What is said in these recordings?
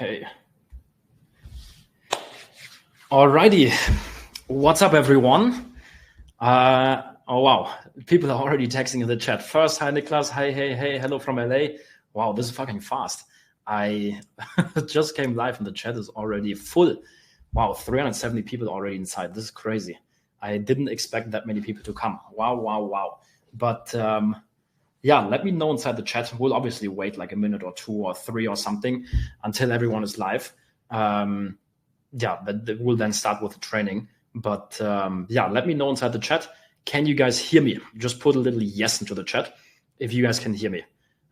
Okay. Alrighty. What's up, everyone? Oh, wow. People are already texting in the chat. First, hi, Niklas. Hi, hey, hello from LA. Wow, this is fucking fast. I just came live and the chat is already full. Wow, 370 people already inside. This is crazy. I didn't expect that many people to come. Wow. But yeah, let me know inside the chat. We'll obviously wait like a minute or 2 or 3 or something until everyone is live. Yeah, but we'll then start with the training. But yeah, let me know inside the chat. Can you guys hear me? Just put a little yes into the chat if you guys can hear me.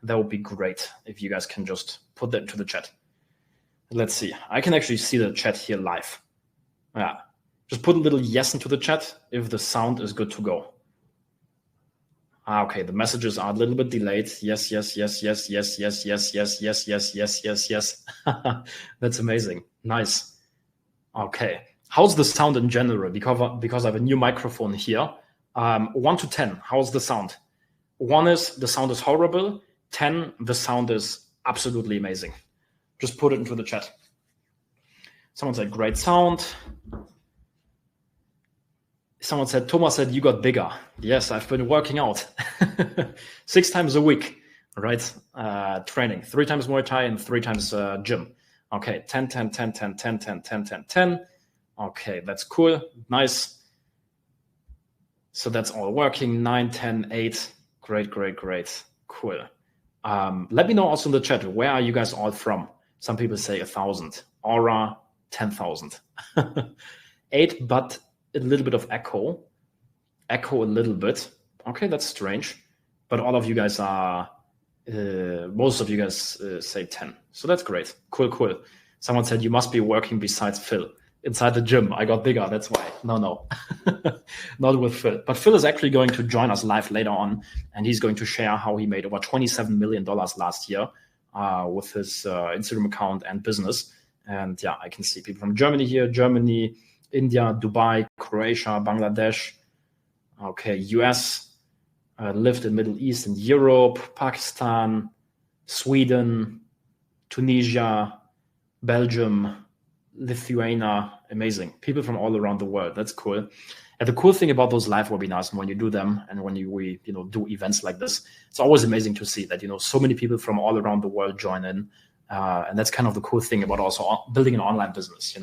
That would be great if you guys can just put that into the chat. Let's see. I can actually see the chat here live. Yeah. Just put a little yes into the chat if the sound is good to go. Okay, the messages are a little bit delayed. Yes. That's amazing. Nice. Okay. How's the sound in general? Because I have a new microphone here. 1 to 10, how's the sound? 1 is the sound is horrible. 10, the sound is absolutely amazing. Just put it into the chat. Someone said great sound. Someone said, Thomas said you got bigger. Yes, I've been working out 6 times a week, right? Training 3 times Muay Thai and 3 times gym. Okay, 10. Okay, that's cool. Nice. So that's all working. 9, 10, 8. Great. Cool. Let me know also in the chat, where are you guys all from? Some people say 1,000. Aura, 10,000. 8, but a little bit of echo a little bit. Okay, that's strange. But all of you guys are, most of you guys say 10. So that's great. Cool. Someone said you must be working besides Phil. Inside the gym, I got bigger, that's why. No. Not with Phil. But Phil is actually going to join us live later on, and he's going to share how he made over $27 million last year with his Instagram account and business. And yeah, I can see people from Germany here, Germany, India, Dubai, Croatia, Bangladesh, okay, US, lived in Middle East and Europe, Pakistan, Sweden, Tunisia, Belgium, Lithuania. Amazing. People from all around the world. That's cool. And the cool thing about those live webinars, and when you do them and when we do events like this, it's always amazing to see that so many people from all around the world join in. And that's kind of the cool thing about also building an online business.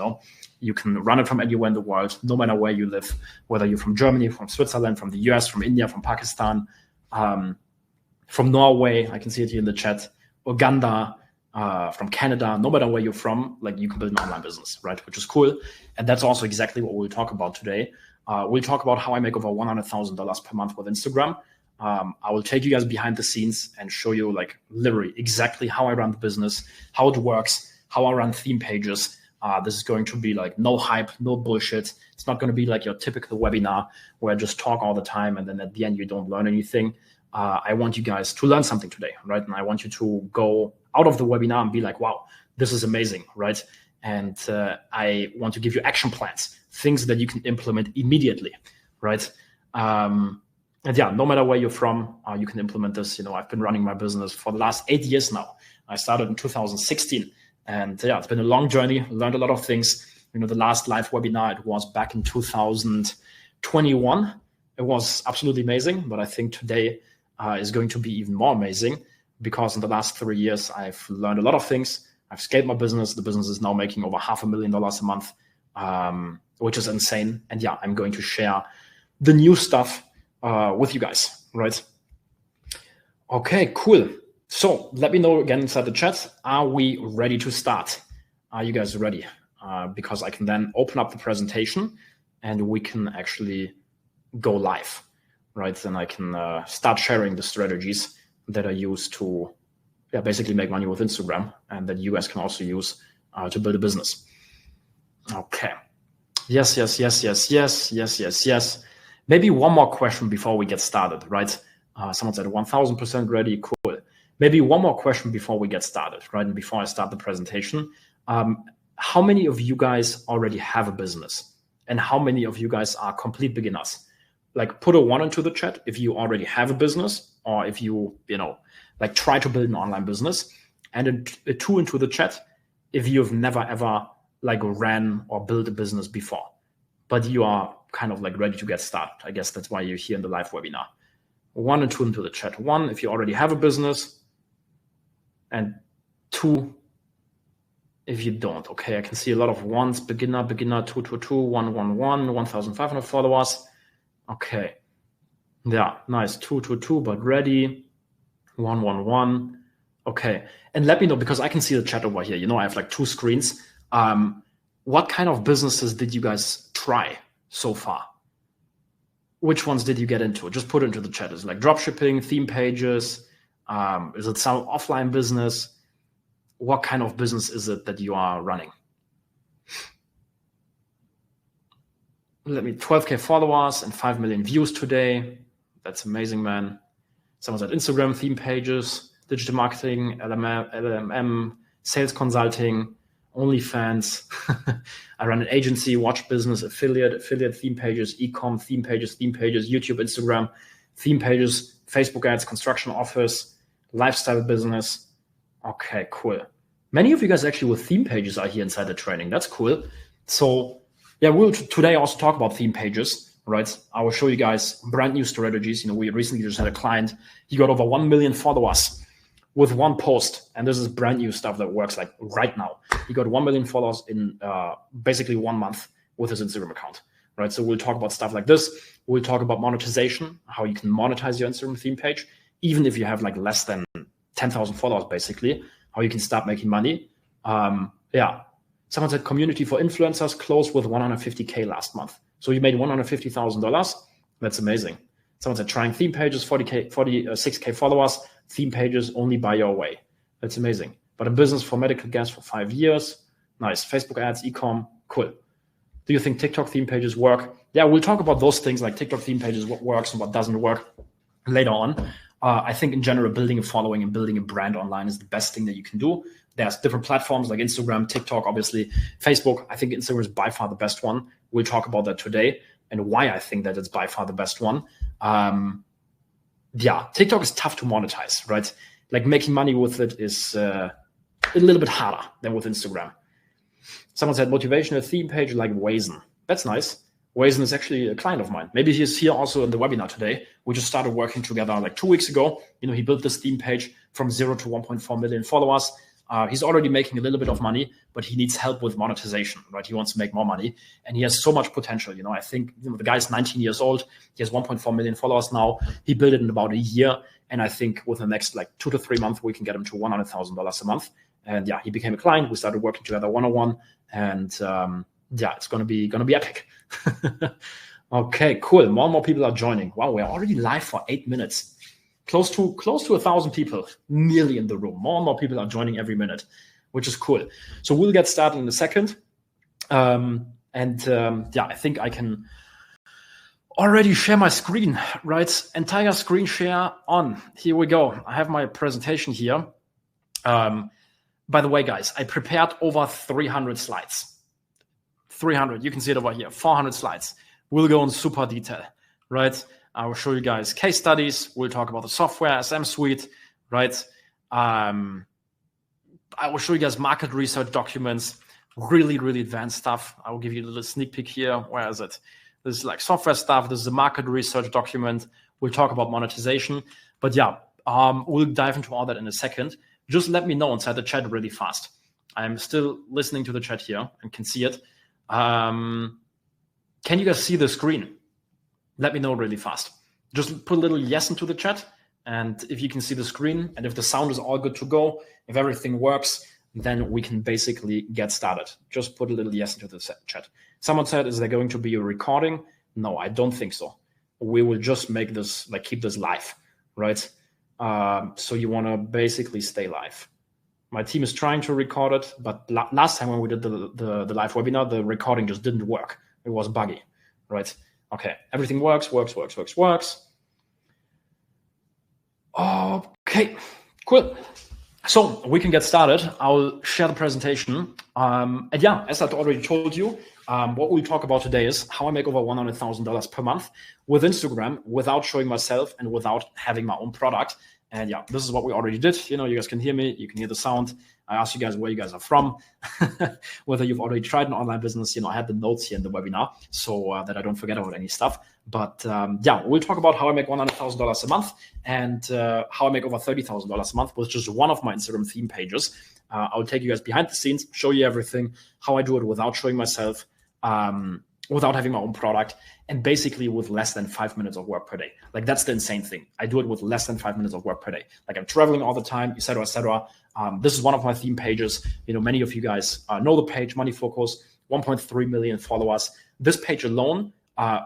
You can run it from anywhere in the world, no matter where you live, whether you're from Germany, from Switzerland, from the US, from India, from Pakistan, from Norway. I can see it here in the chat. Uganda, from Canada, no matter where you're from, like you can build an online business, right? Which is cool. And that's also exactly what we'll talk about today. We'll talk about how I make over $100,000 per month with Instagram. I will take you guys behind the scenes and show you like literally exactly how I run the business, how it works, how I run theme pages. This is going to be like no hype, no bullshit. It's not going to be like your typical webinar where I just talk all the time and then at the end you don't learn anything. I want you guys to learn something today, right? And I want you to go out of the webinar and be like, wow, this is amazing, right? And I want to give you action plans, things that you can implement immediately, right? And yeah, no matter where you're from, you can implement this. I've been running my business for the last 8 years now. I started in 2016. And yeah, it's been a long journey, learned a lot of things. The last live webinar, it was back in 2021. It was absolutely amazing. But I think today is going to be even more amazing because in the last 3 years, I've learned a lot of things. I've scaled my business. The business is now making over $500,000 a month, which is insane. And yeah, I'm going to share the new stuff with you guys, right? Okay, cool. So let me know again inside the chat. Are we ready to start? Are you guys ready? Because I can then open up the presentation and we can actually go live, right? Then I can start sharing the strategies that I use to basically make money with Instagram and that you guys can also use to build a business. Okay. Yes. Maybe one more question before we get started, right? Someone said 1,000% ready. Cool. Maybe one more question before we get started, right? And before I start the presentation, how many of you guys already have a business? And how many of you guys are complete beginners? Like put a 1 into the chat if you already have a business or if you, like try to build an online business. And a 2 into the chat if you've never ever like ran or built a business before, but you are kind of like ready to get started. I guess that's why you're here in the live webinar. 1 and 2 into the chat. 1, if you already have a business, and 2, if you don't. Okay, I can see a lot of 1s, beginner, 222, 111, 1,500 followers. Okay, yeah, nice, 222, but ready, 111. Okay, and let me know, because I can see the chat over here. I have like 2 screens. What kind of businesses did you guys try so far? Which ones did you get into? Just put it into the chat. Is it like dropshipping, theme pages? Is it some offline business? What kind of business is it that you are running? Let me 12K followers and 5 million views today. That's amazing, man. Someone said Instagram, theme pages, digital marketing, LMM, sales consulting, OnlyFans. I run an agency, watch business, affiliate, theme pages, e-com, theme pages, YouTube, Instagram, theme pages, Facebook ads, construction office, lifestyle business. Okay, cool. Many of you guys actually with theme pages are here inside the training. That's cool. So yeah, we'll today also talk about theme pages, right? I will show you guys brand new strategies. We recently just had a client. He got over 1 million followers with 1 post. And this is brand new stuff that works like right now. He got 1 million followers in basically 1 month with his Instagram account, right? So we'll talk about stuff like this. We'll talk about monetization, how you can monetize your Instagram theme page, even if you have like less than 10,000 followers, basically, how you can start making money. Yeah. Someone said community for influencers closed with 150K last month. So you made $150,000. That's amazing. Someone said trying theme pages, 46K followers, theme pages only by your way. That's amazing. But a business for medical gas for 5 years. Nice. Facebook ads, e-com. Cool. Do you think TikTok theme pages work? Yeah, we'll talk about those things like TikTok theme pages, what works and what doesn't work later on. I think in general, building a following and building a brand online is the best thing that you can do. There's different platforms like Instagram, TikTok, obviously, Facebook. I think Instagram is by far the best one. We'll talk about that today and why I think that it's by far the best one. Yeah, TikTok is tough to monetize, right? Like making money with it is a little bit harder than with Instagram. Someone said motivational theme page like Wazen. That's nice. Wazen is actually a client of mine. Maybe he's here also in the webinar today. We just started working together like 2 weeks ago. He built this theme page from 0 to 1.4 million followers. He's already making a little bit of money, but he needs help with monetization, right? He wants to make more money and he has so much potential. I think the guy's 19 years old. He has 1.4 million followers now. He built it in about a year. And I think with the next like 2 to 3 months, we can get him to $100,000 a month. And yeah, he became a client. We started working together one-on-one. And yeah, it's gonna be epic. Okay, cool. More and more people are joining. Wow, we're already live for 8 minutes. Close to 1,000 people nearly in the room. More and more people are joining every minute, which is cool. So we'll get started in a second. Yeah, I think I can already share my screen, right? Entire screen share on. Here we go. I have my presentation here. By the way, guys, I prepared over 300 slides. 300, you can see it over here, 400 slides. We'll go in super detail, right? I will show you guys case studies. We'll talk about the software, SM suite, right? I will show you guys market research documents, really, really advanced stuff. I will give you a little sneak peek here. Where is it? This is like software stuff. This is a market research document. We'll talk about monetization. But yeah, we'll dive into all that in a second. Just let me know inside the chat really fast. I'm still listening to the chat here and can see it. Can you guys see the screen? Let me know really fast. Just put a little yes into the chat. And if you can see the screen and if the sound is all good to go, if everything works, then we can basically get started. Just put a little yes into the chat. Someone said, is there going to be a recording? No, I don't think so. We will just make this, like keep this live, right? So you want to basically stay live. My team is trying to record it, but last time when we did the live webinar, the recording just didn't work. It was buggy, right? Okay, everything works. Okay, cool. So we can get started. I'll share the presentation. And yeah, as I already told you, what we'll talk about today is how I make over $100,000 per month with Instagram without showing myself and without having my own product. And yeah, this is what we already did. You guys can hear me. You can hear the sound. I asked you guys where you guys are from, whether you've already tried an online business. I had the notes here in the webinar so that I don't forget about any stuff. But yeah, we'll talk about how I make $100,000 a month and how I make over $30,000 a month with just one of my Instagram theme pages. I'll take you guys behind the scenes, show you everything, how I do it without showing myself, without having my own product, and basically with less than 5 minutes of work per day. Like, that's the insane thing. I do it with less than 5 minutes of work per day. Like, I'm traveling all the time, etc., etc. This is one of my theme pages. Many of you guys know the page, Money Focus, 1.3 million followers. This page alone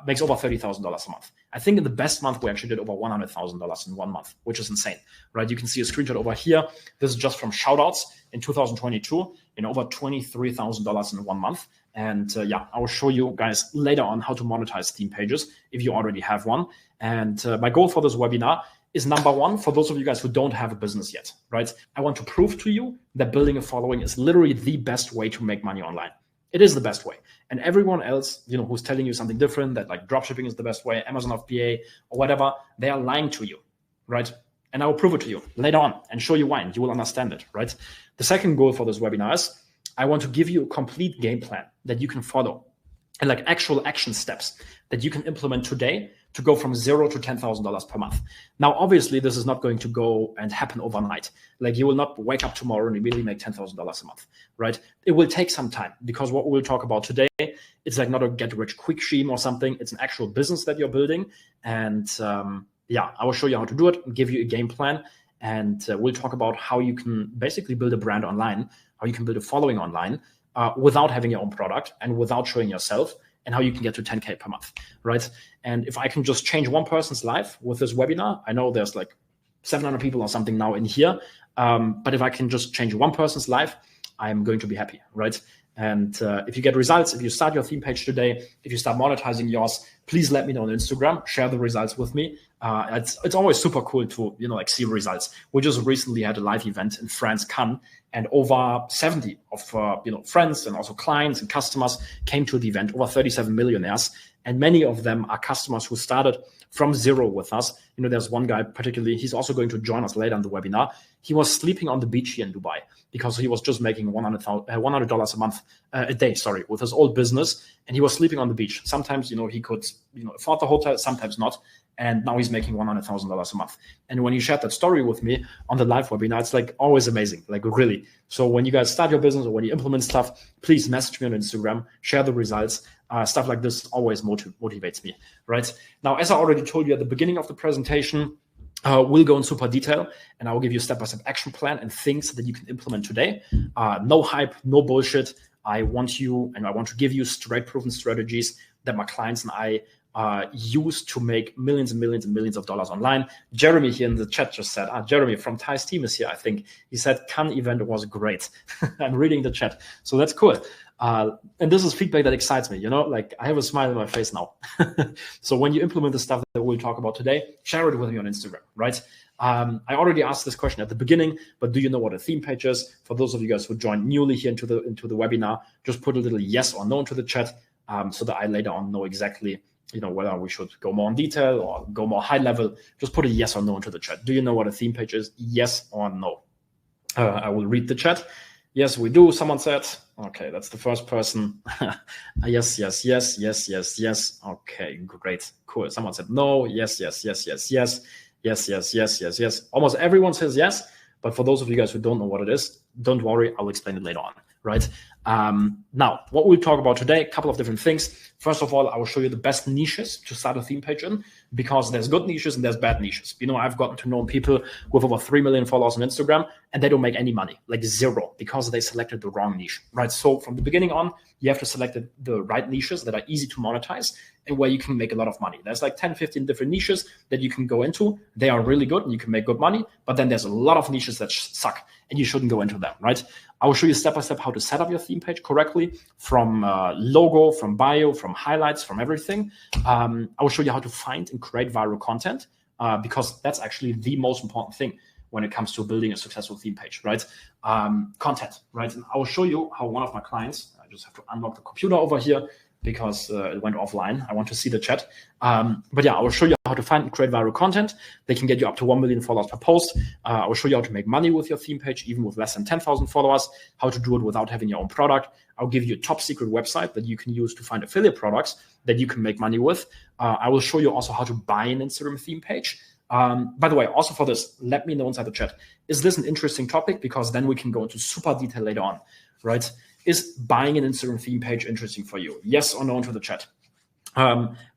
makes over $30,000 a month. I think in the best month, we actually did over $100,000 in 1 month, which is insane, right? You can see a screenshot over here. This is just from shoutouts in 2022, over $23,000 in 1 month. And yeah, I will show you guys later on how to monetize theme pages if you already have one. And my goal for this webinar is, number one, for those of you guys who don't have a business yet, right? I want to prove to you that building a following is literally the best way to make money online. It is the best way. And everyone else, who's telling you something different, that like dropshipping is the best way, Amazon FBA or whatever, they are lying to you, right? And I will prove it to you later on and show you why, and you will understand it, right? The second goal for this webinar is I want to give you a complete game plan that you can follow and like actual action steps that you can implement today to go from $0 to $10,000 per month. Now, obviously, this is not going to go and happen overnight. Like, you will not wake up tomorrow and immediately make $10,000 a month, right? It will take some time, because what we'll talk about today, it's like not a get-rich-quick scheme or something. It's an actual business that you're building. And yeah, I will show you how to do it and give you a game plan. And we'll talk about how you can basically build a brand online, how you can build a following online without having your own product and without showing yourself, and how you can get to 10K per month, right? And if I can just change one person's life with this webinar, I know there's like 700 people or something now in here, but if I can just change one person's life, I'm going to be happy, right? And if you get results, if you start your theme page today, if you start monetizing yours, please let me know on Instagram, share the results with me. It's always super cool to, like see results. We just recently had a live event in France, Cannes, and over 70 of friends and also clients and customers came to the event, over 37 millionaires. And many of them are customers who started from zero with us. There's one guy particularly, he's also going to join us later in the webinar. He was sleeping on the beach here in Dubai because he was just making $100 a month, a day, with his old business. And he was sleeping on the beach. Sometimes, he could, afford the hotel, sometimes not. And now he's making $100,000 a month. And when he shared that story with me on the live webinar, it's like always amazing, like really. So when you guys start your business or when you implement stuff, please message me on Instagram, share the results. Stuff like this always motivates me, right? Now, as I already told you at the beginning of the presentation, we'll go in super detail and I will give you a step-by-step action plan and things that you can implement today. No hype, no bullshit. I want to give you straight proven strategies that my clients and I use to make millions and millions and millions of dollars online. Jeremy here in the chat just said, Jeremy from Ty's team is here, I think. He said, Cannes event was great. I'm reading the chat. So that's cool. And this is feedback that excites me, like I have a smile on my face now. So when you implement the stuff that we'll talk about today, share it with me on Instagram, right? I already asked this question at the beginning, but do you know what a theme page is? For those of you guys who joined newly here into the webinar, just put a little yes or no into the chat so that I later on know exactly whether we should go more in detail or go more high level. Just put a yes or no into the chat. Do you know what a theme page is? Yes or no. I will read the chat. Yes, we do. Someone said, okay, that's the first person. Yes. Okay, great. Cool. Someone said no. Yes. Yes. Almost everyone says yes. But for those of you guys who don't know what it is, don't worry. I'll explain it later on, right? Now, what we'll talk about today, a couple of different things. First of all, I will show you the best niches to start a theme page in, because there's good niches and there's bad niches. I've gotten to know people with over 3 million followers on Instagram, and they don't make any money, like zero, because they selected the wrong niche, right? So from the beginning on, you have to select the right niches that are easy to monetize and where you can make a lot of money. There's like 10, 15 different niches that you can go into. They are really good and you can make good money, but then there's a lot of niches that suck and you shouldn't go into them, right? I will show you step-by-step how to set up your theme page correctly, from logo, from bio, from highlights, from everything. I will show you how to find and create viral content, because that's actually the most important thing when it comes to building a successful theme page, right? Content, right? And I will show you how one of my clients, I just have to unlock the computer over here. because it went offline. I want to see the chat. But yeah, I will show you how to find and create viral content. They can get you up to 1 million followers per post. I will show you how to make money with your theme page, even with less than 10,000 followers, how to do it without having your own product. I'll give you a top secret website that you can use to find affiliate products that you can make money with. I will show you also how to buy an Instagram theme page. By the way, also for this, let me know inside the chat, is this an interesting topic? Because then we can go into super detail later on, right? Is buying an Instagram theme page interesting for you? Yes or no into the chat.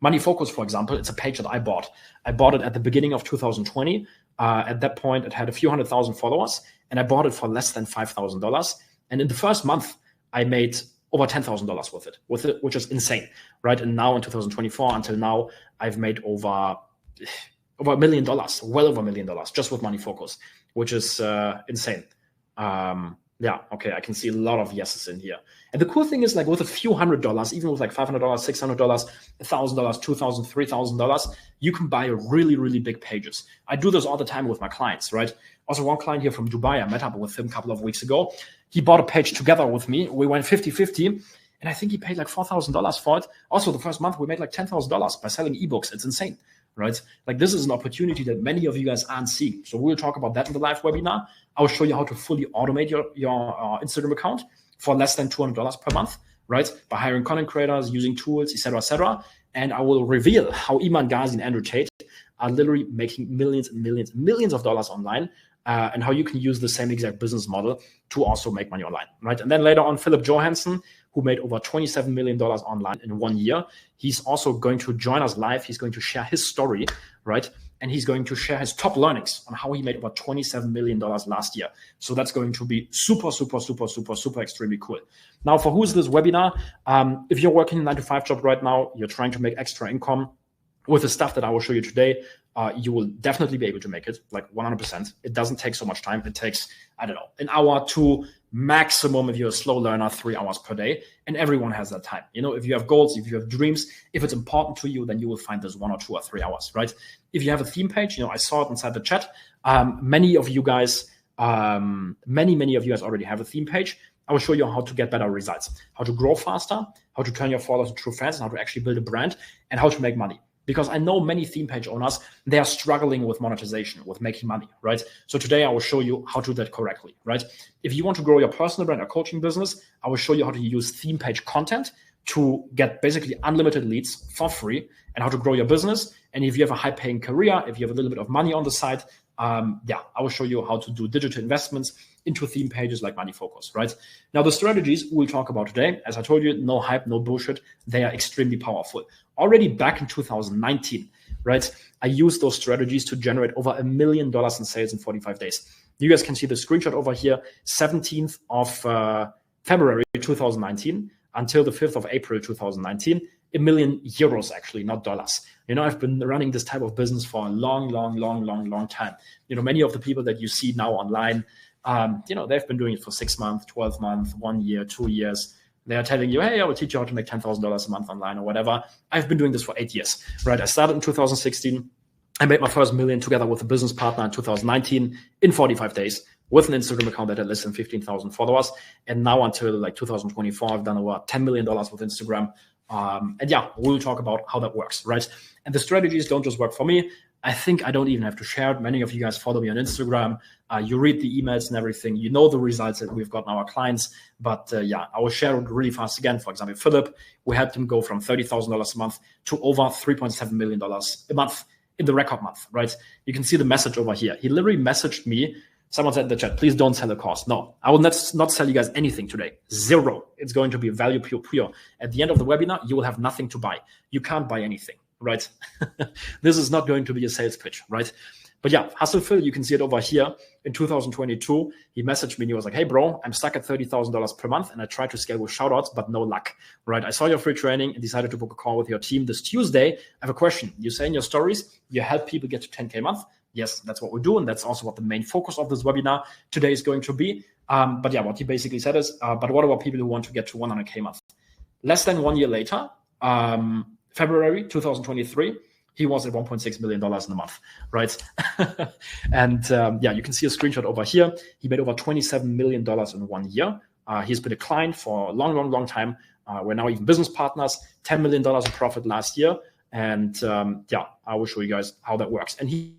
Money Focus, for example, it's a page that I bought. I bought it at the beginning of 2020. At that point, it had a few 100,000 followers, and I bought it for less than $5,000. And in the first month, I made over $10,000 with it, which is insane, right? And now in 2024, until now, I've made over $1 million, well over $1 million, just with Money Focus, which is insane. Yeah, okay, I can see a lot of yeses in here. And the cool thing is, like, with a few $100, even with like $500, $600, $1,000, $2,000, $3,000, you can buy really, really big pages. I do this all the time with my clients, right? Also, one client here from Dubai, I met up with him a couple of weeks ago. He bought a page together with me. We went 50-50, and I think he paid like $4,000 for it. Also, the first month, we made like $10,000 by selling ebooks. It's insane, right? Like, this is an opportunity that many of you guys aren't seeing. So we'll talk about that in the live webinar. I'll show you how to fully automate your Instagram account for less than $200 per month, right? By hiring content creators, using tools, etc., etc. And I will reveal how Iman Ghazi and Andrew Tate are literally making millions and millions and millions of dollars online, and how you can use the same exact business model to also make money online, right? And then later on, Philip Johansson, who made over $27 million online in 1 year. He's also going to join us live. He's going to share his story, right? And he's going to share his top learnings on how he made about $27 million last year. So that's going to be super, super, super, super, super extremely cool. Now, for who's this webinar? If you're working a 9-to-5 job right now, you're trying to make extra income with the stuff that I will show you today, you will definitely be able to make it, like 100%. It doesn't take so much time. It takes, I don't know, an hour to maximum, if you're a slow learner, 3 hours per day. And everyone has that time. You know, if you have goals, if you have dreams, if it's important to you, then you will find this 1 or 2 or 3 hours, right? If you have a theme page, you know, I saw it inside the chat. Many of you guys already have a theme page. I will show you how to get better results, how to grow faster, how to turn your followers into true fans, and how to actually build a brand, and how to make money. Because I know many theme page owners, they are struggling with monetization, with making money, right? So today I will show you how to do that correctly, right? If you want to grow your personal brand or coaching business, I will show you how to use theme page content to get basically unlimited leads for free, and how to grow your business. And if you have a high paying career, if you have a little bit of money on the side, I will show you how to do digital investments into theme pages like Money Focus, right? Now, the strategies we'll talk about today, as I told you, no hype, no bullshit. They are extremely powerful. Already back in 2019, right? I used those strategies to generate over $1 million in sales in 45 days. You guys can see the screenshot over here, 17th of February 2019 until the 5th of April 2019. €1 million actually, not dollars. You know, I've been running this type of business for a long time. You know, many of the people that you see now online, you know, they've been doing it for 6 months, 12 months, 1 year, 2 years. They are telling you, hey, I will teach you how to make $10,000 a month online or whatever. I've been doing this for 8 years, right? I started in 2016. I made my first million together with a business partner in 2019 in 45 days with an Instagram account that had less than 15,000 followers. And now until like 2024, I've done over $10 million with Instagram. And yeah, we'll talk about how that works, right? And the strategies don't just work for me. I think I don't even have to share it. Many of you guys follow me on Instagram. You read the emails and everything. You know the results that we've got in our clients. But yeah, I will share it really fast again. For example, Philip, we helped him go from $30,000 a month to over $3.7 million a month in the record month, right? You can see the message over here. He literally messaged me. Someone said in the chat, please don't sell a course. No, I will not sell you guys anything today. Zero. It's going to be value pure. At the end of the webinar, you will have nothing to buy. You can't buy anything, right? This is not going to be a sales pitch, right? But yeah, Hustle Phil, you can see it over here. In 2022, he messaged me and he was like, hey, bro, I'm stuck at $30,000 per month and I tried to scale with shoutouts, but no luck, right? I saw your free training and decided to book a call with your team this Tuesday. I have a question. You say in your stories, you help people get to 10K a month. Yes, that's what we do. And that's also what the main focus of this webinar today is going to be. But yeah, what he basically said is, but what about people who want to get to 100K a month? Less than 1 year later, February 2023, he was at $1.6 million in a month, right? And yeah, you can see a screenshot over here. He made over $27 million in 1 year. He's been a client for a long time. We're now even business partners, $10 million in profit last year. And yeah, I will show you guys how that works. And he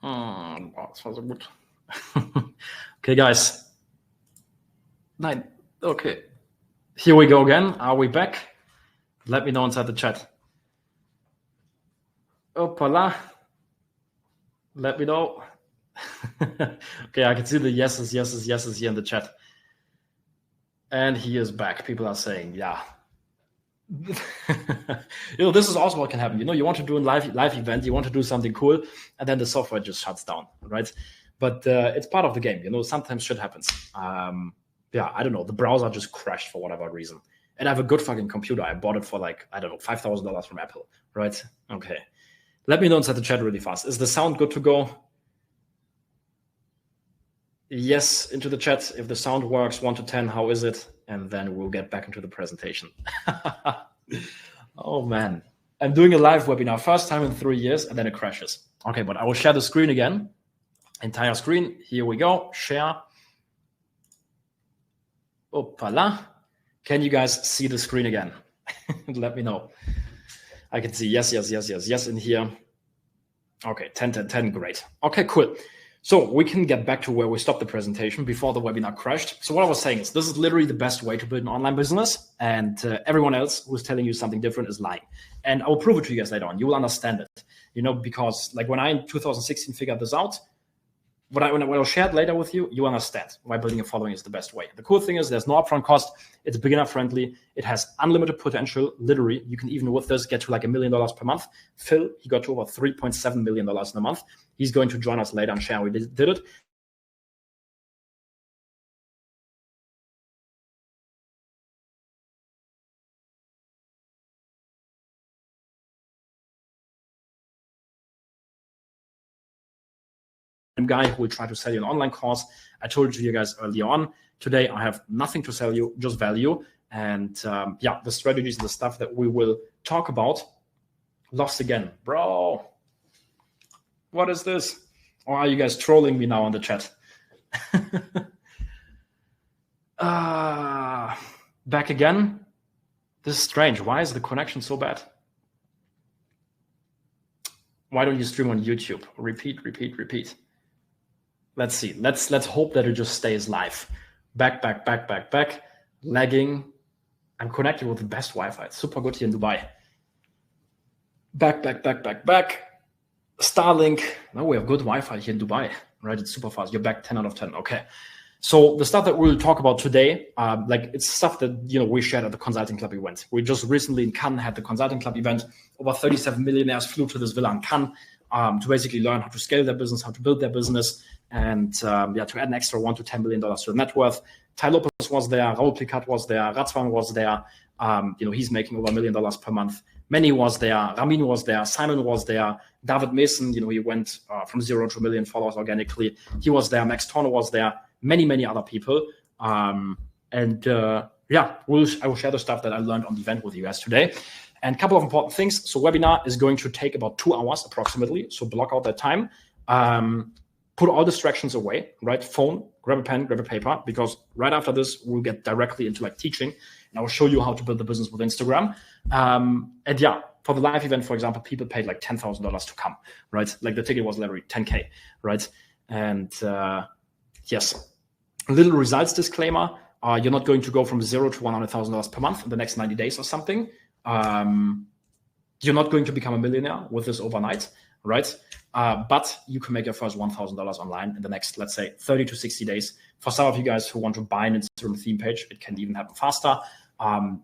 das war so gut. Okay, guys. Nein. Okay. Here we go again. Are we back? Let me know inside the chat. Opala. Let me know. Okay, I can see the yeses here in the chat. And he is back. People are saying, yeah. This is also what can happen. You want to do a live event, you want to do something cool, and then the software just shuts down, right? But it's part of the game. Sometimes shit happens. Yeah, I don't know. The browser just crashed for whatever reason. And I have a good fucking computer. I bought it for like, I don't know, $5,000 from Apple, right? Okay. Let me know inside the chat really fast. Is the sound good to go? Yes, into the chat. If the sound works, 1 to 10, how is it? And then we'll get back into the presentation. Oh, man. I'm doing a live webinar, first time in 3 years, and then it crashes. Okay, but I will share the screen again. Entire screen. Here we go. Share. Opala. Can you guys see the screen again? Let me know. I can see yes in here. Okay, 10, great. Okay, cool. So we can get back to where we stopped the presentation before the webinar crashed. So what I was saying is this is literally the best way to build an online business, and everyone else who's telling you something different is lying. And I will prove it to you guys later on. You will understand it, because like when I in 2016 figured this out, when I'll share it later with you, you understand why building a following is the best way. The cool thing is there's no upfront cost. It's beginner friendly. It has unlimited potential. Literally, you can even with this get to like $1 million per month. Phil, he got to over $3.7 million in a month. He's going to join us later and share how we did it. Guy who will try to sell you an online course. I told you guys earlier on. Today, I have nothing to sell you, just value. And yeah, the strategies and the stuff that we will talk about. Lost again. Bro, what is this? Or are you guys trolling me now on the chat? Back again. This is strange. Why is the connection so bad? Why don't you stream on YouTube? Repeat. Let's see. Let's hope that it just stays live. Back. Lagging. I'm connected with the best Wi-Fi. It's super good here in Dubai. Back. Starlink. Now we have good Wi-Fi here in Dubai, right? It's super fast. You're back 10 out of 10. Okay. So the stuff that we'll talk about today, it's stuff that we shared at the Consulting Club event. We just recently in Cannes had the Consulting Club event. Over 37 millionaires flew to this villa in Cannes to basically learn how to scale their business, how to build their business, and to add an extra $1 to $10 million to the net worth. Tai Lopez was there, Raul Plicat was there, Razvan was there. He's making over $1 million per month. Manny was there, Ramin was there, Simon was there, David Mason, he went from 0 to 1 million followers organically. He was there, Max Torno was there, many other people. Yeah, I will share the stuff that I learned on the event with you guys today. And a couple of important things. So webinar is going to take about 2 hours approximately. So block out that time. Put all distractions away, right? Phone, grab a pen, grab a paper, because right after this, we'll get directly into like teaching. And I will show you how to build the business with Instagram. And yeah, for the live event, for example, people paid like $10,000 to come, right? Like the ticket was literally 10K, right? And yes, a little results disclaimer. You're not going to go from $0 to $100,000 per month in the next 90 days or something. You're not going to become a millionaire with this overnight, right? But you can make your first $1,000 online in the next, let's say, 30 to 60 days. For some of you guys who want to buy an Instagram theme page, it can even happen faster.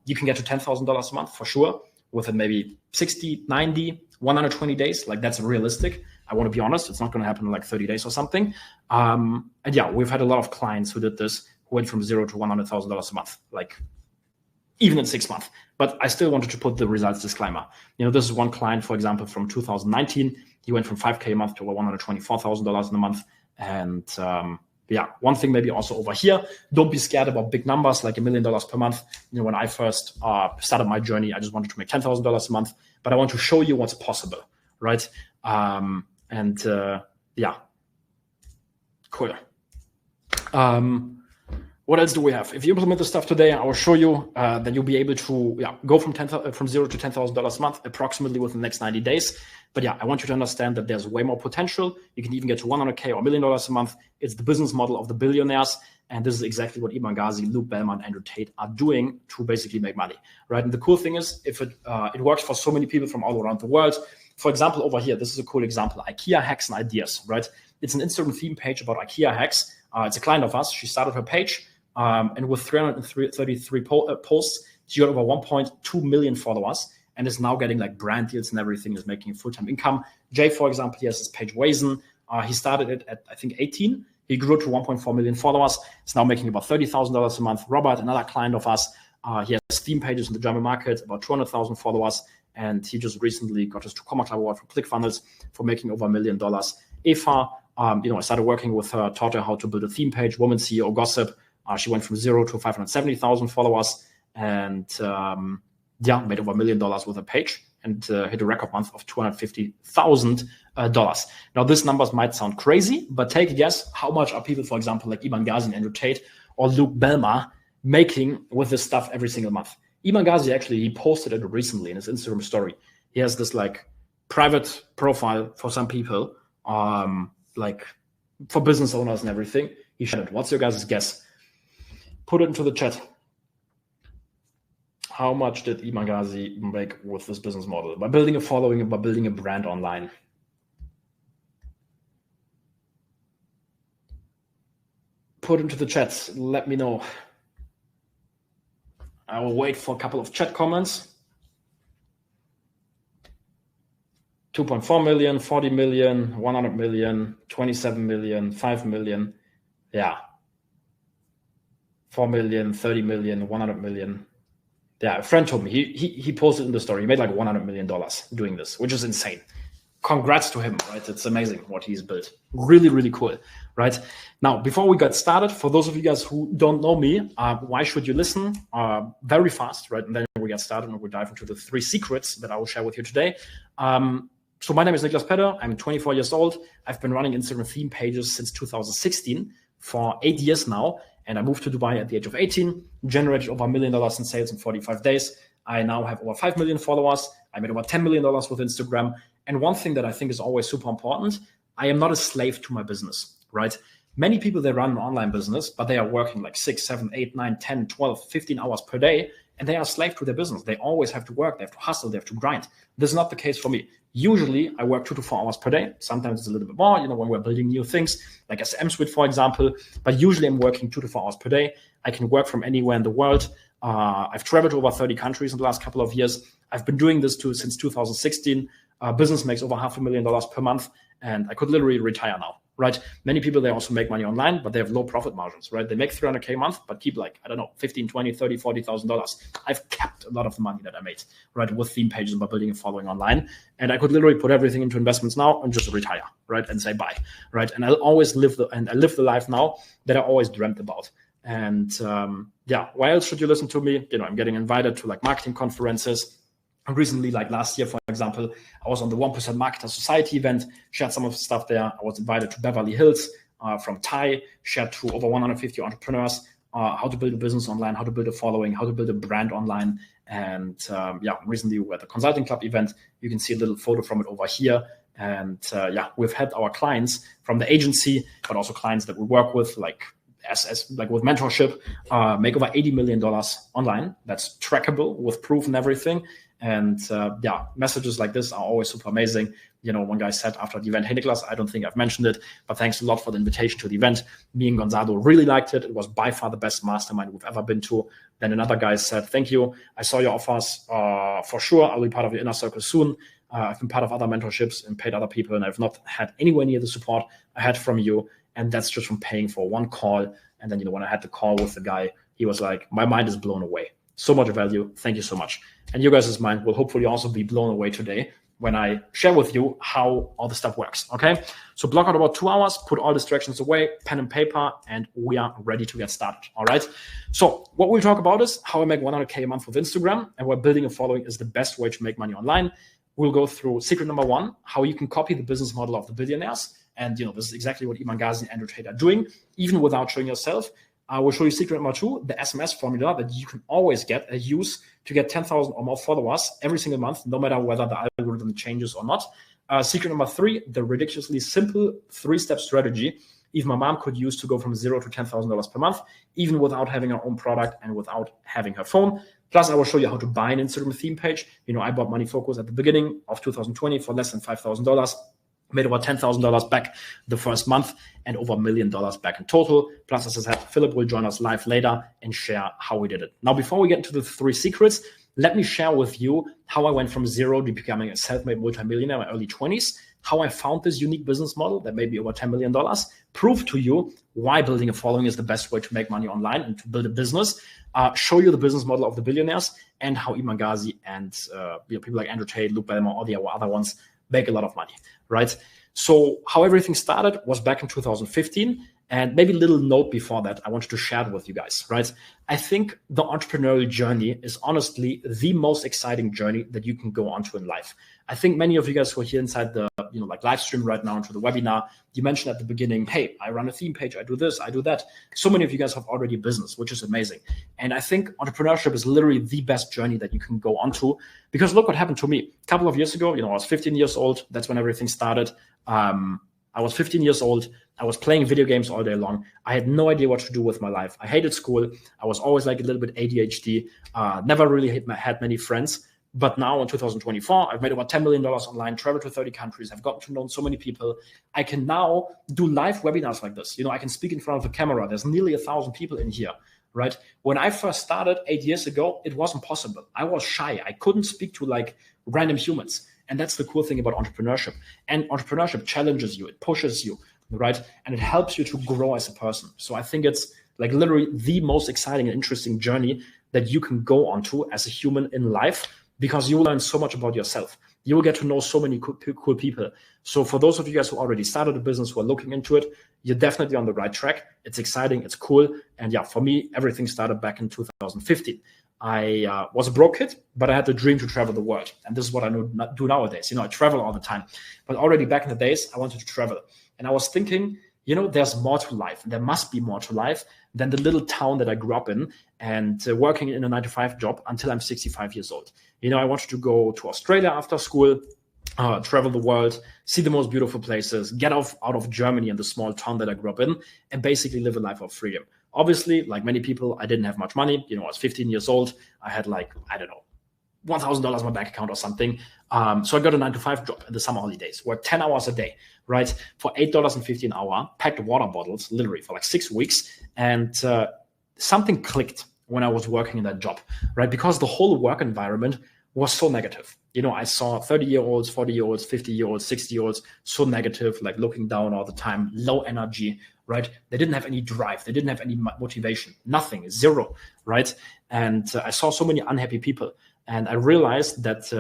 You can get to $10,000 a month for sure within maybe 60, 90, 120 days. Like that's realistic. I want to be honest, it's not going to happen in like 30 days or something. And yeah, we've had a lot of clients who did this, who went from $0 to $100,000 a month, like even in 6 months. But I still wanted to put the results disclaimer. This is one client, for example, from 2019. He went from 5K a month to over $124,000 in a month. And yeah, one thing maybe also over here, don't be scared about big numbers like $1 million per month. When I first started my journey, I just wanted to make $10,000 a month, but I want to show you what's possible, right? Yeah, cool. What else do we have? If you implement this stuff today, I will show you that you'll be able to go from $0 to $10,000 a month approximately within the next 90 days. But yeah, I want you to understand that there's way more potential. You can even get to 100K or $1 million a month. It's the business model of the billionaires. And this is exactly what Iman Ghazi, Luke Bellman, and Andrew Tate are doing to basically make money, right? And the cool thing is, if it works for so many people from all around the world. For example, over here, this is a cool example, IKEA hacks and ideas, right? It's an Instagram theme page about IKEA hacks. It's a client of us. She started her page. And with 333 posts, she got over 1.2 million followers and is now getting like brand deals and everything, is making a full-time income. Jay, for example, he has his page Wazen. He started it at, I think, 18. He grew to 1.4 million followers. He's now making about $30,000 a month. Robert, another client of us, he has theme pages in the German market, about 200,000 followers. And he just recently got his Comma Club award from ClickFunnels for making over $1 million. Eva, I started working with her, taught her how to build a theme page, Woman CEO Gossip. She went from 0 to 570,000 followers and made over $1 million with a page and hit a record month of $250,000. Now, these numbers might sound crazy, but take a guess. How much are people, for example, like Iman Ghazi and Andrew Tate or Luke Bellman making with this stuff every single month? Iman Ghazi, actually, he posted it recently in his Instagram story. He has this like private profile for some people, like for business owners and everything. He shared it. What's your guys' guess? Put it into the chat. How much did Iman Ghazi make with this business model? By building a following and by building a brand online. Put into the chat. Let me know. I will wait for a couple of chat comments. 2.4 million, 40 million, 100 million, 27 million, 5 million. Yeah. 4 million, 30 million, 100 million. Yeah, a friend told me, he posted in the story, he made like $100 million doing this, which is insane. Congrats to him, right? It's amazing what he's built. Really, really cool, right? Now, before we get started, for those of you guys who don't know me, why should you listen? Very fast, right? And then we get started and we dive into the 3 secrets that I will share with you today. So my name is Niklas Petter. I'm 24 years old. I've been running Instagram theme pages since 2016 for 8 years now. And I moved to Dubai at the age of 18, generated over $1 million in sales in 45 days. I now have over 5 million followers. I made over $10 million with Instagram. And one thing that I think is always super important, I am not a slave to my business, right? Many people, they run an online business, but they are working like 6, 7, 8, 9, 10, 12, 15 hours per day. And they are a slave to their business. They always have to work. They have to hustle. They have to grind. This is not the case for me. Usually, I work 2 to 4 hours per day. Sometimes it's a little bit more, when we're building new things, like SM Suite, for example. But usually, I'm working 2 to 4 hours per day. I can work from anywhere in the world. I've traveled to over 30 countries in the last couple of years. I've been doing this since 2016. Business makes over $500,000 per month. And I could literally retire now, right? Many people, they also make money online, but they have low profit margins, right? They make 300K a month, but keep like, I don't know, 15, 20, 30, $40,000. I've kept a lot of the money that I made, right? With theme pages and by building a following online. And I could literally put everything into investments now and just retire, right? And say bye, right? And I'll always live the life now that I always dreamt about. And why else should you listen to me? I'm getting invited to like marketing conferences. And recently, like last year, for example, I was on the 1% Marketer Society event, shared some of the stuff there. I was invited to Beverly Hills from Thai, shared to over 150 entrepreneurs, how to build a business online, how to build a following, how to build a brand online. And recently we were at the Consulting Club event. You can see a little photo from it over here. And we've had our clients from the agency, but also clients that we work with, like with Mentorship, make over $80 million online. That's trackable with proof and everything. And messages like this are always super amazing. One guy said after the event, "Hey Niklas, I don't think I've mentioned it, but thanks a lot for the invitation to the event. Me and Gonzalo really liked it. It was by far the best mastermind we've ever been to." Then another guy said, "Thank you. I saw your offers. For sure, I'll be part of your inner circle soon. I've been part of other mentorships and paid other people, and I've not had anywhere near the support I had from you. And that's just from paying for one call." And then, when I had the call with the guy, he was like, "My mind is blown away. So much value. Thank you so much." And you guys' mind will hopefully also be blown away today when I share with you how all the stuff works. Okay. So block out about 2 hours, put all distractions away, pen and paper, and we are ready to get started. All right. So what we'll talk about is how I make 100K a month with Instagram and why building a following is the best way to make money online. We'll go through secret number 1, how you can copy the business model of the billionaires. And, this is exactly what Iman Ghazi and Andrew Tate are doing, even without showing yourself. I will show you secret number 2, the SMS formula that you can always get and use to get 10,000 or more followers every single month, no matter whether the algorithm changes or not. Secret number 3, the ridiculously simple 3-step strategy even my mom could use to go from $0 to $10,000 per month, even without having her own product and without having her phone. Plus, I will show you how to buy an Instagram theme page. I bought Money Focus at the beginning of 2020 for less than $5,000. Made over $10,000 back the first month and over $1 million back in total. Plus, as I said, Philip will join us live later and share how we did it. Now, before we get into the 3 secrets, let me share with you how I went from 0 to becoming a self-made multimillionaire in my early 20s, how I found this unique business model that made me over $10 million, prove to you why building a following is the best way to make money online and to build a business, show you the business model of the billionaires and how Iman Ghazi and people like Andrew Tate, Luke Belmore, all the other ones make a lot of money, right? So how everything started was back in 2015. And maybe a little note before that, I wanted to share it with you guys, right? I think the entrepreneurial journey is honestly the most exciting journey that you can go onto in life. I think many of you guys who are here inside the, live stream right now into the webinar, you mentioned at the beginning, hey, I run a theme page, I do this, I do that. So many of you guys have already a business, which is amazing. And I think entrepreneurship is literally the best journey that you can go onto, because look what happened to me. A couple of years ago, I was 15 years old. That's when everything started. I was 15 years old. I was playing video games all day long. I had no idea what to do with my life. I hated school. I was always like a little bit ADHD. Never really had many friends. But now in 2024, I've made over $10 million online, traveled to 30 countries. I've gotten to know so many people. I can now do live webinars like this. I can speak in front of the camera. There's nearly 1,000 people in here, right? When I first started 8 years ago, it wasn't possible. I was shy. I couldn't speak to like random humans. And that's the cool thing about entrepreneurship. And entrepreneurship challenges you. It pushes you, right? And it helps you to grow as a person. So I think it's like literally the most exciting and interesting journey that you can go onto as a human in life, because you will learn so much about yourself. You will get to know so many cool people. So for those of you guys who already started a business, who are looking into it, you're definitely on the right track. It's exciting. It's cool. And yeah, for me, everything started back in 2015. I was a broke kid, but I had the dream to travel the world. And this is what I do nowadays. I travel all the time. But already back in the days, I wanted to travel. And I was thinking, there's more to life. There must be more to life than the little town that I grew up in and working in a 9-to-5 job until I'm 65 years old. I wanted to go to Australia after school, travel the world, see the most beautiful places, get out of Germany and the small town that I grew up in, and basically live a life of freedom. Obviously, like many people, I didn't have much money. I was 15 years old. I had $1,000 in my bank account or something. So I got a 9-to-5 job in the summer holidays, worked 10 hours a day, right? For $8.50 an hour, packed water bottles, literally for like 6 weeks. And something clicked when I was working in that job, right? Because the whole work environment was so negative. I saw 30-year-olds, 40-year-olds, 50-year-olds, 60-year-olds, so negative, like looking down all the time, low energy, right? They didn't have any drive. They didn't have any motivation, nothing, zero, right? And I saw so many unhappy people. And I realized that,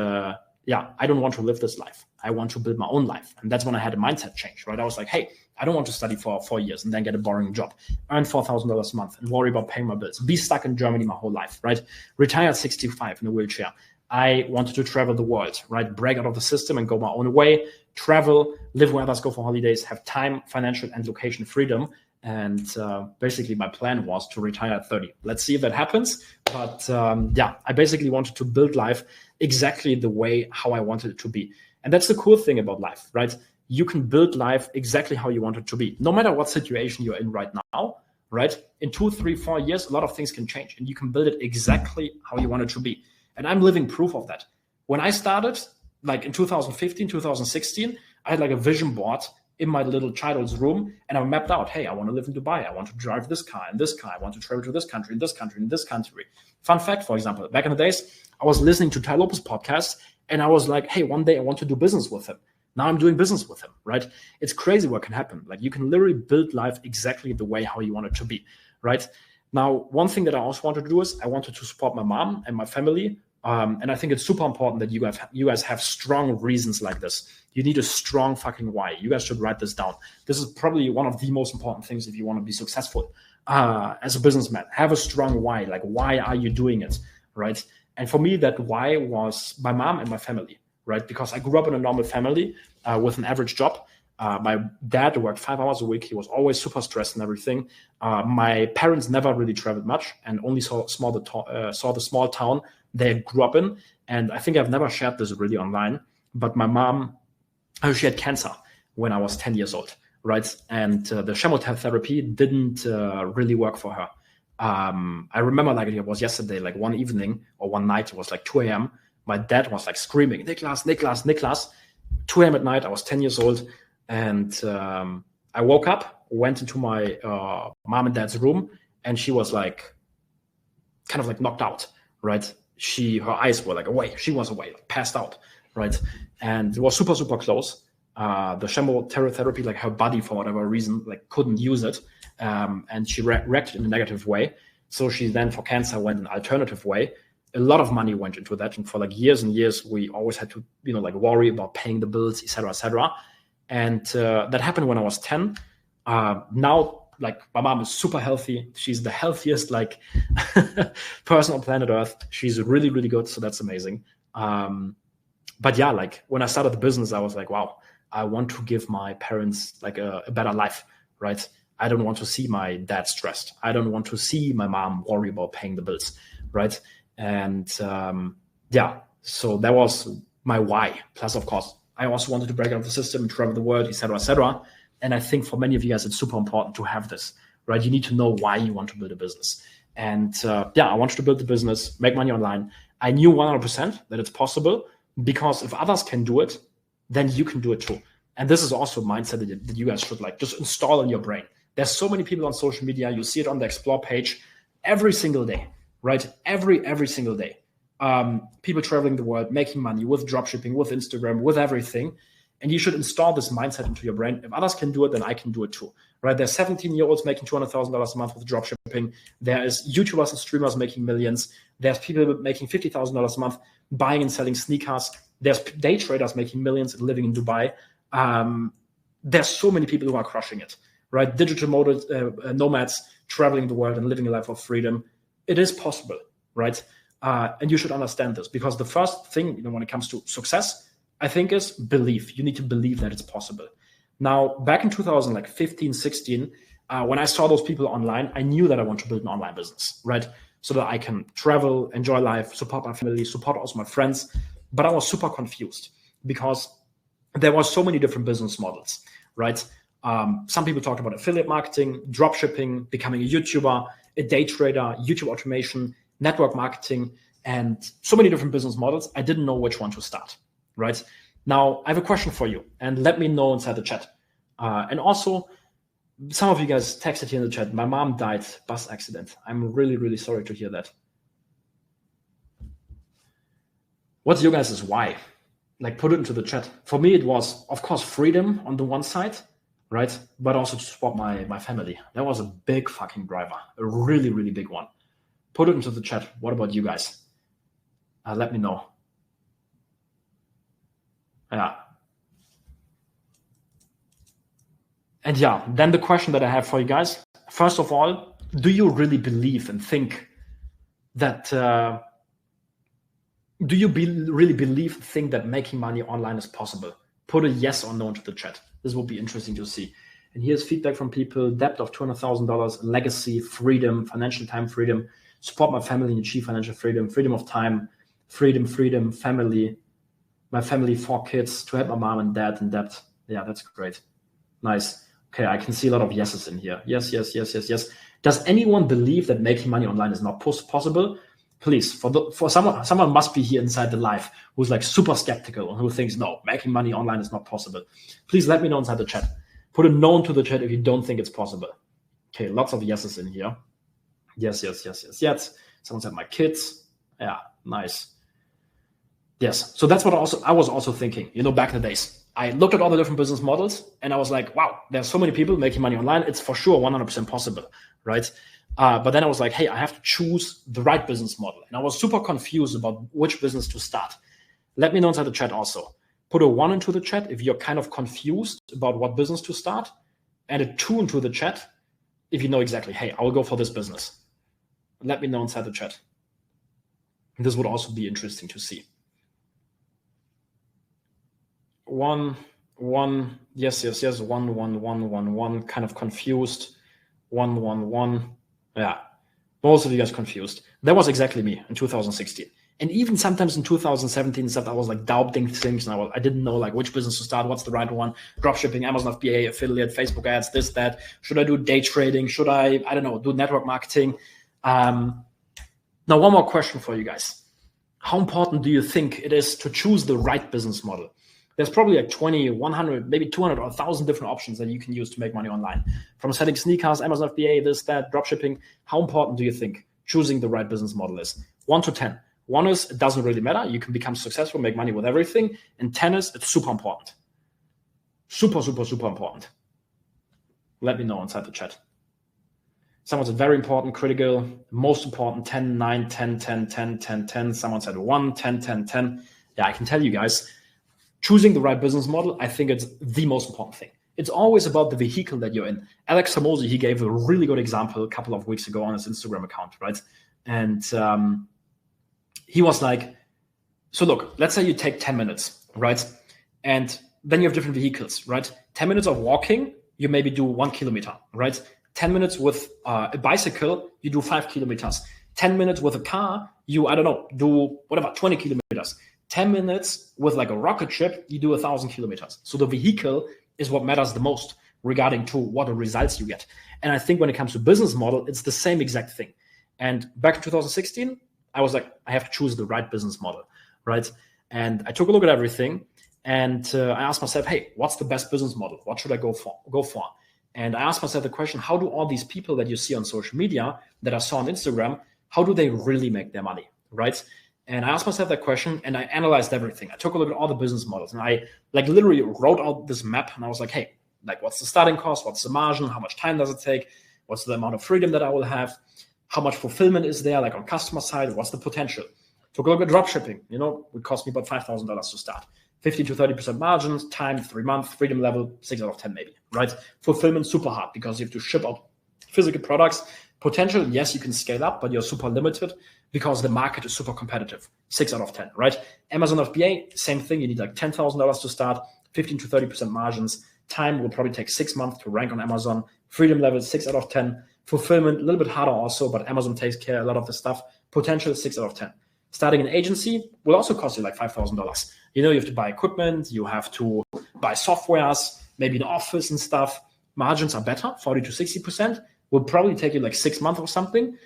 I don't want to live this life. I want to build my own life. And that's when I had a mindset change, right? I was like, hey, I don't want to study for 4 years and then get a boring job, earn $4,000 a month and worry about paying my bills, be stuck in Germany my whole life, right? Retire at 65 in a wheelchair. I wanted to travel the world, right? Break out of the system and go my own way, travel, live where others go for holidays, have time, financial and location freedom. And basically my plan was to retire at 30. Let's see if that happens. But I basically wanted to build life exactly the way how I wanted it to be. And that's the cool thing about life, right? You can build life exactly how you want it to be, no matter what situation you're in right now, right? In 2, 3, 4 years, a lot of things can change and you can build it exactly how you want it to be. And I'm living proof of that. When I started, like in 2015, 2016, I had like a vision board in my little child's room and I mapped out, hey, I want to live in Dubai. I want to drive this car and this car. I want to travel to this country and this country and this country. Fun fact, for example, back in the days, I was listening to Tai Lopez podcast and I was like, hey, one day I want to do business with him. Now I'm doing business with him, right? It's crazy what can happen. Like you can literally build life exactly the way how you want it to be, right? Now, one thing that I also wanted to do is I wanted to support my mom and my family. And I think it's super important that you guys have strong reasons like this. You need a strong fucking why. You guys should write this down. This is probably one of the most important things if you want to be successful as a businessman. Have a strong why. Like, why are you doing it, right? And for me, that why was my mom and my family, right? Because I grew up in a normal family with an average job. My dad worked 5 hours a week. He was always super stressed and everything. My parents never really traveled much and only saw the small town they grew up in. And I think I've never shared this really online, but my mom, she had cancer when I was 10 years old, right? And the chemotherapy didn't really work for her. I remember like it was yesterday, like one evening or one night, it was like 2 a.m. My dad was like screaming, Niklas, Niklas, Niklas. 2 a.m. at night, I was 10 years old. And I woke up, went into my mom and dad's room, and she was like, kind of like knocked out, right? Her eyes were like away. She was away, like passed out, right? And it was super, super close. The chemotherapy, like her body for whatever reason, like couldn't use it. And she reacted in a negative way. So she then for cancer went an alternative way. A lot of money went into that. And for like years and years, we always had to, like worry about paying the bills, et cetera, et cetera. And that happened when I was 10. Now, like my mom is super healthy. She's the healthiest like person on planet Earth. She's really, really good. So that's amazing. But yeah, like when I started the business, I was like, wow, I want to give my parents like a better life, right? I don't want to see my dad stressed. I don't want to see my mom worry about paying the bills, right? And so that was my why. Plus, of course, I also wanted to break out of the system, travel the world, et cetera, et cetera. And I think for many of you guys, it's super important to have this, right? You need to know why you want to build a business. And I wanted to build the business, make money online. I knew 100% that it's possible because if others can do it, then you can do it too. And this is also a mindset that you guys should like just install in your brain. There's so many people on social media. You see it on the Explore page every single day, right? Every single day. People traveling the world, making money with dropshipping, with Instagram, with everything. And you should install this mindset into your brain. If others can do it, then I can do it too, right? There's 17-year-olds making $200,000 a month with dropshipping. There is YouTubers and streamers making millions. There's people making $50,000 a month buying and selling sneakers. There's day traders making millions and living in Dubai. There's so many people who are crushing it, right? Digital nomads traveling the world and living a life of freedom. It is possible, right? And you should understand this because the first thing, when it comes to success, I think is belief. You need to believe that it's possible. Now, back in 2015, 16, when I saw those people online, I knew that I want to build an online business, right? So that I can travel, enjoy life, support my family, support also my friends. But I was super confused because there were so many different business models, right? Some people talked about affiliate marketing, drop shipping, becoming a YouTuber, a day trader, YouTube automation, network marketing, and so many different business models. I didn't know which one to start. Right now, I have a question for you, and let me know inside the chat. And also, some of you guys texted here in the chat. My mom died bus accident. I'm really, really sorry to hear that. What's your guys' why? Like, put it into the chat. For me, it was, of course, freedom on the one side, right? But also to support my family. That was a big fucking driver, a really, really big one. Put it into the chat. What about you guys? Let me know. Yeah. And yeah, then the question that I have for you guys, first of all, do you really believe and think that, think that making money online is possible? Put a yes or no into the chat. This will be interesting to see. And here's feedback from people: debt of $200,000, legacy, freedom, financial time freedom, support my family and achieve financial freedom, freedom of time, freedom, family, my family, 4 kids, to help my mom and dad in debt. Yeah, that's great. Nice. Okay, I can see a lot of yeses in here. Yes. Does anyone believe that making money online is not possible? Please, for someone must be here inside the live who's like super skeptical and who thinks, no, making money online is not possible. Please let me know inside the chat. Put a no into the chat if you don't think it's possible. Okay, lots of yeses in here. Yes. Someone said my kids. Yeah, nice. Yes, so that's what I was also thinking, back in the days. I looked at all the different business models and I was like, wow, there's so many people making money online. It's for sure 100% possible, right? But then I was like, hey, I have to choose the right business model. And I was super confused about which business to start. Let me know inside the chat also. Put a 1 into the chat if you're kind of confused about what business to start, and a 2 into the chat if you know exactly, hey, I will go for this business. Let me know inside the chat. This would also be interesting to see. 1, yes, 1, kind of confused. 1. Yeah, most of you guys confused. That was exactly me in 2016. And even sometimes in 2017 stuff, I was like doubting things, and I didn't know like which business to start, what's the right one, dropshipping, Amazon FBA, affiliate, Facebook ads, this, that. Should I do day trading? Should I don't know, do network marketing? Now, one more question for you guys. How important do you think it is to choose the right business model? There's probably like 20, 100, maybe 200 or 1,000 different options that you can use to make money online. From selling sneakers, Amazon FBA, this, that, dropshipping. How important do you think choosing the right business model is? 1 to 10. 1 is, it doesn't really matter. You can become successful, make money with everything. And 10 is, it's super important. Super important. Let me know inside the chat. Someone said very important, critical, most important, 10, 9, 10, 10, 10, 10, 10. Someone said 1, 10, 10, 10. Yeah, I can tell you guys, choosing the right business model, I think it's the most important thing. It's always about the vehicle that you're in. Alex Samosi, he gave a really good example a couple of weeks ago on his Instagram account, right? And he was like, so look, let's say you take 10 minutes, right? And then you have different vehicles, right? 10 minutes of walking, you maybe do 1 kilometer, right? 10 minutes with a bicycle, you do 5 kilometers. 10 minutes with a car, you, do whatever, 20 kilometers. 10 minutes with like a rocket ship, you do 1,000 kilometers. So the vehicle is what matters the most regarding to what the results you get. And I think when it comes to business model, it's the same exact thing. And back in 2016, I was like, I have to choose the right business model, right? And I took a look at everything and I asked myself, hey, what's the best business model? What should I go for? And I asked myself the question, how do all these people that you see on social media, that I saw on Instagram, how do they really make their money, right? And I asked myself that question and I analyzed everything. I took a look at all the business models and I like literally wrote out this map and I was like, hey, like what's the starting cost? What's the margin? How much time does it take? What's the amount of freedom that I will have? How much fulfillment is there? Like on customer side, what's the potential? Took a look at dropshipping, it would cost me about $5,000 to start. 50 to 30% margins, time 3 months, freedom level 6 out of 10 maybe, right? Fulfillment super hard because you have to ship out physical products. Potential, yes, you can scale up, but you're super limited because the market is super competitive. 6 out of 10, right? Amazon FBA, same thing. You need like $10,000 to start, 15 to 30% margins. Time will probably take 6 months to rank on Amazon. Freedom level 6 out of 10. Fulfillment, a little bit harder also, but Amazon takes care of a lot of the stuff. Potential 6 out of 10. Starting an agency will also cost you like $5,000. You have to buy equipment, you have to buy softwares, maybe an office and stuff. Margins are better, 40 to 60%. Will probably take you like 6 months or something.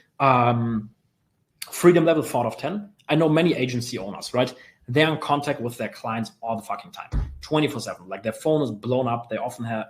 Freedom level 4 out of 10. I know many agency owners, right? They're in contact with their clients all the fucking time, 24/7. Like their phone is blown up. They often have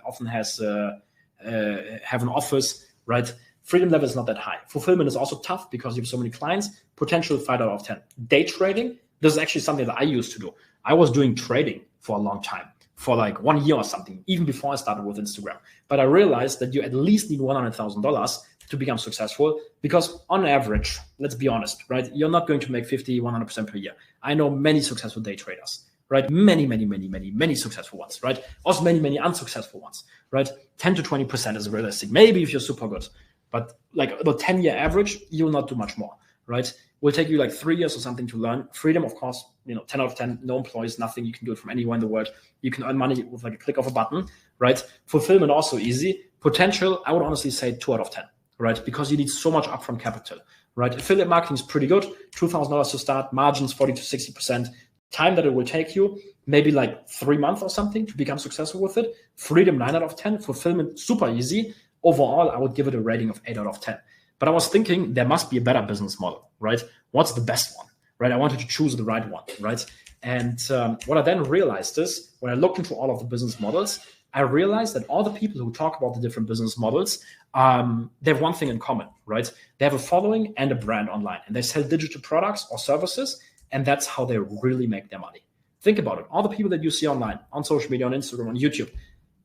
an office, right? Freedom level is not that high. Fulfillment is also tough because you have so many clients. Potential 5 out of 10. Day trading, This is actually something that I used to do. I was doing trading for a long time, for like 1 year or something, even before I started with Instagram. But I realized that you at least need $100,000 to become successful, because on average, let's be honest, right? You're not going to make 50, 100% per year. I know many successful day traders, right? Many successful ones, right? Also many unsuccessful ones, right? 10 to 20% is realistic. Maybe if you're super good, but like the 10-year average, you will not do much more, right? Will take you like 3 years or something to learn. Freedom, of course, 10 out of 10, no employees, nothing. You can do it from anywhere in the world. You can earn money with like a click of a button, right? Fulfillment also easy. Potential, I would honestly say 2 out of 10, right? Because you need so much upfront capital, right? Affiliate marketing is pretty good. $2,000 to start, margins 40 to 60%. Time that it will take you, maybe like 3 months or something to become successful with it. Freedom, 9 out of 10. Fulfillment, super easy. Overall, I would give it a rating of 8 out of 10. But I was thinking there must be a better business model, right? What's the best one, right? I wanted to choose the right one, right? And what I then realized is when I looked into all of the business models, I realized that all the people who talk about the different business models, they have one thing in common, right? They have a following and a brand online, and they sell digital products or services, and that's how they really make their money. Think about it. All the people that you see online, on social media, on Instagram, on YouTube,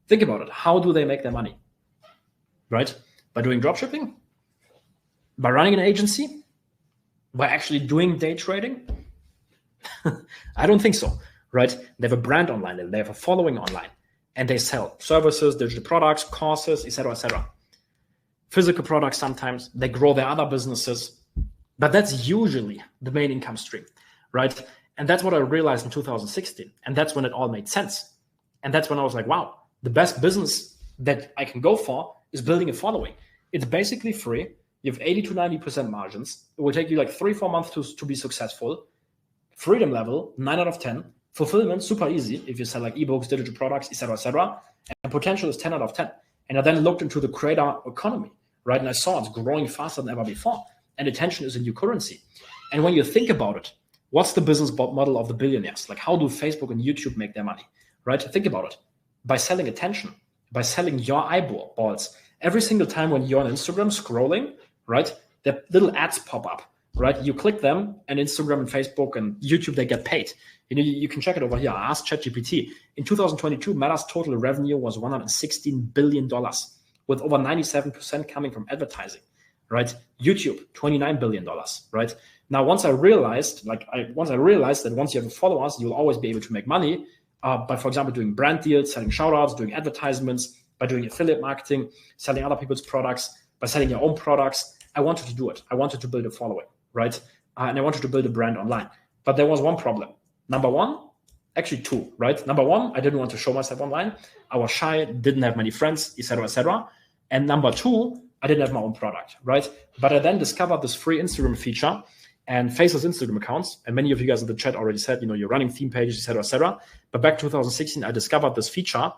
think about it. How do they make their money, right? By doing dropshipping? By running an agency? By actually doing day trading? I don't think so, right? They have a brand online, they have a following online, and they sell services, digital products, courses, etc. Physical products sometimes. They grow their other businesses, but that's usually the main income stream, right? And that's what I realized in 2016, and that's when it all made sense. And that's when I was like, wow, the best business that I can go for is building a following. It's basically free. You have 80 to 90% margins. It will take you like 3-4 months to be successful. Freedom level, 9 out of 10. Fulfillment, super easy if you sell like ebooks, digital products, etc. And potential is 10 out of 10. And I then looked into the creator economy, right? And I saw it's growing faster than ever before. And attention is a new currency. And when you think about it, what's the business model of the billionaires? Like, how do Facebook and YouTube make their money, right? Think about it. By selling attention, by selling your eyeballs. Every single time when you're on Instagram scrolling, right, the little ads pop up, right? You click them, and Instagram and Facebook and YouTube, they get paid. You can check it over here. Ask ChatGPT. In 2022, Meta's total revenue was $116 billion, with over 97% coming from advertising, right? YouTube, $29 billion, right? Now, once I realized that once you have followers, you'll always be able to make money by, for example, doing brand deals, selling shoutouts, doing advertisements, by doing affiliate marketing, selling other people's products, by selling your own products. I wanted to do it. I wanted to build a following, right? And I wanted to build a brand online. But there was one problem. Number one, actually two, right? Number one, I didn't want to show myself online. I was shy, didn't have many friends, etc. And number two, I didn't have my own product, right? But I then discovered this free Instagram feature and faceless Instagram accounts. And many of you guys in the chat already said, you're running theme pages, etc. But back in 2016, I discovered this feature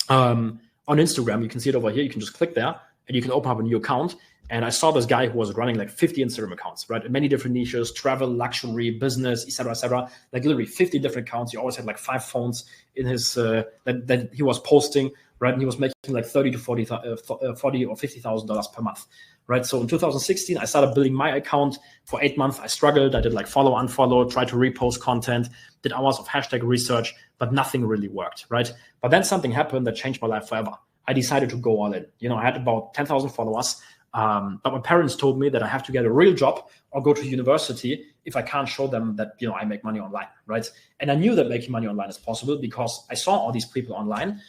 on Instagram. You can see it over here. You can just click there and you can open up a new account. And I saw this guy who was running like 50 Instagram accounts, right? In many different niches, travel, luxury, business, etc. Like literally 50 different accounts. He always had like 5 phones in his that he was posting, right? And he was making like $30 to $40 or $50,000 per month, right? So in 2016, I started building my account. For 8 months, I struggled. I did like follow, unfollow, tried to repost content, did hours of hashtag research, but nothing really worked, right? But then something happened that changed my life forever. I decided to go all in. I had about 10,000 followers. But my parents told me that I have to get a real job or go to university if I can't show them that, I make money online, right? And I knew that making money online is possible because I saw all these people online.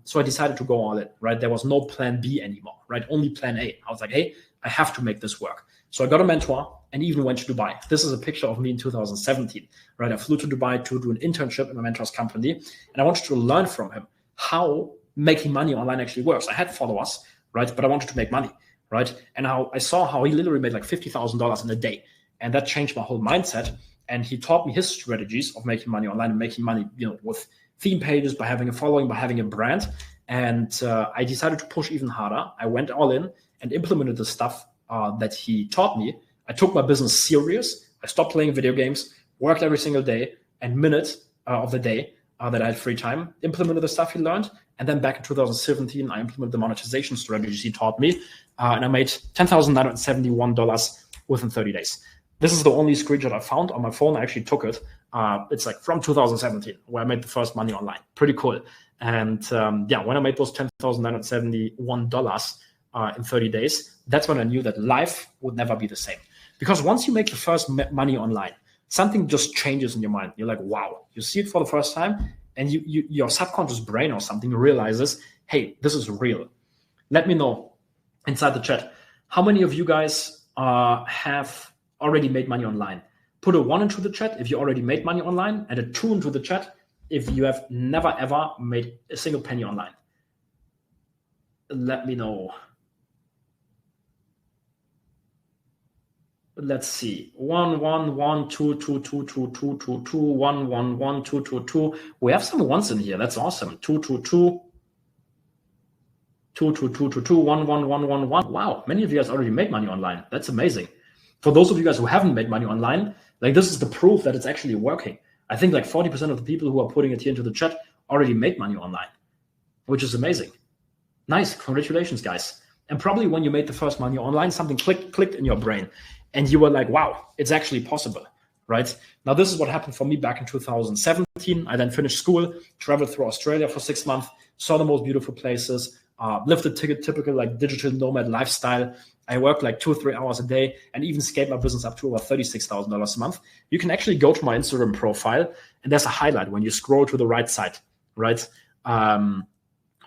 So I decided to go all in, right? There was no plan B anymore, right? Only plan A. I was like, hey, I have to make this work. So I got a mentor and even went to Dubai. This is a picture of me in 2017, right? I flew to Dubai to do an internship in my mentor's company. And I wanted to learn from him how making money online actually works. I had followers, right? But I wanted to make money. Right. And I saw how he literally made like $50,000 in a day. And that changed my whole mindset. And he taught me his strategies of making money online and making money, with theme pages, by having a following, by having a brand. And I decided to push even harder. I went all in and implemented the stuff that he taught me. I took my business serious. I stopped playing video games, worked every single day and minute of the day that I had free time, implemented the stuff he learned. And then back in 2017, I implemented the monetization strategies he taught me. And I made $10,971 within 30 days. This is the only screenshot I found on my phone. I actually took it. It's like from 2017, where I made the first money online. Pretty cool. And yeah, when I made those $10,971 in 30 days, that's when I knew that life would never be the same. Because once you make the first money online, something just changes in your mind. You're like, wow, you see it for the first time, and your subconscious brain or something realizes, hey, this is real. Let me know inside the chat, how many of you guys have already made money online? Put a 1 into the chat if you already made money online, and a 2 into the chat if you have never ever made a single penny online. Let me know. Let's see. 1 1 1 2 2 2 2 2 2 2 1 1 1 2 2 2. We have some ones in here. That's awesome. 2 2 2 2 2 2 2 2 1 1 1 1 1. Wow, many of you guys already made money online. That's amazing. For those of you guys who haven't made money online, like this is the proof that it's actually working. I think like 40% of the people who are putting it here into the chat already made money online, which is amazing. Nice, congratulations, guys. And probably when you made the first money online, something clicked in your brain, and you were like, wow, it's actually possible, right? Now, this is what happened for me back in 2017. I then finished school, traveled through Australia for 6 months, saw the most beautiful places, lived a typical like digital nomad lifestyle. I worked like 2 or 3 hours a day and even scaled my business up to over $36,000 a month. You can actually go to my Instagram profile, and there's a highlight when you scroll to the right side, right?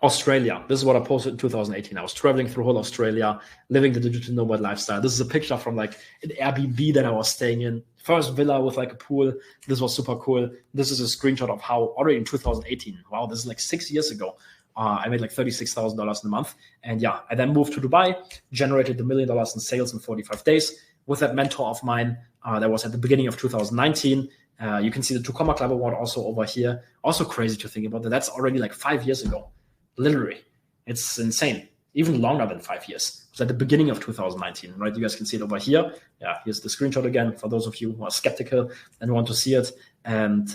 Australia. This is what I posted in 2018. I was traveling through whole Australia, living the digital nomad lifestyle. This is a picture from like an Airbnb that I was staying in. First villa with like a pool. This was super cool. This is a screenshot of how already in 2018. Wow, this is like 6 years ago. I made like $36,000 in a month. And yeah, I then moved to Dubai, generated $1 million in sales in 45 days with that mentor of mine. That was at the beginning of 2019. You can see the 2 Comma Club award also over here. Also crazy to think about that. That's already like 5 years ago. Literally, it's insane. Even longer than 5 years. It was at the beginning of 2019, right? You guys can see it over here. Yeah, here's the screenshot again for those of you who are skeptical and want to see it. And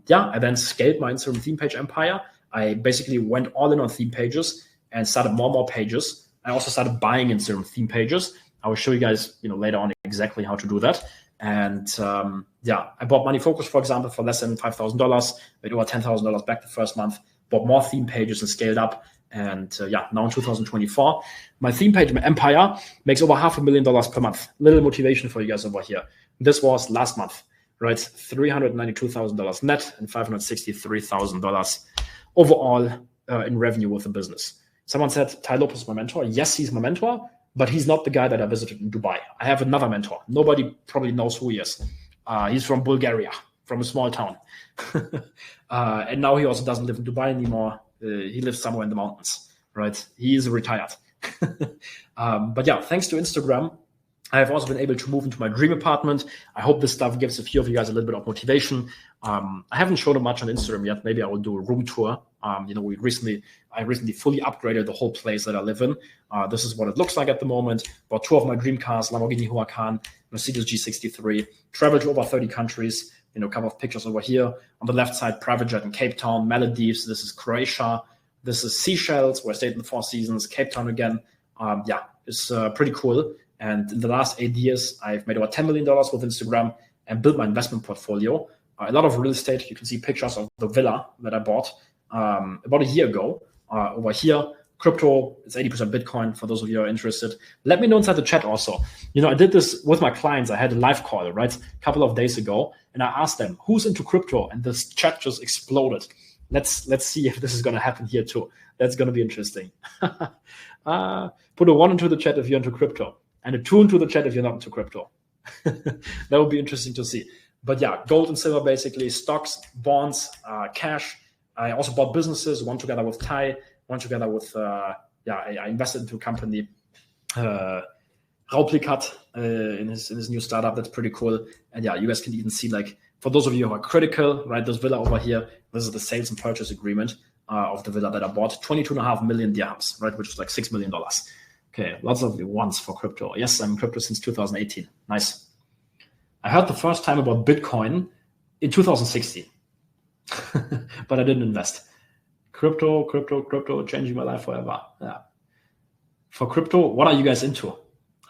yeah, I then scaled my Instagram theme page empire. I basically went all in on theme pages and started more pages. I also started buying Instagram theme pages. I will show you guys, later on exactly how to do that. And yeah, I bought Money Focus, for example, for less than $5,000. Made over $10,000 back the first month. Bought more theme pages and scaled up. And yeah, now in 2024, my theme page empire makes over $500,000 per month. Little motivation for you guys over here. This was last month, right? $392,000 net and $563,000 overall in revenue with the business. Someone said, Ty Lopez is my mentor. Yes, he's my mentor, but he's not the guy that I visited in Dubai. I have another mentor. Nobody probably knows who he is. He's from Bulgaria, from a small town. And now he also doesn't live in Dubai anymore. He lives somewhere in the mountains, right? He is retired. But yeah, thanks to Instagram, I have also been able to move into my dream apartment. I hope this stuff gives a few of you guys a little bit of motivation. I haven't shown it much on Instagram yet. Maybe I will do a room tour. I recently fully upgraded the whole place that I live in. This is what it looks like at the moment. Bought 2 of my dream cars, Lamborghini Huracan, Mercedes G63. Traveled to over 30 countries. A couple of pictures over here. On the left side, private jet in Cape Town, Maldives. This is Croatia. This is Seychelles, where I stayed in the 4 seasons. Cape Town again. Yeah, it's pretty cool. And in the last 8 years, I've made over $10 million with Instagram and built my investment portfolio. A lot of real estate. You can see pictures of the villa that I bought about a year ago. Over here, crypto, it's 80% Bitcoin for those of you who are interested. Let me know inside the chat also. I did this with my clients. I had a live call, right, a couple of days ago. And I asked them, who's into crypto? And this chat just exploded. Let's see if this is going to happen here too. That's going to be interesting. Put a 1 into the chat if you're into crypto. And a 2 into the chat if you're not into crypto. That would be interesting to see. But yeah, gold and silver basically, stocks, bonds, cash. I also bought businesses, one together with Ty, one together with, I invested into a company, Rauplikat, in his new startup. That's pretty cool. And yeah, you guys can even see, like, for those of you who are critical, right, this villa over here, this is the sales and purchase agreement of the villa that I bought, 22.5 million dirhams, right, which is like $6 million. Okay, lots of ones for crypto. Yes, I'm in crypto since 2018. Nice. I heard the first time about Bitcoin in 2016, but I didn't invest. Crypto, changing my life forever. Yeah. For crypto, what are you guys into?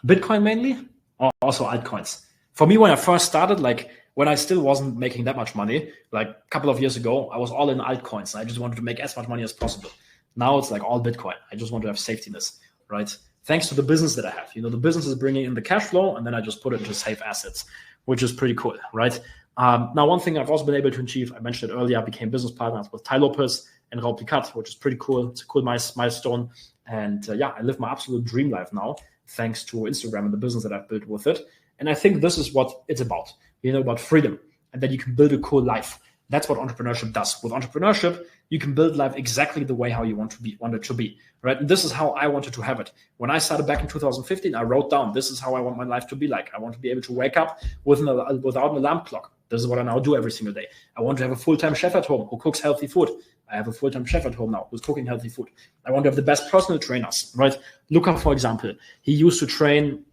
Bitcoin mainly, or also altcoins? For me, when I first started, like when I still wasn't making that much money, like a couple of years ago, I was all in altcoins. I just wanted to make as much money as possible. Now it's like all Bitcoin. I just want to have safetyness, right? Thanks to the business that I have. The business is bringing in the cash flow, and then I just put it into safe assets, which is pretty cool, right? Now, one thing I've also been able to achieve, I mentioned it earlier, I became business partners with Tai Lopez and Raul Picat, which is pretty cool. It's a cool milestone. And I live my absolute dream life now, thanks to Instagram and the business that I've built with it. And I think this is what it's about, about freedom, and that you can build a cool life. That's what entrepreneurship does. With entrepreneurship, you can build life exactly the way how you want it to be, right? And this is how I wanted to have it. When I started back in 2015, I wrote down, this is how I want my life to be like. I want to be able to wake up without an alarm clock. This is what I now do every single day. I want to have a full-time chef at home who cooks healthy food. I have a full-time chef at home now who's cooking healthy food. I want to have the best personal trainers, right? Luca, for example, he used to train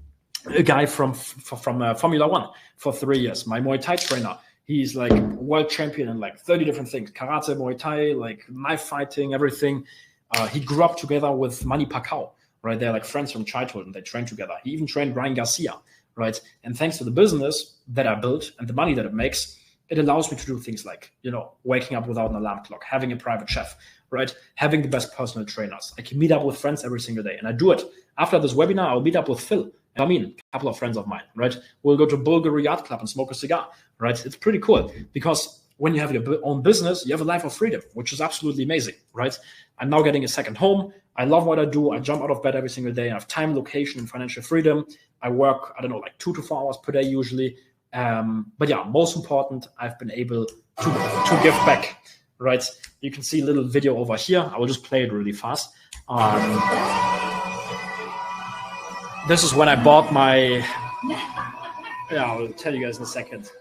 a guy from Formula One for 3 years. My Muay Thai trainer, he's like world champion in like 30 different things. Karate, Muay Thai, like knife fighting, everything. He grew up together with Manny Pacquiao, right? They're like friends from childhood and they train together. He even trained Ryan Garcia, right? And thanks to the business that I built and the money that it makes, it allows me to do things like, waking up without an alarm clock, having a private chef, right? Having the best personal trainers. I can meet up with friends every single day. And I do it. After this webinar, I'll meet up with Phil. A couple of friends of mine, right? We'll go to Bulgari Yacht Club and smoke a cigar, right? It's pretty cool because when you have your own business, you have a life of freedom, which is absolutely amazing, right? I'm now getting a second home. I love what I do. I jump out of bed every single day. I have time, location, and financial freedom. I work, like 2 to 4 hours per day usually. But most important, I've been able to give back, right? You can see a little video over here. I will just play it really fast. This is when I bought my, I'll tell you guys in a second.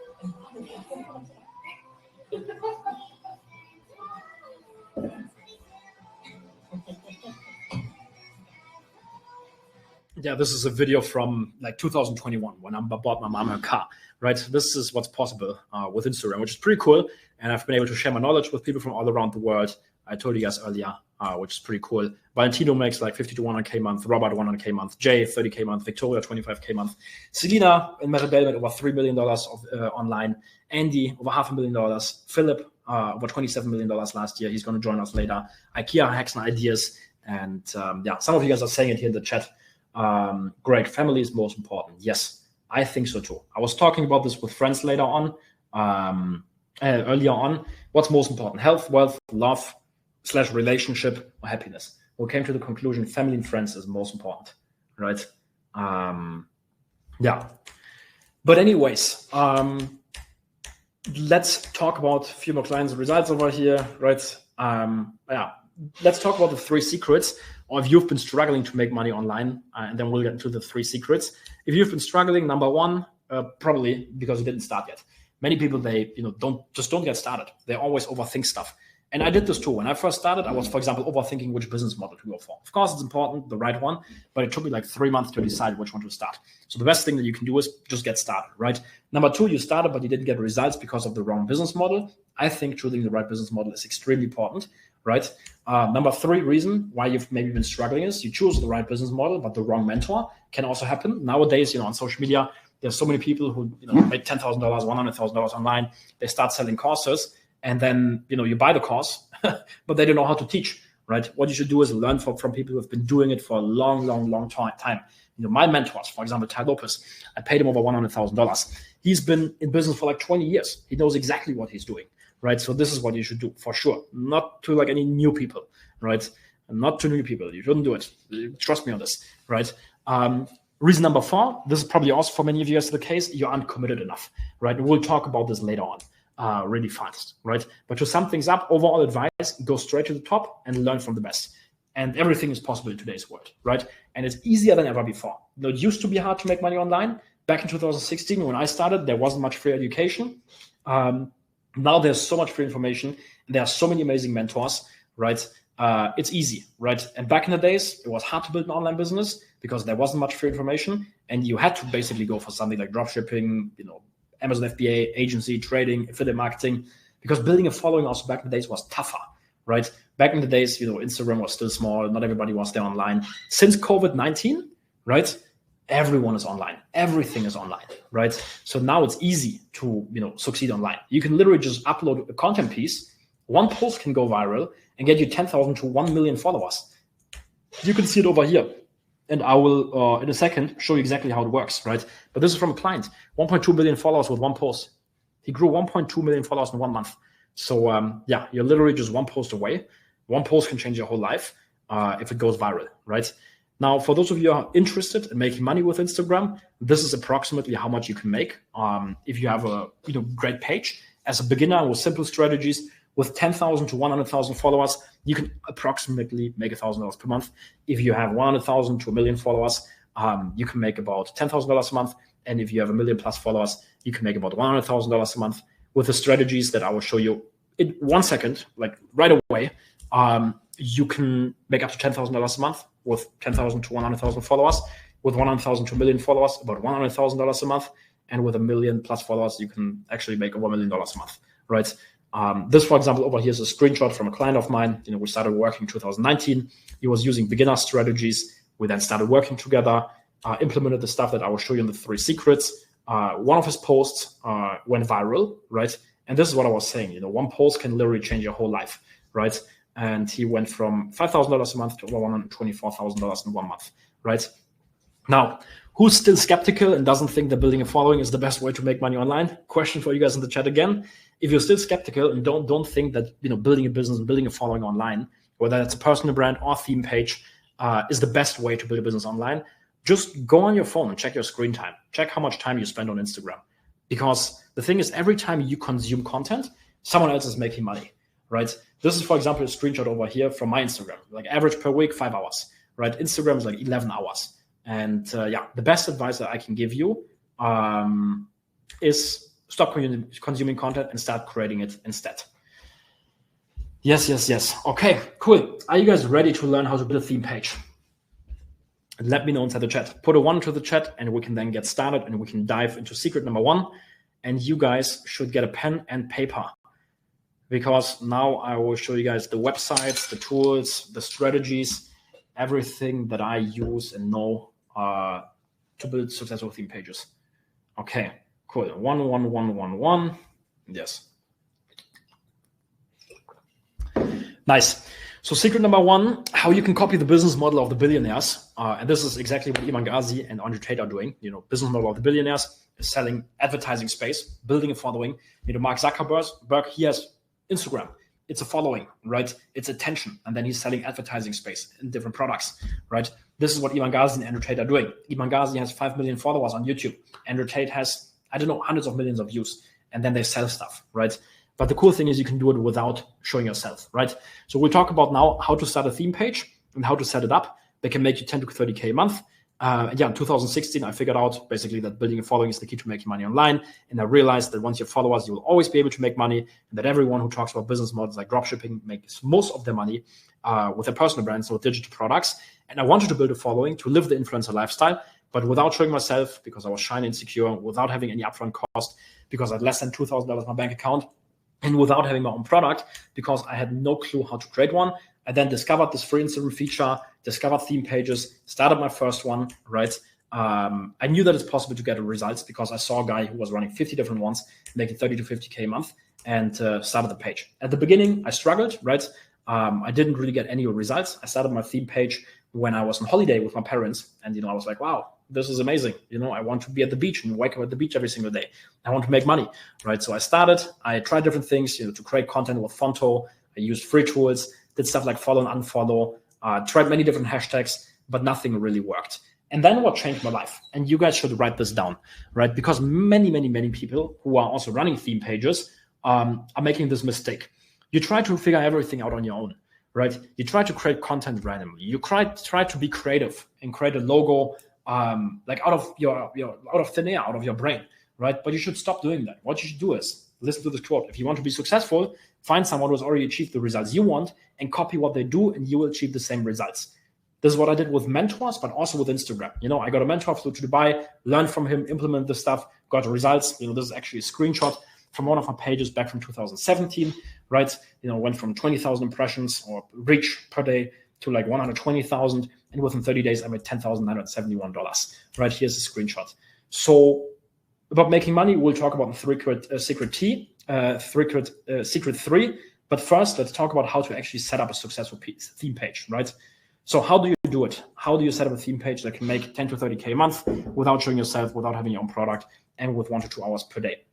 This is a video from like 2021 when I bought my mom a car, right? This is what's possible with Instagram, which is pretty cool. And I've been able to share my knowledge with people from all around the world. I told you guys earlier, which is pretty cool. Valentino makes like 50 to 100K a month, Robert 100K a month, Jay 30K a month, Victoria 25K a month, Selena and Maribel made over $3 million online, Andy over $500,000, Philip over $27 million last year. He's going to join us later. IKEA hacks and ideas. And some of you guys are saying it here in the chat. Greg, family is most important. Yes, I think so too. I was talking about this with friends later on, earlier on. What's most important? Health, wealth, love, / relationship, or happiness? We came to the conclusion family and friends is most important, right? But anyways, let's talk about a few more clients' results over here, right? Let's talk about the 3 secrets, or if you've been struggling to make money online, and then we'll get into the 3 secrets. If you've been struggling, number 1, probably because you didn't start yet. Many people, they don't get started. They always overthink stuff. And I did this too. When I first started, I was, for example, overthinking which business model to go for. Of course, it's important, the right one, but it took me like 3 months to decide which one to start. So the best thing that you can do is just get started, right? Number 2, you started, but you didn't get results because of the wrong business model. I think choosing the right business model is extremely important, right? Number 3 reason why you've maybe been struggling is you choose the right business model, but the wrong mentor. Can also happen. Nowadays, on social media, there's so many people who make $10,000, $100,000 online. They start selling courses. And then, you buy the course, but they don't know how to teach, right? What you should do is learn from people who have been doing it for a long time. My mentors, for example, Tai Lopez, I paid him over $100,000. He's been in business for like 20 years. He knows exactly what he's doing, right? So this is what you should do for sure. Not to like any new people, right? Not to new people. You shouldn't do it. Trust me on this, right? Reason number 4, this is probably also for many of you guys the case, you aren't committed enough, right? And we'll talk about this later on. Really fast, right? But to sum things up, overall advice, go straight to the top and learn from the best. And everything is possible in today's world, right? And it's easier than ever before. It used to be hard to make money online. Back in 2016, when I started, there wasn't much free education. Now there's so much free information, and there are so many amazing mentors, right? It's easy, right? And back in the days, it was hard to build an online business because there wasn't much free information, and you had to basically go for something like dropshipping, Amazon FBA, agency, trading, affiliate marketing, because building a following also back in the days was tougher, right? Back in the days, Instagram was still small. Not everybody was there online. Since COVID-19, right? everyone is online. Everything is online, right? So now it's easy to, succeed online. You can literally just upload a content piece. One post can go viral and get you 10,000 to 1 million followers. You can see it over here. And I will, in a second, show you exactly how it works, right? But this is from a client, 1.2 billion followers with one post. He grew 1.2 million followers in 1 month. So you're literally just one post away. One post can change your whole life if it goes viral, right? Now, for those of you who are interested in making money with Instagram, this is approximately how much you can make if you have a great page. As a beginner with simple strategies, with 10,000 to 100,000 followers, you can approximately make $1,000 per month. If you have 100,000 to 1 million followers, you can make about $10,000 a month. And if you have 1 million plus followers, you can make about $100,000 a month with the strategies that I will show you in 1 second, like right away. You can make up to $10,000 a month with 10,000 to 100,000 followers. With 100,000 to 1 million followers, about $100,000 a month. And with 1 million plus followers, you can actually make over $1 million a month, right? This, for example, over here is a screenshot from a client of mine. We started working in 2019. He was using beginner strategies. We then started working together, implemented the stuff that I will show you in the 3 secrets. One of his posts went viral, right? And this is what I was saying. One post can literally change your whole life, right? And he went from $5,000 a month to over $124,000 in 1 month, right? Now, who's still skeptical and doesn't think that building a following is the best way to make money online? Question for you guys in the chat again. If you're still skeptical and don't think that building a business and building a following online, whether that's a personal brand or theme page, is the best way to build a business online, just go on your phone and check your screen time. Check how much time you spend on Instagram. Because the thing is, every time you consume content, someone else is making money, right? This is, for example, a screenshot over here from my Instagram. Like average per week, 5 hours, right? Instagram is like 11 hours. And the best advice that I can give you is stop consuming content and start creating it instead. Yes. Okay, cool. Are you guys ready to learn how to build a theme page? Let me know inside the chat. Put a 1 into the chat and we can then get started and we can dive into secret number 1. And you guys should get a pen and paper because now I will show you guys the websites, the tools, the strategies, everything that I use and know to build successful theme pages. Okay, cool. 1. Yes. Nice. So secret number 1, how you can copy the business model of the billionaires. And this is exactly what Iman Ghazi and Andre Tate are doing. Business model of the billionaires is selling advertising space, building a following. Mark Zuckerberg, he has Instagram. It's a following, right? It's attention. And then he's selling advertising space in different products, right? This is what Iman Ghazi and Andre Tate are doing. Iman Ghazi has 5 million followers on YouTube. Andre Tate has, hundreds of millions of views. And then they sell stuff, right? But the cool thing is you can do it without showing yourself, right? So we'll talk about now how to start a theme page and how to set it up. They can make you 10 to 30K a month. In 2016, I figured out basically that building a following is the key to making money online. And I realized that once you have followers, you will always be able to make money. And that everyone who talks about business models like dropshipping makes most of their money with their personal brands or digital products. And I wanted to build a following to live the influencer lifestyle, but without showing myself because I was shy and insecure, without having any upfront cost, because I had less than $2,000 in my bank account, and without having my own product because I had no clue how to create one. I then discovered this free Instagram feature, discovered theme pages, started my first one, right? I knew that it's possible to get results because I saw a guy who was running 50 different ones, making 30 to 50K a month, and started the page. At the beginning, I struggled, right? I didn't really get any results. I started my theme page when I was on holiday with my parents, and I was like, wow, this is amazing. I want to be at the beach and wake up at the beach every single day. I want to make money, right? So I tried different things, to create content with Fonto. I used free tools, did stuff like follow and unfollow, tried many different hashtags, but nothing really worked. And then what changed my life? And you guys should write this down, right? Because many, many, many people who are also running theme pages are making this mistake. You try to figure everything out on your own, right? You try to create content randomly. You try to be creative and create a logo like out of thin air, out of your brain, right? But you should stop doing that. What you should do is listen to this quote. If you want to be successful, find someone who has already achieved the results you want and copy what they do, and you will achieve the same results. This is what I did with mentors, but also with Instagram. I got a mentor, flew to Dubai, learned from him, implemented this stuff, got results. This is actually a screenshot from one of my pages back from 2017, right? Went from 20,000 impressions or reach per day to like 120,000 and within 30 days, I made $10,971, right? Here's a screenshot. So about making money, we'll talk about the secret 3. But first, let's talk about how to actually set up a successful theme page, right? So how do you do it? How do you set up a theme page that can make 10 to 30K a month without showing yourself, without having your own product, and with 1 to 2 hours per day?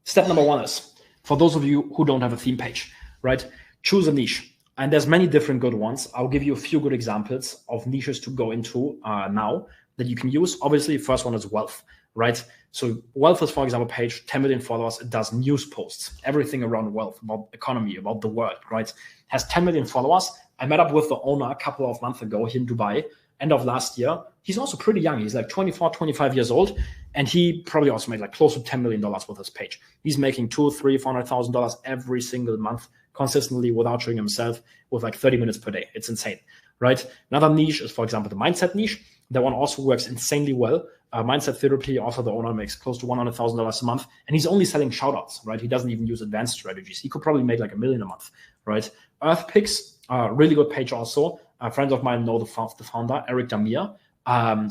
Step number 1 is, for those of you who don't have a theme page, right? Choose a niche. And there's many different good ones. I'll give you a few good examples of niches to go into now that you can use. Obviously, first one is wealth, right? So wealth is, for example, page, 10 million followers. It does news posts, everything around wealth, about economy, about the world, right? Has 10 million followers. I met up with the owner a couple of months ago here in Dubai, end of last year. He's also pretty young. He's like 24, 25 years old. And he probably also made like close to $10 million with his page. He's making $200,000, $300,000, $400,000 every single month consistently without showing himself, with like 30 minutes per day. It's insane, right? Another niche is, for example, the mindset niche. That one also works insanely well. Mindset therapy, also the owner makes close to $100,000 a month, and he's only selling shoutouts, right? He doesn't even use advanced strategies. He could probably make like $1 million a month, right? Earth Picks, really good page also. Friends of mine know the founder, Eric Damir.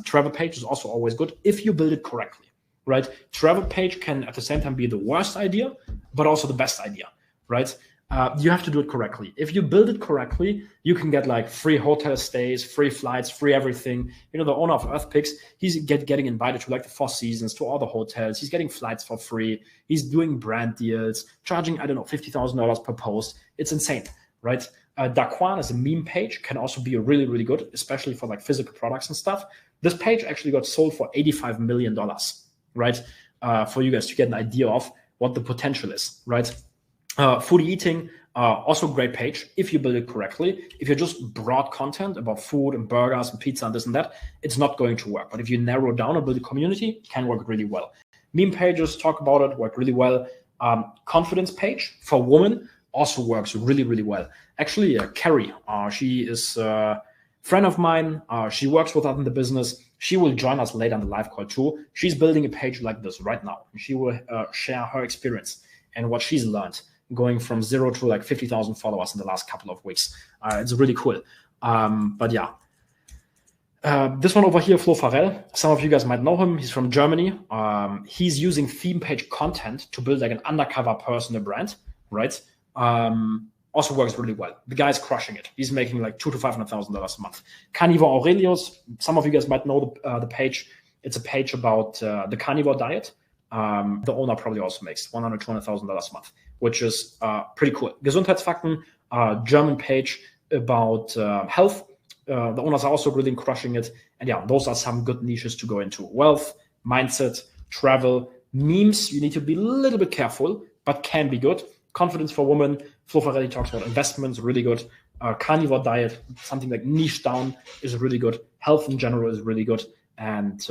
Travel page is also always good if you build it correctly, right? Travel page can at the same time be the worst idea, but also the best idea, right? You have to do it correctly. If you build it correctly, you can get like free hotel stays, free flights, free everything. You know, the owner of Earth Picks, he's getting invited to like the Four Seasons, to all the hotels. He's getting flights for free. He's doing brand deals, charging, I don't know, $50,000 per post. It's insane, right? Daquan as a meme page can also be really, really good, especially for like physical products and stuff. This page actually got sold for $85 million, right? For you guys to get an idea of what the potential is, right? Foodie Eating, also great page if you build it correctly. If you're just broad content about food and burgers and pizza and this and that, it's not going to work. But if you narrow down and build a community, it can work really well. Meme pages, talk about it, work really well. Confidence page for women also works really, really well. Actually, Carrie, she is a friend of mine. She works with us in the business. She will join us later on the live call too. She's building a page like this right now. She will share her experience and what she's learned, going from 0 to like 50,000 followers in the last couple of weeks. It's really cool. But yeah, this one over here, Flo Farrell, some of you guys might know him. He's from Germany. He's using theme page content to build like an undercover personal brand, right? Also works really well. The guy's crushing it. He's making like $200,000 to $500,000 a month. Carnivore Aurelius, some of you guys might know the page. It's a page about the carnivore diet. The owner probably also makes $100,000 to $200,000 a month, which is pretty cool. Gesundheitsfakten, German page about health. The owners are also really crushing it. And yeah, those are some good niches to go into. Wealth, mindset, travel, memes. You need to be a little bit careful, but can be good. Confidence for women. Flo Farrelly talks about investments, really good. Carnivore diet, something like niche down is really good. Health in general is really good. And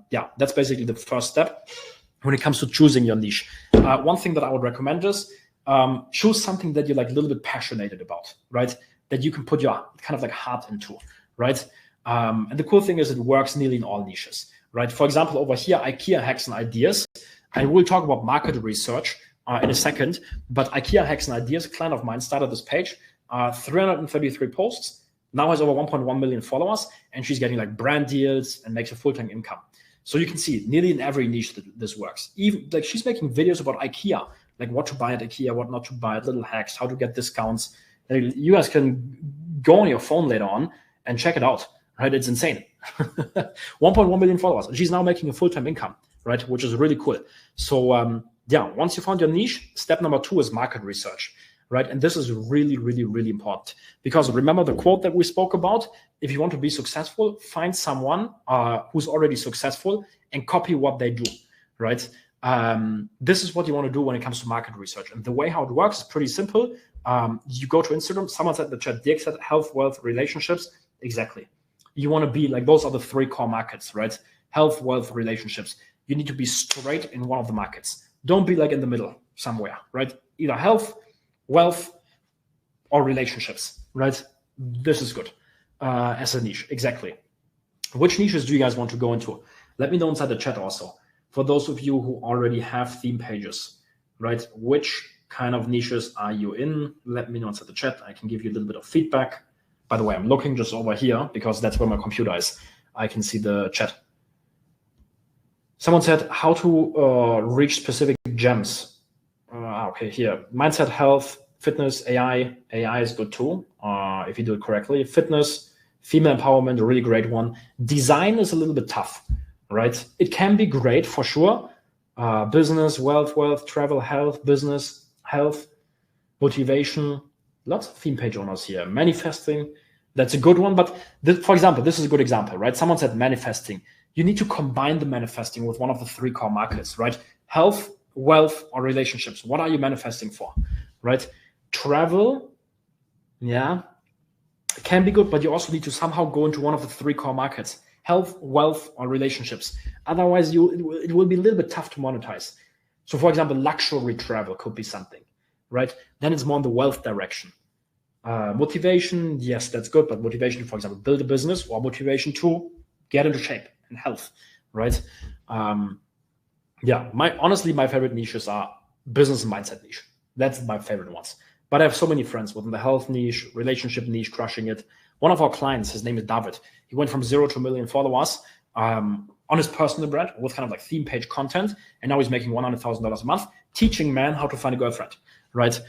yeah, that's basically the first step when it comes to choosing your niche. One thing that I would recommend is choose something that you're like a little bit passionate about, right? That you can put your kind of like heart into, right? And the cool thing is it works nearly in all niches, right? For example, over here, IKEA hacks and ideas. I will talk about market research in a second, but IKEA hacks and ideas, a client of mine started this page, 333 posts, now has over 1.1 million followers, and she's getting like brand deals and makes a full-time income. So you can see nearly in every niche that this works. Even like she's making videos about IKEA, like what to buy at IKEA, what not to buy, little hacks, how to get discounts. You guys can go on your phone later on and check it out, right? It's insane. 1.1 million followers. And she's now making a full-time income, right? Which is really cool. So yeah, once you found your niche, step number 2 is market research, right? And this is really, really, really important because remember the quote that we spoke about? If you want to be successful, find someone who's already successful and copy what they do, right? This is what you want to do when it comes to market research. And the way how it works is pretty simple. You go to Instagram, someone said in the chat, Dirk said health, wealth, relationships. Exactly. You want to be like, those are the 3 core markets, right? Health, wealth, relationships. You need to be straight in one of the markets. Don't be like in the middle somewhere, right? Either health, wealth, or relationships, right? This is good as a niche, exactly. Which niches do you guys want to go into? Let me know inside the chat also. For those of you who already have theme pages, right? Which kind of niches are you in? Let me know inside the chat. I can give you a little bit of feedback. By the way, I'm looking just over here because that's where my computer is. I can see the chat. Someone said how to reach specific gems. Okay, here. Mindset, health, fitness, AI. AI is good too, if you do it correctly. Fitness, female empowerment, a really great one. Design is a little bit tough, right? It can be great for sure. Business, wealth, travel, health, business, health, motivation. Lots of theme page owners here. Manifesting, that's a good one. But this, for example, this is a good example, right? Someone said manifesting. You need to combine the manifesting with one of the 3 core markets, right? Health, wealth, or relationships. What are you manifesting for, right? Travel, yeah, can be good, but you also need to somehow go into one of the 3 core markets: health, wealth, or relationships. Otherwise, it will be a little bit tough to monetize. So, for example, luxury travel could be something, right? Then it's more in the wealth direction. Motivation, yes, that's good, but motivation, for example, build a business, or motivation to get into shape and health, right? Yeah, honestly, my favorite niches are business and mindset niche. That's my favorite ones. But I have so many friends within the health niche, relationship niche, crushing it. One of our clients, his name is David. He went from 0 to 1 million followers on his personal brand with kind of like theme page content, and now he's making $100,000 a month teaching men how to find a girlfriend, right?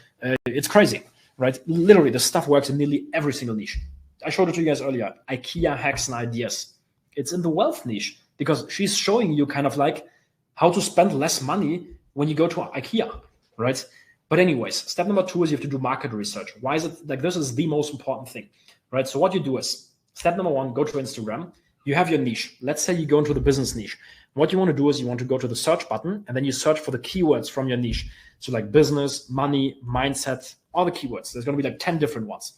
It's crazy, right? Literally, this stuff works in nearly every single niche. I showed it to you guys earlier. IKEA hacks and ideas. It's in the wealth niche because she's showing you kind of like how to spend less money when you go to IKEA, right? But anyways, step number 2 is you have to do market research. Why is it like this is the most important thing, right? So what you do is step number 1, go to Instagram. You have your niche. Let's say you go into the business niche. What you want to do is you want to go to the search button and then you search for the keywords from your niche. So like business, money, mindset, all the keywords. There's going to be like 10 different ones.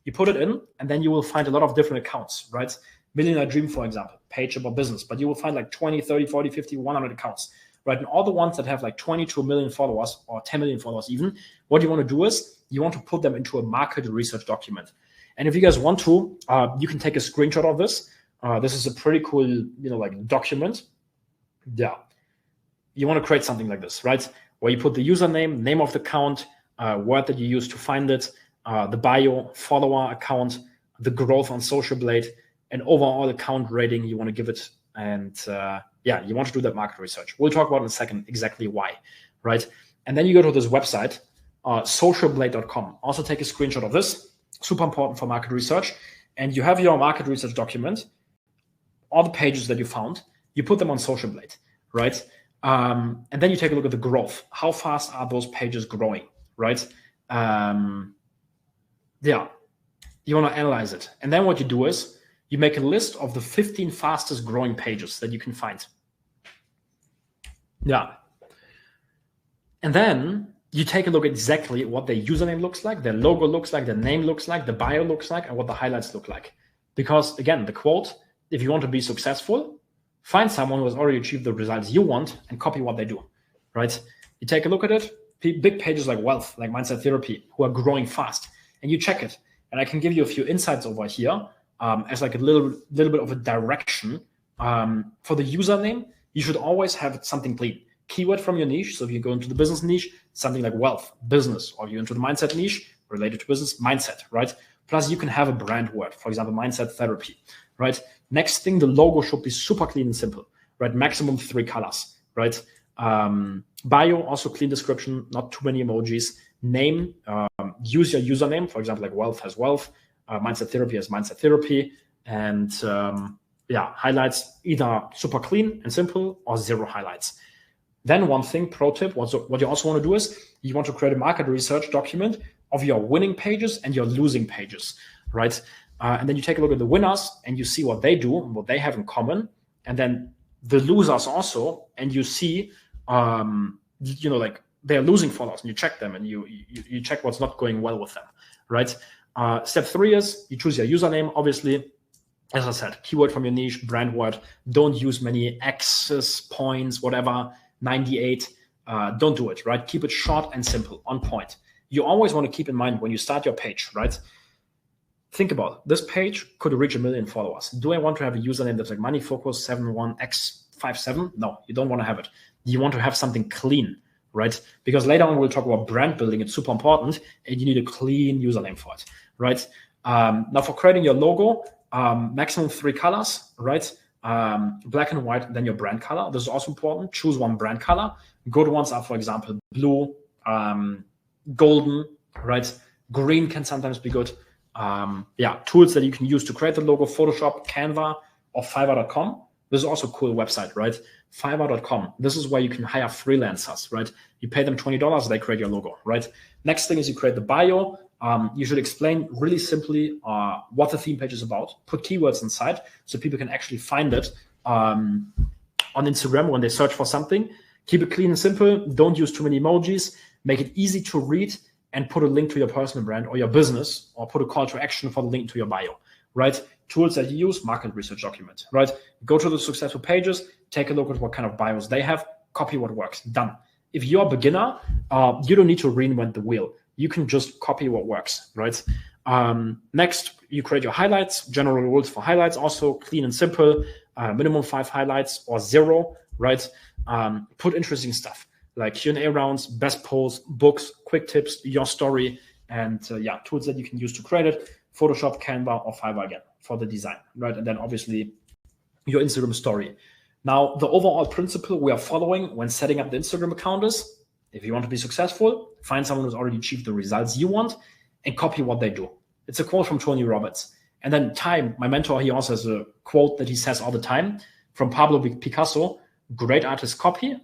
You put it in and then you will find a lot of different accounts, right? Millionaire Dream, for example, page about business, but you will find like 20, 30, 40, 50, 100 accounts, right? And all the ones that have like 20 to 1 million followers or 10 million followers even, what you want to do is you want to put them into a market research document. And if you guys want to, you can take a screenshot of this. This is a pretty cool, like document. Yeah. You want to create something like this, right? Where you put the username, name of the account, word that you use to find it, the bio, follower account, the growth on Social Blade, and overall account rating you want to give it. And yeah, you want to do that market research. We'll talk about in a second exactly why, right? And then you go to this website, socialblade.com. Also take a screenshot of this. Super important for market research. And you have your market research document, all the pages that you found, you put them on Social Blade, right? And then you take a look at the growth. How fast are those pages growing, right? Yeah, you want to analyze it. And then what you do is you make a list of the 15 fastest growing pages that you can find. Yeah. And then you take a look at exactly what their username looks like, their logo looks like, their name looks like, the bio looks like, and what the highlights look like. Because again, the quote, if you want to be successful, find someone who has already achieved the results you want and copy what they do, right? You take a look at it, big pages like wealth, like mindset therapy, who are growing fast, and you check it. And I can give you a few insights over here as like a little bit of a direction. For the username, you should always have something clean. Keyword from your niche. So if you go into the business niche, something like wealth, business, or you're into the mindset niche related to business, mindset, right? Plus you can have a brand word, for example, mindset therapy, right? Next thing, the logo should be super clean and simple, right? Maximum 3 colors, right? Bio, also clean description, not too many emojis. Name, use your username, for example, like wealth has wealth, mindset therapy has mindset therapy, and yeah, highlights either super clean and simple or 0 highlights. Then one thing, pro tip, what you also want to do is you want to create a market research document of your winning pages and your losing pages, right? And then you take a look at the winners and you see what they do and what they have in common. And then the losers also, and you see, like they're losing followers and you check them and you check what's not going well with them, right? Step 3 is you choose your username, obviously. As I said, keyword from your niche, brand word. Don't use many X's, points, whatever, 98. Don't do it, right? Keep it short and simple, on point. You always want to keep in mind when you start your page, right? Think about it. This page could reach 1 million followers. Do I want to have a username that's like moneyfocus71x57? No, you don't want to have it. You want to have something clean, right? Because later on we'll talk about brand building. It's super important, and you need a clean username for it, right? Now for creating your logo, maximum 3 colors, right? Black and white, then your brand color. This is also important. Choose one brand color. Good ones are, for example, blue, golden, right? Green can sometimes be good. Tools that you can use to create the logo: Photoshop, Canva, or Fiverr.com. This is also a cool website, right? Fiverr.com. This is where you can hire freelancers, right? You pay them $20, they create your logo, right? Next thing is you create the bio. You should explain really simply what the theme page is about. Put keywords inside so people can actually find it on Instagram when they search for something. Keep it clean and simple. Don't use too many emojis. Make it easy to read, and put a link to your personal brand or your business, or put a call to action for the link to your bio, right? Tools that you use: market research document, right? Go to the successful pages, take a look at what kind of bios they have, copy what works, done. If you're a beginner, you don't need to reinvent the wheel. You can just copy what works, right? Next, you create your highlights. General rules for highlights: also clean and simple, minimum 5 highlights or 0, right? Put interesting stuff like Q&A rounds, best polls, books, quick tips, your story, and tools that you can use to create it: Photoshop, Canva, or Fiverr again for the design, right? And then obviously your Instagram story. Now, the overall principle we are following when setting up the Instagram account is, if you want to be successful, find someone who's already achieved the results you want and copy what they do. It's a quote from Tony Robbins. And then Time, my mentor, he also has a quote that he says all the time from Pablo Picasso: great artists copy,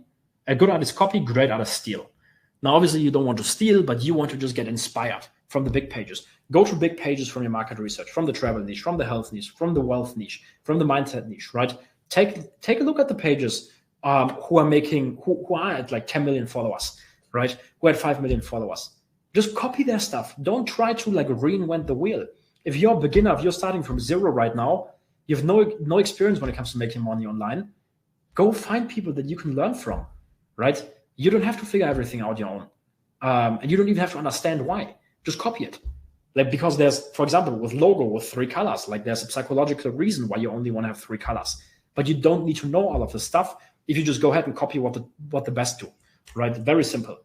a good artist copy, great artists steal. Now, obviously you don't want to steal, but you want to just get inspired from the big pages. Go to big pages from your market research, from the travel niche, from the health niche, from the wealth niche, from the mindset niche, right? Take a look at the pages who are at like 10 million followers, right? Who had 5 million followers. Just copy their stuff. Don't try to like reinvent the wheel. If you're a beginner, if you're starting from 0 right now, you have no experience when it comes to making money online, go find people that you can learn from, right? You don't have to figure everything out your own. And you don't even have to understand why. Just copy it. Like, because there's, for example, with logo with 3 colors, like there's a psychological reason why you only want to have 3 colors. But you don't need to know all of the stuff if you just go ahead and copy what the best do, right? Very simple.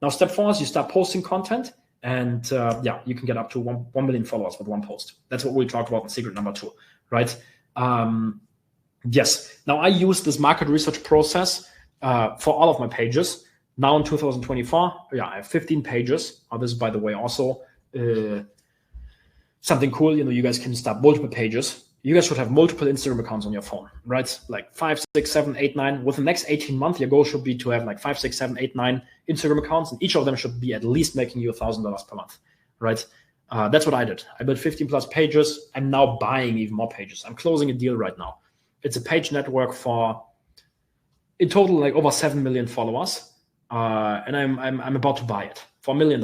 Now, step 4 is you start posting content, and you can get up to 1 million followers with one post. That's what we talked about in secret number 2, right? Yes. Now, I use this market research process for all of my pages. Now in 2024, I have 15 pages. This is, by the way, also something cool. You guys can start multiple pages. You guys should have multiple Instagram accounts on your phone, right? Like 5, 6, 7, 8, 9. Within the next 18 months, your goal should be to have like 5, 6, 7, 8, 9 Instagram accounts, and each of them should be at least making you $1,000 per month, right? That's what I did. I built 15 plus pages. I'm now buying even more pages. I'm closing a deal right now. It's a page network for, in total, like over 7 million followers. And I'm about to buy it for $1 million.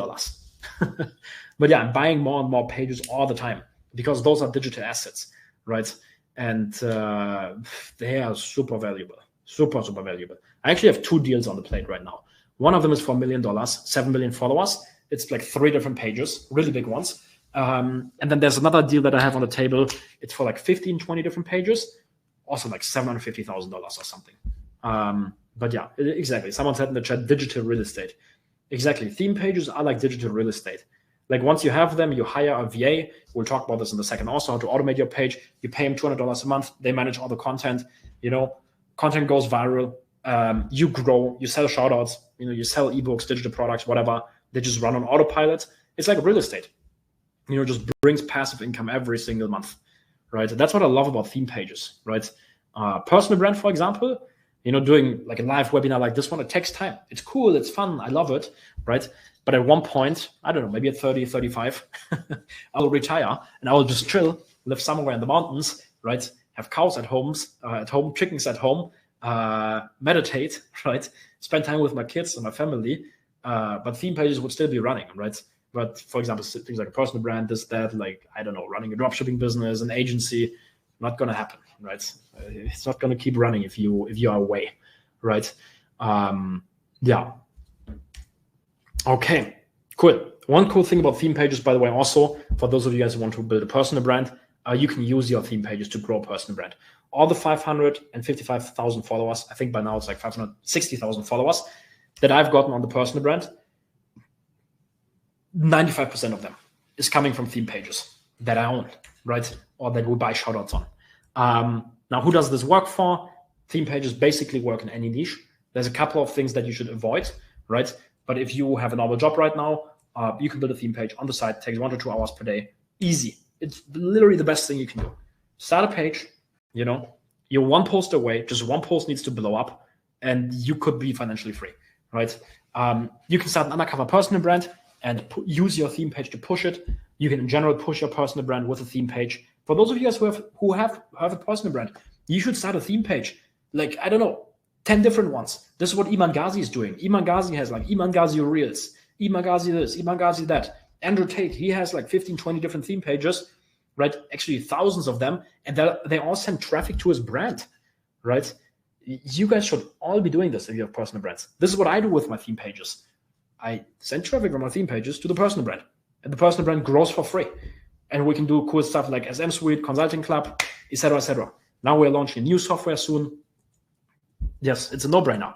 But I'm buying more and more pages all the time because those are digital assets, right? And they are super valuable, super valuable. I actually have 2 deals on the plate right now. One of them is for $1 million, 7 million followers. It's like 3 different pages, really big ones. And then there's another deal that I have on the table. It's for like 15, 20 different pages, also like $750,000 or something. But exactly. Someone said in the chat, digital real estate. Exactly. Theme pages are like digital real estate. Like once you have them, you hire a VA. We'll talk about this in a second. Also, how to automate your page. You pay them $200 a month. They manage all the content. Content goes viral. You grow. You sell shoutouts. You sell ebooks, digital products, whatever. They just run on autopilot. It's like real estate. Just brings passive income every single month, right? That's what I love about theme pages, right? Personal brand, for example, doing like a live webinar like this one, it takes time. It's cool. It's fun. I love it, right? But at one point, I don't know, maybe at 30, 35, I will retire and I will just chill, live somewhere in the mountains, right? Have cows at home, chickens at home, meditate, right? Spend time with my kids and my family. But theme pages would still be running, right? But for example, things like a personal brand, this, that, like, I don't know, running a dropshipping business, an agency, not going to happen, right? It's not going to keep running if you are away, right? Okay, cool. One cool thing about theme pages, by the way, also for those of you guys who want to build a personal brand, you can use your theme pages to grow a personal brand. All the 555,000 followers, I think by now it's like 560,000 followers that I've gotten on the personal brand, 95% of them is coming from theme pages, that I own, right? Or that we buy shoutouts on. Now, who does this work for? Theme pages basically work in any niche. There's a couple of things that you should avoid, right? But if you have a normal job right now, you can build a theme page on the side. It takes 1 to 2 hours per day. Easy. It's literally the best thing you can do. Start a page, you're one post away. Just one post needs to blow up and you could be financially free, right? You can start an undercover personal brand and use your theme page to push it. You can in general push your personal brand with a theme page. For those of you guys who have a personal brand, you should start a theme page. Like, I don't know, 10 different ones. This is what Iman Ghazi is doing. Iman Ghazi has like Iman Ghazi Reels, Iman Ghazi this, Iman Ghazi that. Andrew Tate, he has like 15, 20 different theme pages, right? Actually, thousands of them. And they all send traffic to his brand, right? You guys should all be doing this if you have personal brands. This is what I do with my theme pages. I send traffic from my theme pages to the personal brand. And the personal brand grows for free. And we can do cool stuff like SM Suite, Consulting Club, etc., etc. Now we're launching new software soon. Yes, it's a no-brainer.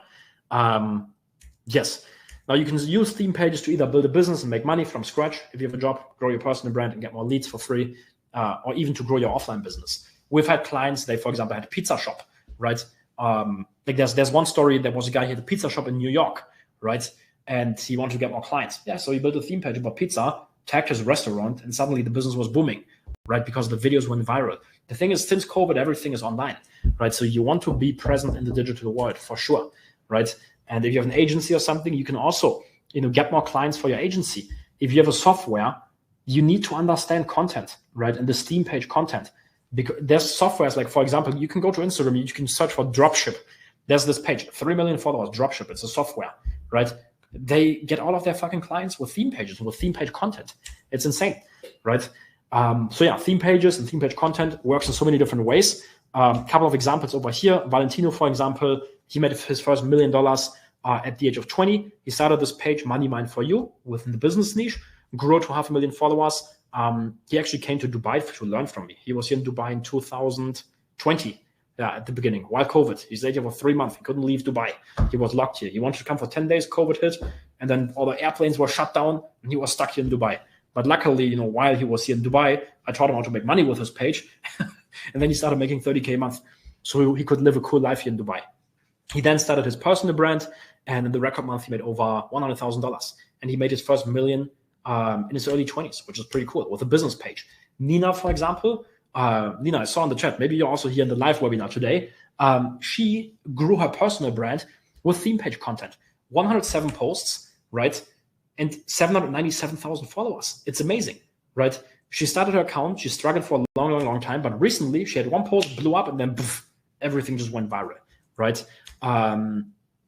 Yes. Now you can use theme pages to either build a business and make money from scratch if you have a job, grow your personal brand and get more leads for free, or even to grow your offline business. We've had clients, they, for example, had a pizza shop, right? Like there's one story, there was a guy who had a pizza shop in New York, right? And he wanted to get more clients. Yeah, so he built a theme page about pizza, tagged his restaurant, and suddenly the business was booming, right? Because the videos went viral. The thing is, since COVID, everything is online, right? So you want to be present in the digital world for sure, right? And if you have an agency or something, you can also, get more clients for your agency. If you have a software, you need to understand content, right? And this theme page content. Because there's softwares like, for example, you can go to Instagram, you can search for dropship. There's this page, 3 million followers, dropship. It's a software, right? They get all of their fucking clients with theme pages, with theme page content. It's insane, right? So yeah, theme pages and theme page content works in so many different ways. A couple of examples over here. Valentino, for example, he made his first $1 million at the age of 20. He started this page, Money Mind for You, within the business niche, grew to 500,000 followers. He actually came to Dubai to learn from me. He was here in Dubai in 2020, at the beginning, while COVID. He stayed here for 3 months. He couldn't leave Dubai. He was locked here. He wanted to come for 10 days. COVID hit, and then all the airplanes were shut down, and he was stuck here in Dubai. But luckily, while he was here in Dubai, I taught him how to make money with his page. And then he started making 30K a month. So he could live a cool life here in Dubai. He then started his personal brand. And in the record month, he made over $100,000. And he made his first $1 million in his early 20s, which is pretty cool, with a business page. Nina, for example, Nina, I saw in the chat, maybe you're also here in the live webinar today. She grew her personal brand with theme page content. 107 posts, right? And 797,000 followers. It's amazing, right? She started her account. She struggled for a long time. But recently, she had one post, blew up, and then poof, everything just went viral, right?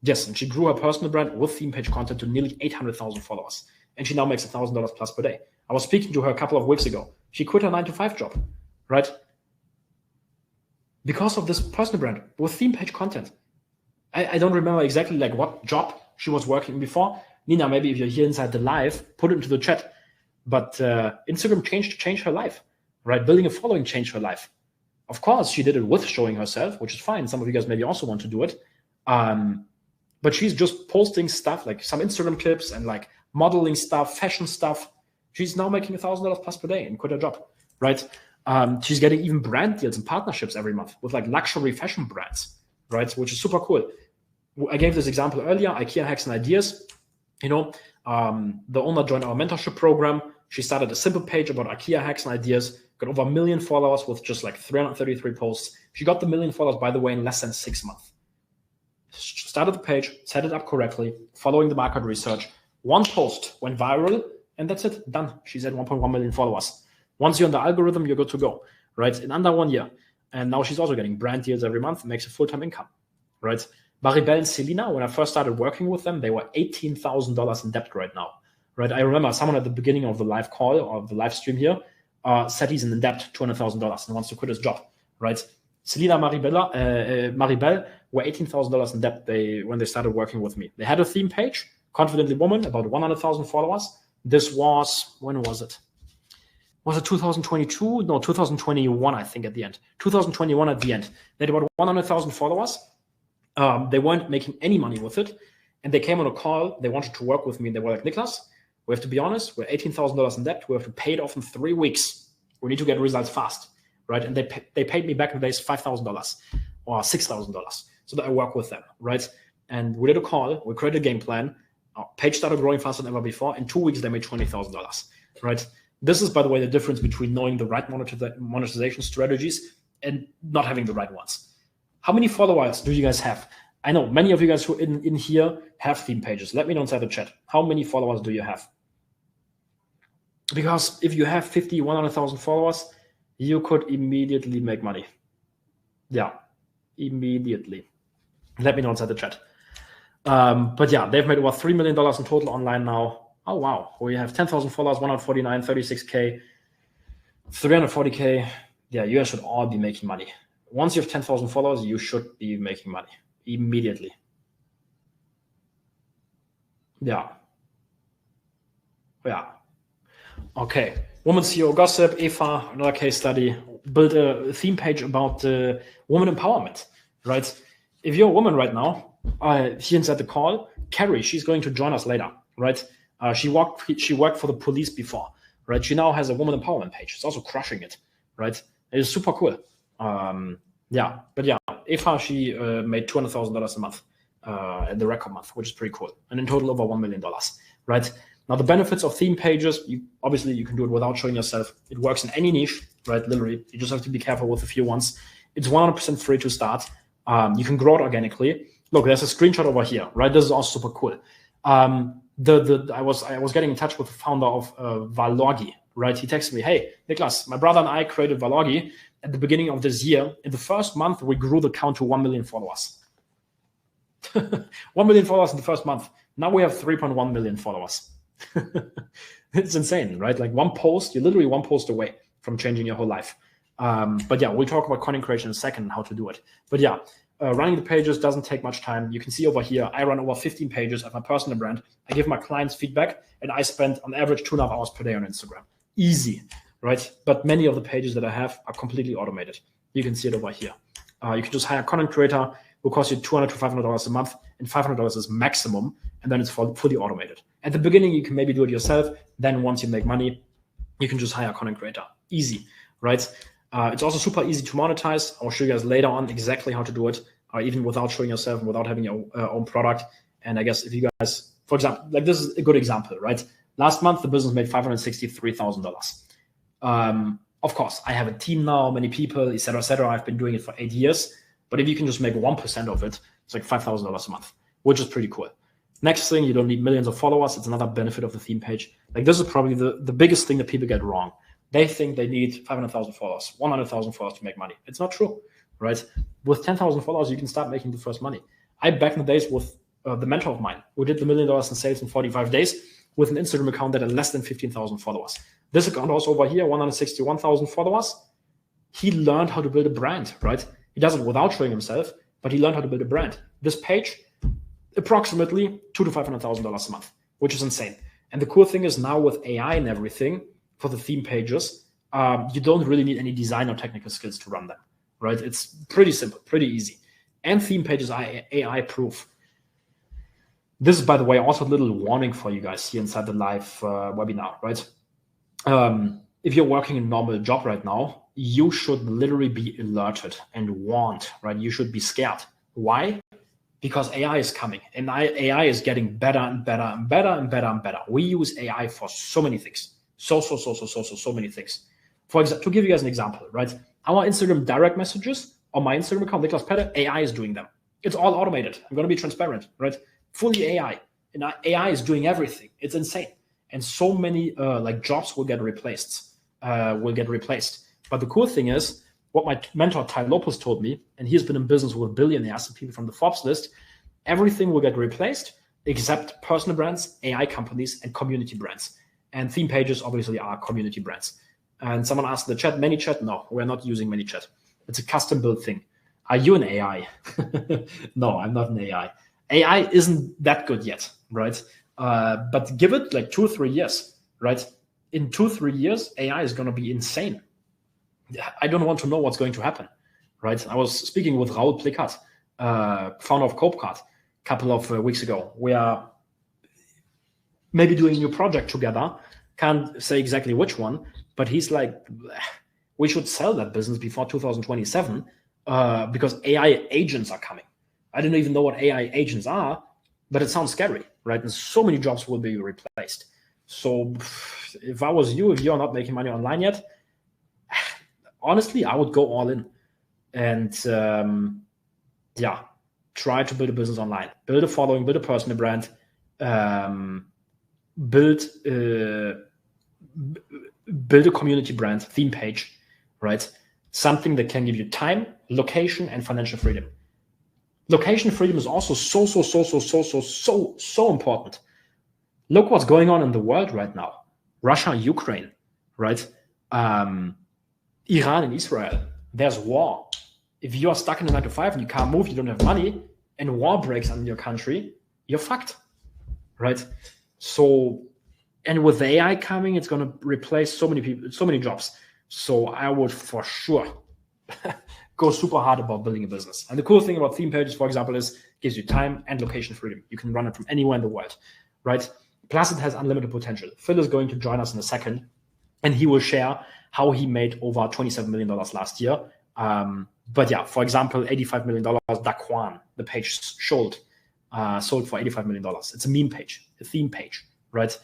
Yes, and she grew her personal brand with theme page content to nearly 800,000 followers. And she now makes $1,000 plus per day. I was speaking to her a couple of weeks ago. She quit her 9-to-5 job, right? Because of this personal brand with theme page content. I don't remember exactly like what job she was working before. Nina, maybe if you're here inside the live, put it into the chat. But Instagram changed her life, right? Building a following changed her life. Of course, she did it with showing herself, which is fine. Some of you guys maybe also want to do it. But she's just posting stuff like some Instagram clips and like modeling stuff, fashion stuff. She's now making $1,000 plus per day and quit her job, right? She's getting even brand deals and partnerships every month with like luxury fashion brands, right? Which is super cool. I gave this example earlier, IKEA Hacks and Ideas. The owner joined our mentorship program. She started a simple page about IKEA hacks and ideas, got over 1 million followers with just like 333 posts. She got the 1 million followers, by the way, in less than 6 months. Started the page, set it up correctly, following the market research. One post went viral, and that's it, done. She's at 1.1 million followers. Once you're on the algorithm, you're good to go, right? In under 1 year. And now she's also getting brand deals every month and makes a full-time income, right? Maribel and Selena, when I first started working with them, they were $18,000 in debt right now, right? I remember someone at the beginning of the live call or the live stream here said he's in debt $200,000 and wants to quit his job, right? Selena Maribel were $18,000 in debt when they started working with me. They had a theme page, Confidently Woman, about 100,000 followers. This was, when was it? Was it 2022? No, 2021, I think, at the end. 2021 at the end. They had about 100,000 followers. They weren't making any money with it. And they came on a call. They wanted to work with me. And they were like, Niklas, we have to be honest. We're $18,000 in debt. We have to pay it off in 3 weeks. We need to get results fast, right? And they paid me back in the days $5,000 or $6,000 so that I work with them, right? And we did a call, we created a game plan. Our page started growing faster than ever before. In 2 weeks, they made $20,000, right? This is, by the way, the difference between knowing the right monetization strategies and not having the right ones. How many followers do you guys have? I know many of you guys who in here have theme pages. Let me know inside the chat. How many followers do you have? Because if you have 50, 100,000 followers, you could immediately make money. Yeah, immediately. Let me know inside the chat. But yeah, they've made over $3 million in total online now. Oh, wow. We have 10,000 followers, 149, 36K, 340K. Yeah, you guys should all be making money. Once you have 10,000 followers, you should be making money immediately. Yeah. Yeah. Okay. Woman CEO gossip, Eva, another case study, build a theme page about woman empowerment, right? If you're a woman right now, here inside the call, Carrie, she's going to join us later, right? She worked for the police before, right? She now has a woman empowerment page. She's also crushing it, right? It is super cool. Yeah, but yeah, Eva, she made $200,000 a month in the record month, which is pretty cool. And in total, over $1 million, right? Now, the benefits of theme pages, obviously you can do it without showing yourself. It works in any niche, right? Literally, you just have to be careful with a few ones. It's 100% free to start. You can grow it organically. Look, there's a screenshot over here, right? This is also super cool. I was getting in touch with the founder of Valogi, right? He texted me, hey, Niklas, my brother and I created Valogi at the beginning of this year. In the first month, we grew the count to 1 million followers. 1 million followers in the first month. Now we have 3.1 million followers. It's insane, right? Like one post, you're literally one post away from changing your whole life. But yeah, we'll talk about content creation in a second and how to do it. But yeah, running the pages doesn't take much time. You can see over here, I run over 15 pages of my personal brand. I give my clients feedback, and I spend on average 2.5 hours per day on Instagram. Easy, right? But many of the pages that I have are completely automated. You can see it over here. You can just hire a content creator who costs you $200 to $500 a month, and $500 is maximum, and then it's fully automated. At the beginning, you can maybe do it yourself. Then once you make money, you can just hire a content creator. Easy, right? It's also super easy to monetize. I'll show you guys later on exactly how to do it, even without showing yourself and without having your own product. And I guess if you guys, for example, like this is a good example, right? Last month, the business made $563,000. Of course, I have a team now, many people, et cetera, et cetera. I've been doing it for 8 years. But if you can just make 1% of it, it's like $5,000 a month, which is pretty cool. Next thing, you don't need millions of followers. It's another benefit of the theme page. Like this is probably the biggest thing that people get wrong. They think they need 500,000 followers, 100,000 followers to make money. It's not true, right? With 10,000 followers, you can start making the first money. Back in the days with the mentor of mine, who did the $1 million in sales in 45 days with an Instagram account that had less than 15,000 followers. This account also over here, 161,000 followers. He learned how to build a brand, right? He does it without showing himself, but he learned how to build a brand. This page, approximately $200,000 to $500,000 a month, which is insane. And the cool thing is now with AI and everything for the theme pages, you don't really need any design or technical skills to run them, right? It's pretty simple, pretty easy. And theme pages are AI proof. This is, by the way, also a little warning for you guys here inside the live webinar, right? If you're working a normal job right now, you should literally be alerted and warned, right? You should be scared. Why? Because AI is coming, and AI is getting better and better and better and better and better. We use AI for so many things. So many things. For example, to give you guys an example, right? Our Instagram direct messages on my Instagram account, Niklas Pette, AI is doing them. It's all automated. I'm going to be transparent, right? Fully AI. And AI is doing everything. It's insane. And so many jobs will get replaced. But the cool thing is, what my mentor Ty Lopez told me, and he's been in business with billionaires and people from the Forbes list, everything will get replaced except personal brands, AI companies, and community brands. And theme pages obviously are community brands. And someone asked in the chat, ManyChat? No, we're not using ManyChat. It's a custom built thing. Are you an AI? No, I'm not an AI. AI isn't that good yet, right? But give it like 2 or 3 years, right? In 2 or 3 years, AI is going to be insane. I don't want to know what's going to happen, right? I was speaking with Raoul Plikat, founder of Copecard, a couple of weeks ago. We are maybe doing a new project together, Can't say exactly which one, but he's like, we should sell that business before 2027 because AI agents are coming. I don't even know what AI agents are, but it sounds scary, right? And so many jobs will be replaced. So if I was you, if you're not making money online yet, honestly, I would go all in and try to build a business online, build a following, build a personal brand, build a community brand, theme page, right? Something that can give you time, location, and financial freedom. Location freedom is also so important. Look what's going on in the world right now. Russia, Ukraine, right? Iran and Israel. There's war. If you are stuck in a 9-to-5 and you can't move, you don't have money, and war breaks in your country, you're fucked, right? So, and with AI coming, it's going to replace so many people, so many jobs. So I would for sure go super hard about building a business. And the cool thing about theme pages, for example, is it gives you time and location freedom. You can run it from anywhere in the world, right? Plus, it has unlimited potential. Phil is going to join us in a second, and he will share how he made over $27 million last year. But yeah, for example, $85 million, Daquan, the page sold for $85 million. It's a meme page, a theme page, right?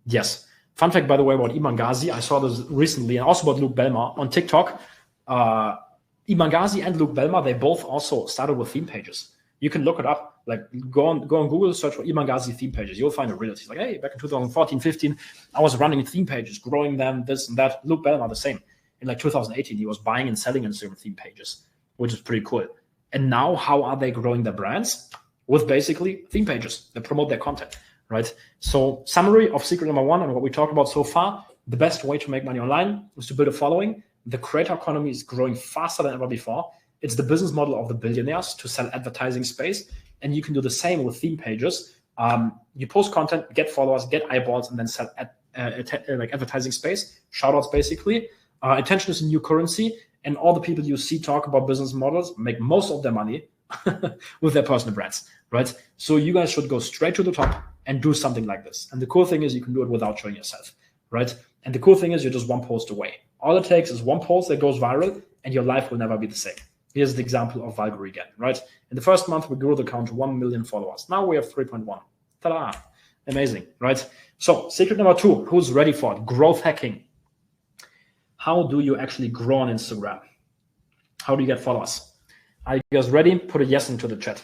Yes. Fun fact, by the way, about Iman Ghazi, I saw this recently, and also about Luke Belmar on TikTok. Iman Ghazi and Luke Belmar, they both also started with theme pages. You can look it up. Like go on Google, search for Iman Ghazi theme pages. You'll find a reel. He's like, hey, back in 2014, 15, I was running theme pages, growing them, this and that. Luke Belmar, the same. In like 2018, he was buying and selling Instagram theme pages, which is pretty cool. And now, how are they growing their brands? With basically theme pages that promote their content, right? So, summary of secret number one and what we talked about so far: the best way to make money online is to build a following. The creator economy is growing faster than ever before. It's the business model of the billionaires to sell advertising space, and you can do the same with theme pages. You post content, get followers, get eyeballs, and then sell like advertising space, shoutouts basically. Attention is a new currency, and all the people you see talk about business models make most of their money with their personal brands, right? So you guys should go straight to the top and do something like this. And the cool thing is you can do it without showing yourself, right? And the cool thing is you're just one post away. All it takes is one post that goes viral, and your life will never be the same. Here's the example of Valkyrie again, right? In the first month, we grew the account to 1 million followers. Now we have 3.1. Ta-da! Amazing, right? So secret number two, who's ready for it? Growth hacking. How do you actually grow on Instagram? How do you get followers? Are you guys ready? Put a yes into the chat.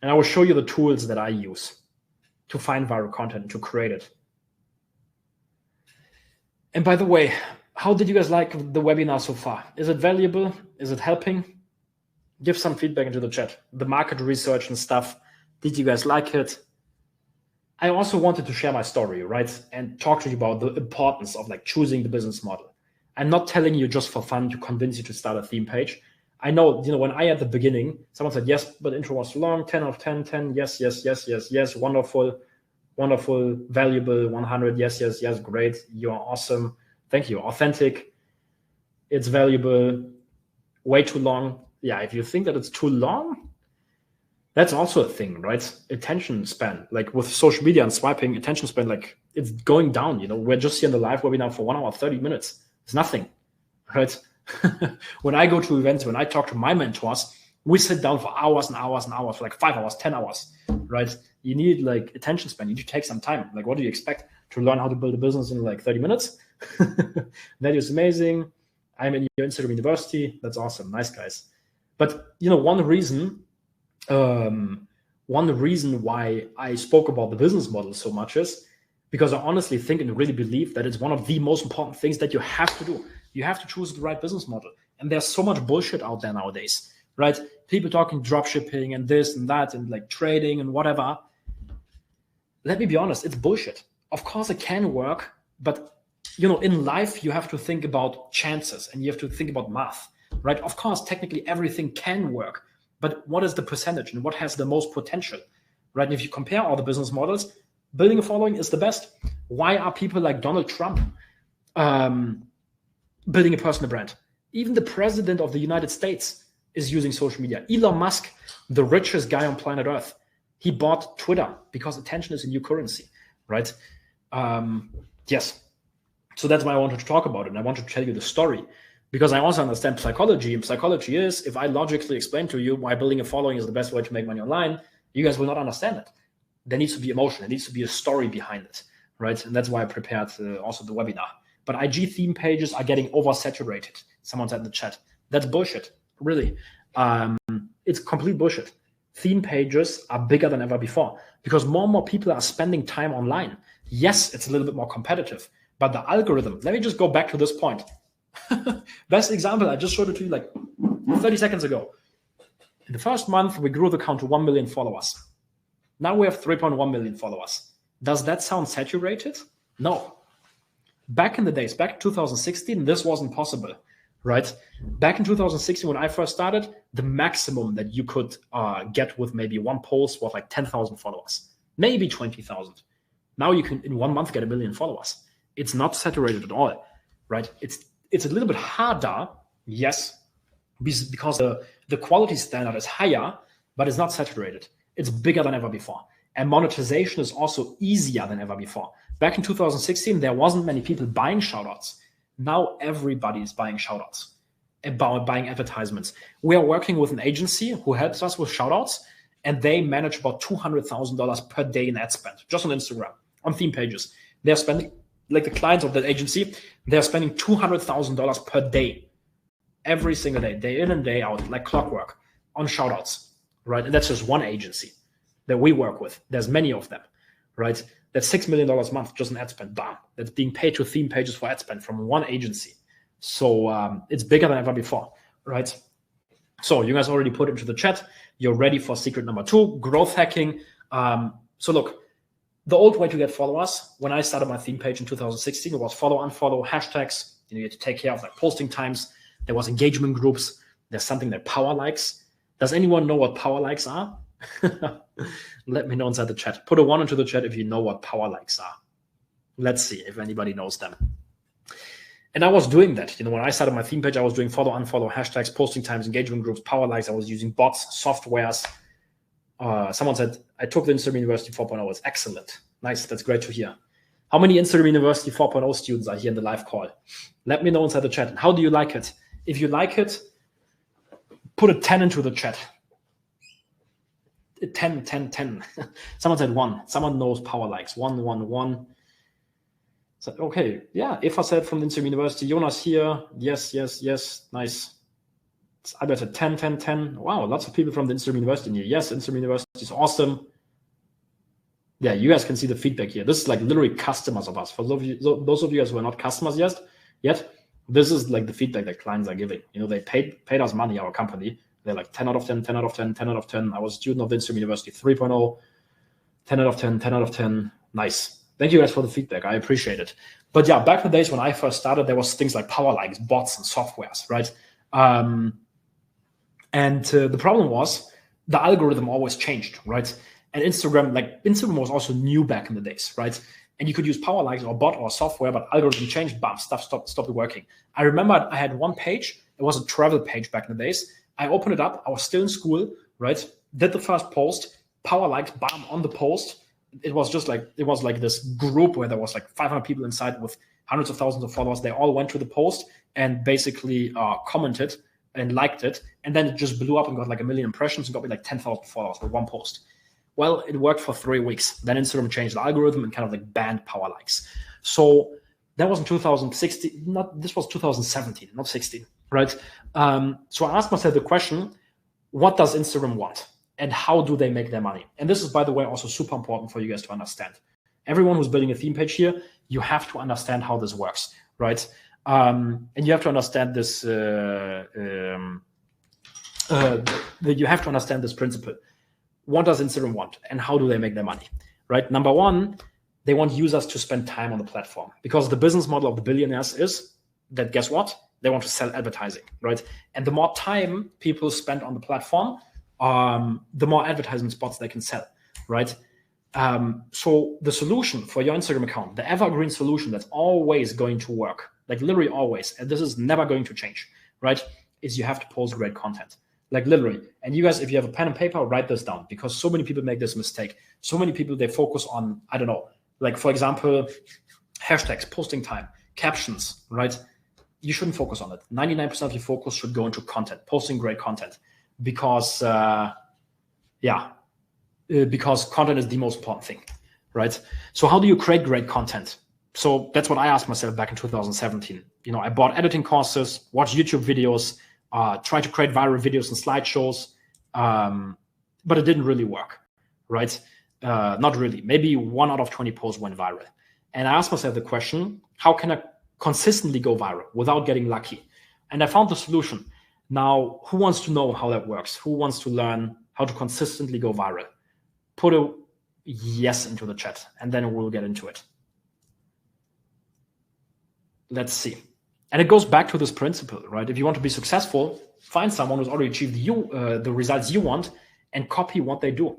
And I will show you the tools that I use to find viral content, to create it. And by the way, how did you guys like the webinar so far? Is it valuable? Is it helping? Give some feedback into the chat. The market research and stuff. Did you guys like it? I also wanted to share my story, right? And talk to you about the importance of like choosing the business model. I'm not telling you just for fun to convince you to start a theme page. I know, when I at the beginning, someone said, yes, but intro was too long, 10 out of 10, 10, yes, wonderful, valuable, 100, yes, great, you're awesome, thank you, authentic, it's valuable, way too long. Yeah, if you think that it's too long, that's also a thing, right? Attention span, like with social media and swiping, attention span, like it's going down. We're just here in the live webinar for 1 hour, 30 minutes. It's nothing, right? When I go to events, when I talk to my mentors, we sit down for hours and hours and hours, for like 5 hours, 10 hours, right? You need like attention span. You need to take some time. Like, what do you expect to learn how to build a business in like 30 minutes? That is amazing. I'm in your Instagram university. That's awesome. Nice, guys. But one reason why I spoke about the business model so much is because I honestly think and really believe that it's one of the most important things that you have to do. You have to choose the right business model. And there's so much bullshit out there nowadays, right? People talking drop shipping and this and that and like trading and whatever. Let me be honest, it's bullshit. Of course it can work, but in life you have to think about chances and you have to think about math, right? Of course, technically everything can work. But what is the percentage and what has the most potential, right? And if you compare all the business models, building a following is the best. Why are people like Donald Trump building a personal brand? Even the president of the United States is using social media. Elon Musk, the richest guy on planet Earth, he bought Twitter because attention is a new currency, right? Yes. So that's why I wanted to talk about it. And I want to tell you the story because I also understand psychology. And psychology is, if I logically explain to you why building a following is the best way to make money online, you guys will not understand it. There needs to be emotion. There needs to be a story behind it, right? And that's why I prepared also the webinar. But IG theme pages are getting oversaturated. Someone said in the chat. That's bullshit, really. It's complete bullshit. Theme pages are bigger than ever before because more and more people are spending time online. Yes, it's a little bit more competitive, but the algorithm, let me just go back to this point. Best example, I just showed it to you like 30 seconds ago. In the first month, we grew the account to 1 million followers. Now we have 3.1 million followers. Does that sound saturated? No. Back in the days, back in 2016, this wasn't possible, right? Back in 2016, when I first started, the maximum that you could get with maybe one post was like 10,000 followers, maybe 20,000. Now you can, in 1 month, get 1 million followers. It's not saturated at all, right? It's a little bit harder, yes, because the quality standard is higher, but it's not saturated. It's bigger than ever before. And monetization is also easier than ever before. Back in 2016, there wasn't many people buying shoutouts. Now everybody is buying shoutouts, buying advertisements. We are working with an agency who helps us with shoutouts, and they manage about $200,000 per day in ad spend, just on Instagram, on theme pages. They're spending, like the clients of that agency, they're spending $200,000 per day, every single day in and day out, like clockwork, on shoutouts, right? And that's just one agency that we work with. There's many of them, right? That's $6 million a month just in ad spend. Bam. That's being paid to theme pages for ad spend from one agency. So it's bigger than ever before, right? So you guys already put into the chat. You're ready for secret number 2, growth hacking. So look, the old way to get followers, when I started my theme page in 2016, it was follow, unfollow, hashtags. You had to take care of like posting times. There was engagement groups. There's something that power likes. Does anyone know what power likes are? Let me know inside the chat. Put a 1 into the chat if you know what power likes are. Let's see if anybody knows them. And I was doing that. When I started my theme page, I was doing follow, unfollow, hashtags, posting times, engagement groups, power likes. I was using bots, softwares. Someone said, I took the Instagram University 4.0. It's excellent. Nice. That's great to hear. How many Instagram University 4.0 students are here in the live call? Let me know inside the chat. How do you like it? If you like it, put a 10 into the chat. 10. Someone said 1. Someone knows power likes. 1. So, okay. Yeah. If I said from the Instagram University, Jonas here. Yes. Nice. Albert said 10. Wow. Lots of people from the Instagram University here. Yes. Instagram University is awesome. Yeah. You guys can see the feedback here. This is like literally customers of us. For those of you guys who are not customers yet, this is like the feedback that clients are giving. They paid us money, our company. They're like 10 out of 10, 10 out of 10, 10 out of 10. I was a student of the Instagram University 3.0, 10 out of 10, 10 out of 10. Nice. Thank you guys for the feedback. I appreciate it. But yeah, back in the days when I first started, there was things like power likes, bots, and softwares, right? The problem was the algorithm always changed, right? And Instagram was also new back in the days, right? And you could use power likes or bot or software, but algorithm changed, bam, stuff stopped working. I remember I had one page. It was a travel page back in the days. I opened it up. I was still in school, right? Did the first post, power likes, bam, on the post. It was like this group where there was like 500 people inside with hundreds of thousands of followers. They all went to the post and basically commented and liked it. And then it just blew up and got like 1 million impressions and got me like 10,000 followers with one post. Well, it worked for 3 weeks. Then Instagram changed the algorithm and kind of like banned power likes. So that was in 2016. This was 2017, not 16, right? So I asked myself the question, what does Instagram want? And how do they make their money? And this is, by the way, also super important for you guys to understand. Everyone who's building a theme page here, you have to understand how this works, right? And you have to understand this. You have to understand this principle. What does Instagram want, and how do they make their money, right? Number 1, they want users to spend time on the platform because the business model of the billionaires is that, guess what? They want to sell advertising, right? And the more time people spend on the platform, the more advertising spots they can sell, right? So the solution for your Instagram account, the evergreen solution that's always going to work, like literally always, and this is never going to change, right? Is you have to post great content, like literally. And you guys, if you have a pen and paper, write this down because so many people make this mistake. So many people, they focus on, I don't know, Like, for example, hashtags, posting time, captions, right? You shouldn't focus on it. 99% of your focus should go into content, posting great content, because because content is the most important thing, right? So how do you create great content? So that's what I asked myself back in 2017. I bought editing courses, watched YouTube videos, tried to create viral videos and slideshows, but it didn't really work, right? Not really. Maybe 1 out of 20 posts went viral. And I asked myself the question, how can I consistently go viral without getting lucky? And I found the solution. Now, who wants to know how that works? Who wants to learn how to consistently go viral? Put a yes into the chat, and then we'll get into it. Let's see. And it goes back to this principle, right? If you want to be successful, find someone who's already achieved the results you want and copy what they do.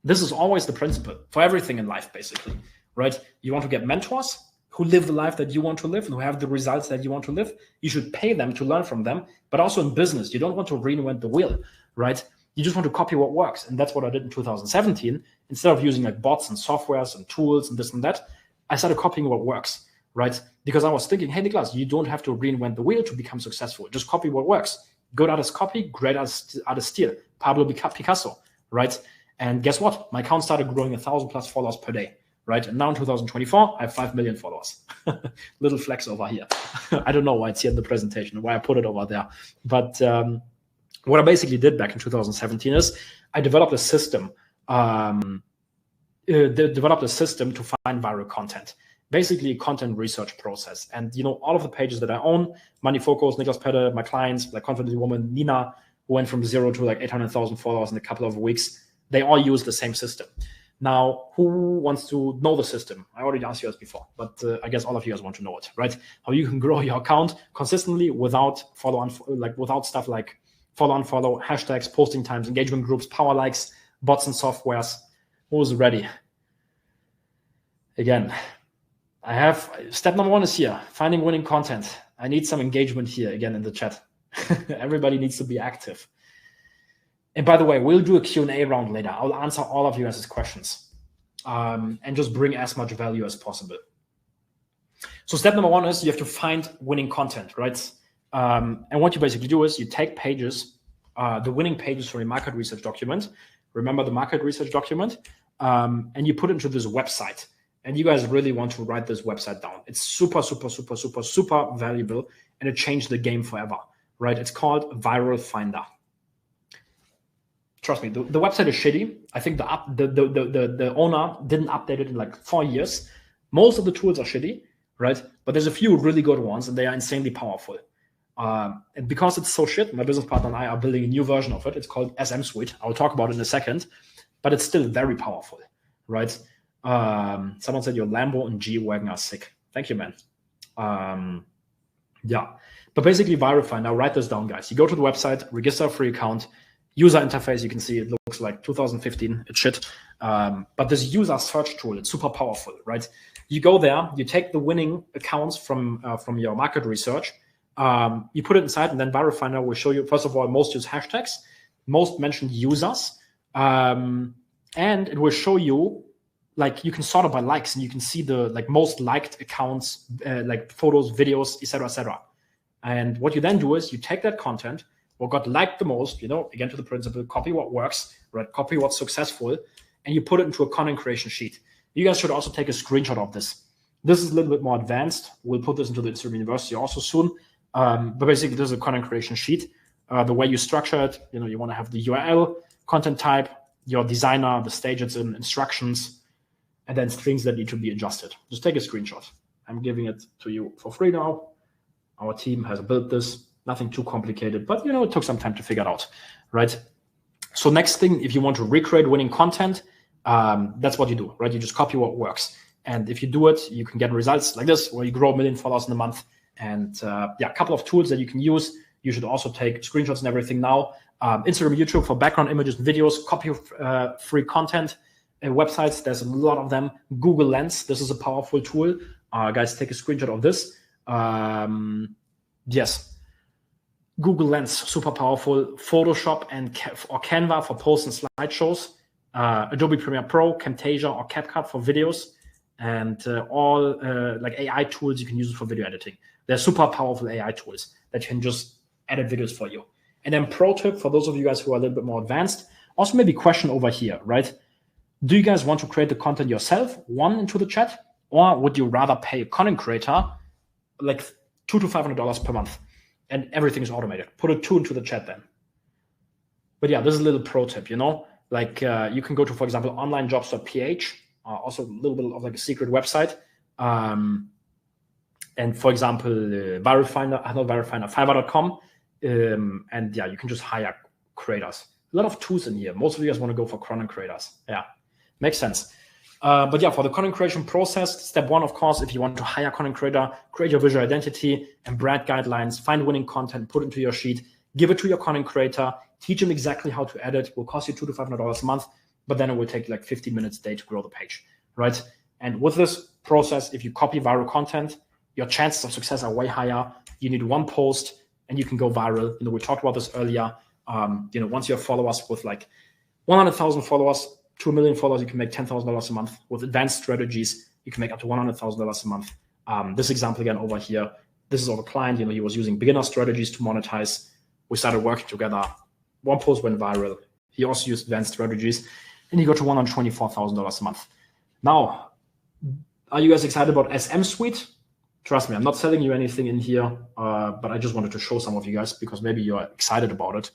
This is always the principle for everything in life, basically, right? You want to get mentors who live the life that you want to live, who have the results that you want to live. You should pay them to learn from them. But also in business, you don't want to reinvent the wheel, right? You just want to copy what works. And that's what I did in 2017. Instead of using like bots and softwares and tools and this and that, I started copying what works, right? Because I was thinking, hey, Niklas, you don't have to reinvent the wheel to become successful. Just copy what works. Good artists copy, great artists steal. Pablo Picasso, right? And guess what? My account started growing 1,000 plus followers per day, right? And now in 2024, I have 5 million followers. Little flex over here. I don't know why it's here in the presentation, why I put it over there. But what I basically did back in 2017 is I developed a system. Developed a system to find viral content. Basically a content research process. And all of the pages that I own, Money Focus, Niklas Pette, my clients, like Confident Woman, Nina, who went from 0 to like 800,000 followers in a couple of weeks, they all use the same system. Now, who wants to know the system? I already asked you guys before, but I guess all of you guys want to know it, right? How you can grow your account consistently without without stuff like follow, unfollow, hashtags, posting times, engagement groups, power likes, bots and softwares. Who's ready? Again, I have step number 1 is here, finding winning content. I need some engagement here again in the chat. Everybody needs to be active. And by the way, we'll do a Q&A round later. I'll answer all of you guys' questions and just bring as much value as possible. So step number 1 is you have to find winning content, right? And what you basically do is you take pages, the winning pages from your market research document. Remember the market research document? And you put it into this website. And you guys really want to write this website down. It's super, super, super, super, super valuable. And it changed the game forever, right? It's called Viral Finder. Trust me, the website is shitty. I think the owner didn't update it in like 4 years. Most of the tools are shitty, right? But there's a few really good ones, and they are insanely powerful. And because it's so shit, my business partner and I are building a new version of it. It's called SM Suite. I'll talk about it in a second, but it's still very powerful, right? Someone said your Lambo and G-Wagon are sick. Thank you, man. Yeah, but basically Viral Finder. Now write this down, guys. You go to the website, register a free account. User interface, you can see it looks like 2015. It's shit. But this user search tool, it's super powerful, right? You go there, you take the winning accounts from your market research, you put it inside, and then Viral Finder will show you, first of all, most used hashtags, most mentioned users, and it will show you, like, you can sort it by likes, and you can see the most liked accounts, like photos, videos, etc., etc. And what you then do is you take that content, what got liked the most, again to the principle, copy what works, right? Copy what's successful, and you put it into a content creation sheet. You guys should also take a screenshot of this. This is a little bit more advanced. We'll put this into the Instagram University also soon. But basically, this is a content creation sheet. The way you structure it, you want to have the URL, content type, your designer, the stage it's in, instructions, and then strings that need to be adjusted. Just take a screenshot. I'm giving it to you for free now. Our team has built this. Nothing too complicated, but it took some time to figure it out, right? So next thing, if you want to recreate winning content, that's what you do, right? You just copy what works. And if you do it, you can get results like this, where you grow 1 million followers in a month. And a couple of tools that you can use. You should also take screenshots and everything now. Instagram, YouTube for background images and videos, copy free content. Websites, there's a lot of them. Google Lens, this is a powerful tool. Guys, take a screenshot of this. Yes. Google Lens, super powerful. Photoshop or Canva for posts and slideshows. Adobe Premiere Pro, Camtasia or CapCut for videos. and all like AI tools you can use for video editing. They're super powerful AI tools that can just edit videos for you. And then pro tip for those of you guys who are a little bit more advanced, also maybe question over here, right? Do you guys want to create the content yourself, one into the chat, or would you rather pay a content creator like $200 to $500 per month and everything is automated? Put a 2 into the chat then. But yeah, this is a little pro tip, you know, like you can go to, for example, onlinejobs.ph, also a little bit of like a secret website. And for example, Fiverr.com. And yeah, you can just hire creators. A lot of tools in here. Most of you guys want to go for content creators. Yeah, makes sense. But yeah, for the content creation process, step 1, of course, if you want to hire a content creator, create your visual identity and brand guidelines, find winning content, put it into your sheet, give it to your content creator, teach him exactly how to edit. It will cost you $200 to $500 a month, but then it will take like 15 minutes a day to grow the page, right? And with this process, if you copy viral content, your chances of success are way higher. You need one post and you can go viral. You know, we talked about this earlier. You know, once you have followers with like 100,000 followers to 1 million followers, you can make $10,000 a month. With advanced strategies, you can make up to $100,000 a month. This example again over here, this is our client. You know, he was using beginner strategies to monetize. We started working together. One post went viral. He also used advanced strategies, and he got to $124,000 a month. Now, are you guys excited about SM Suite? Trust me, I'm not selling you anything in here, but I just wanted to show some of you guys because maybe you're excited about it.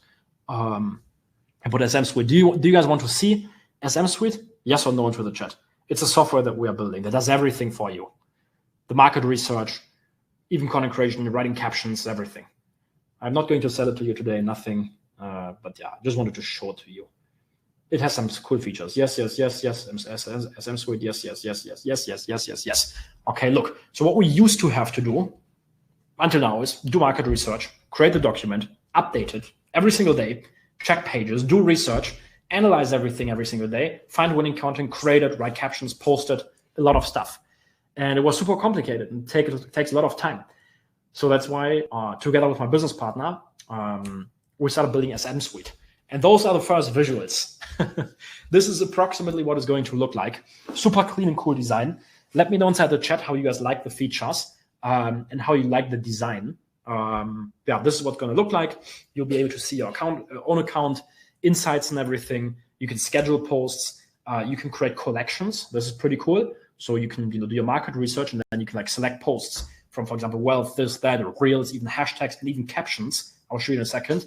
About SM Suite, do you guys want to see SM Suite? Yes or no into the chat. It's a software that we are building that does everything for you. The market research, even content creation, writing captions, everything. I'm not going to sell it to you today, nothing. But yeah, I just wanted to show it to you. It has some cool features. Yes. SM Suite, yes. Okay, look. So what we used to have to do until now is do market research, create the document, update it every single day, check pages, do research, analyze everything every single day, find winning content, create it, write captions, post it, a lot of stuff. And it was super complicated and takes a lot of time. So that's why, together with my business partner, we started building SM Suite. And those are the first visuals. This is approximately what it's going to look like. Super clean and cool design. Let me know inside the chat how you guys like the features and how you like the design. Yeah, this is what's going to look like. You'll be able to see your own account, insights and everything. You can schedule posts. You can create collections. This is pretty cool. So you can do your market research and then you can like select posts from, for example, wealth, this, that, or reels, even hashtags and even captions. I'll show you in a second.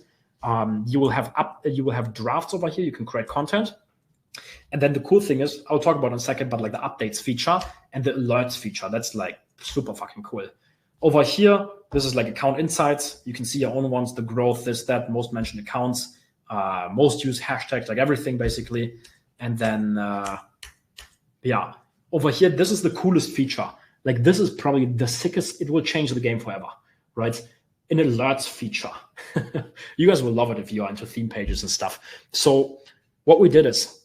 You will have drafts over here. You can create content. And then the cool thing is, I'll talk about in a second, but like the updates feature and the alerts feature, that's like super fucking cool. Over here, this is like account insights. You can see your own ones, the growth, this, that, most mentioned accounts, most used hashtags, like everything basically. And then, yeah, over here, this is the coolest feature. Like this is probably the sickest, it will change the game forever, right? An alerts feature. You guys will love it if you are into theme pages and stuff. So what we did is,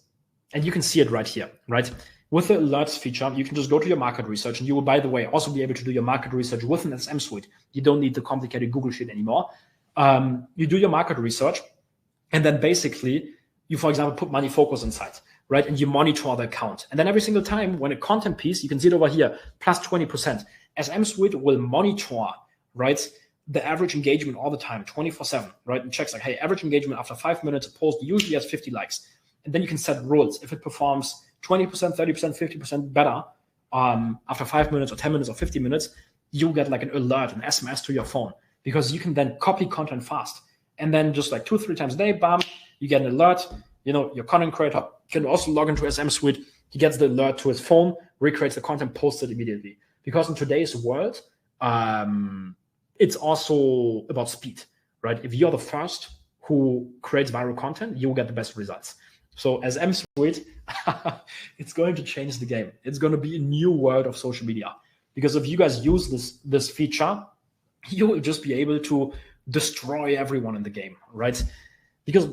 and you can see it right here, right? With the alerts feature, you can just go to your market research and you will, by the way, also be able to do your market research with an SM Suite. You don't need the complicated Google Sheet anymore. You do your market research and then basically you, for example, put money focus inside, right? And you monitor the account. And then every single time when a content piece, you can see it over here, plus 20%. SM Suite will monitor, right? The average engagement all the time, 24/7, right? And checks like, hey, average engagement after 5 minutes, a post usually has 50 likes. And then you can set rules. If it performs 20%, 30%, 50% better after 5 minutes or 10 minutes or 50 minutes, you get like an alert, an SMS to your phone because you can then copy content fast. And then just like 2-3 times a day, bam, you get an alert. You know, your content creator can also log into SM Suite. He gets the alert to his phone, recreates the content, posts it immediately. Because in today's world, it's also about speed, right? If you're the first who creates viral content, you'll get the best results. So as SM Suite, it's going to change the game. It's going to be a new world of social media. Because if you guys use this feature, you will just be able to destroy everyone in the game, right? Because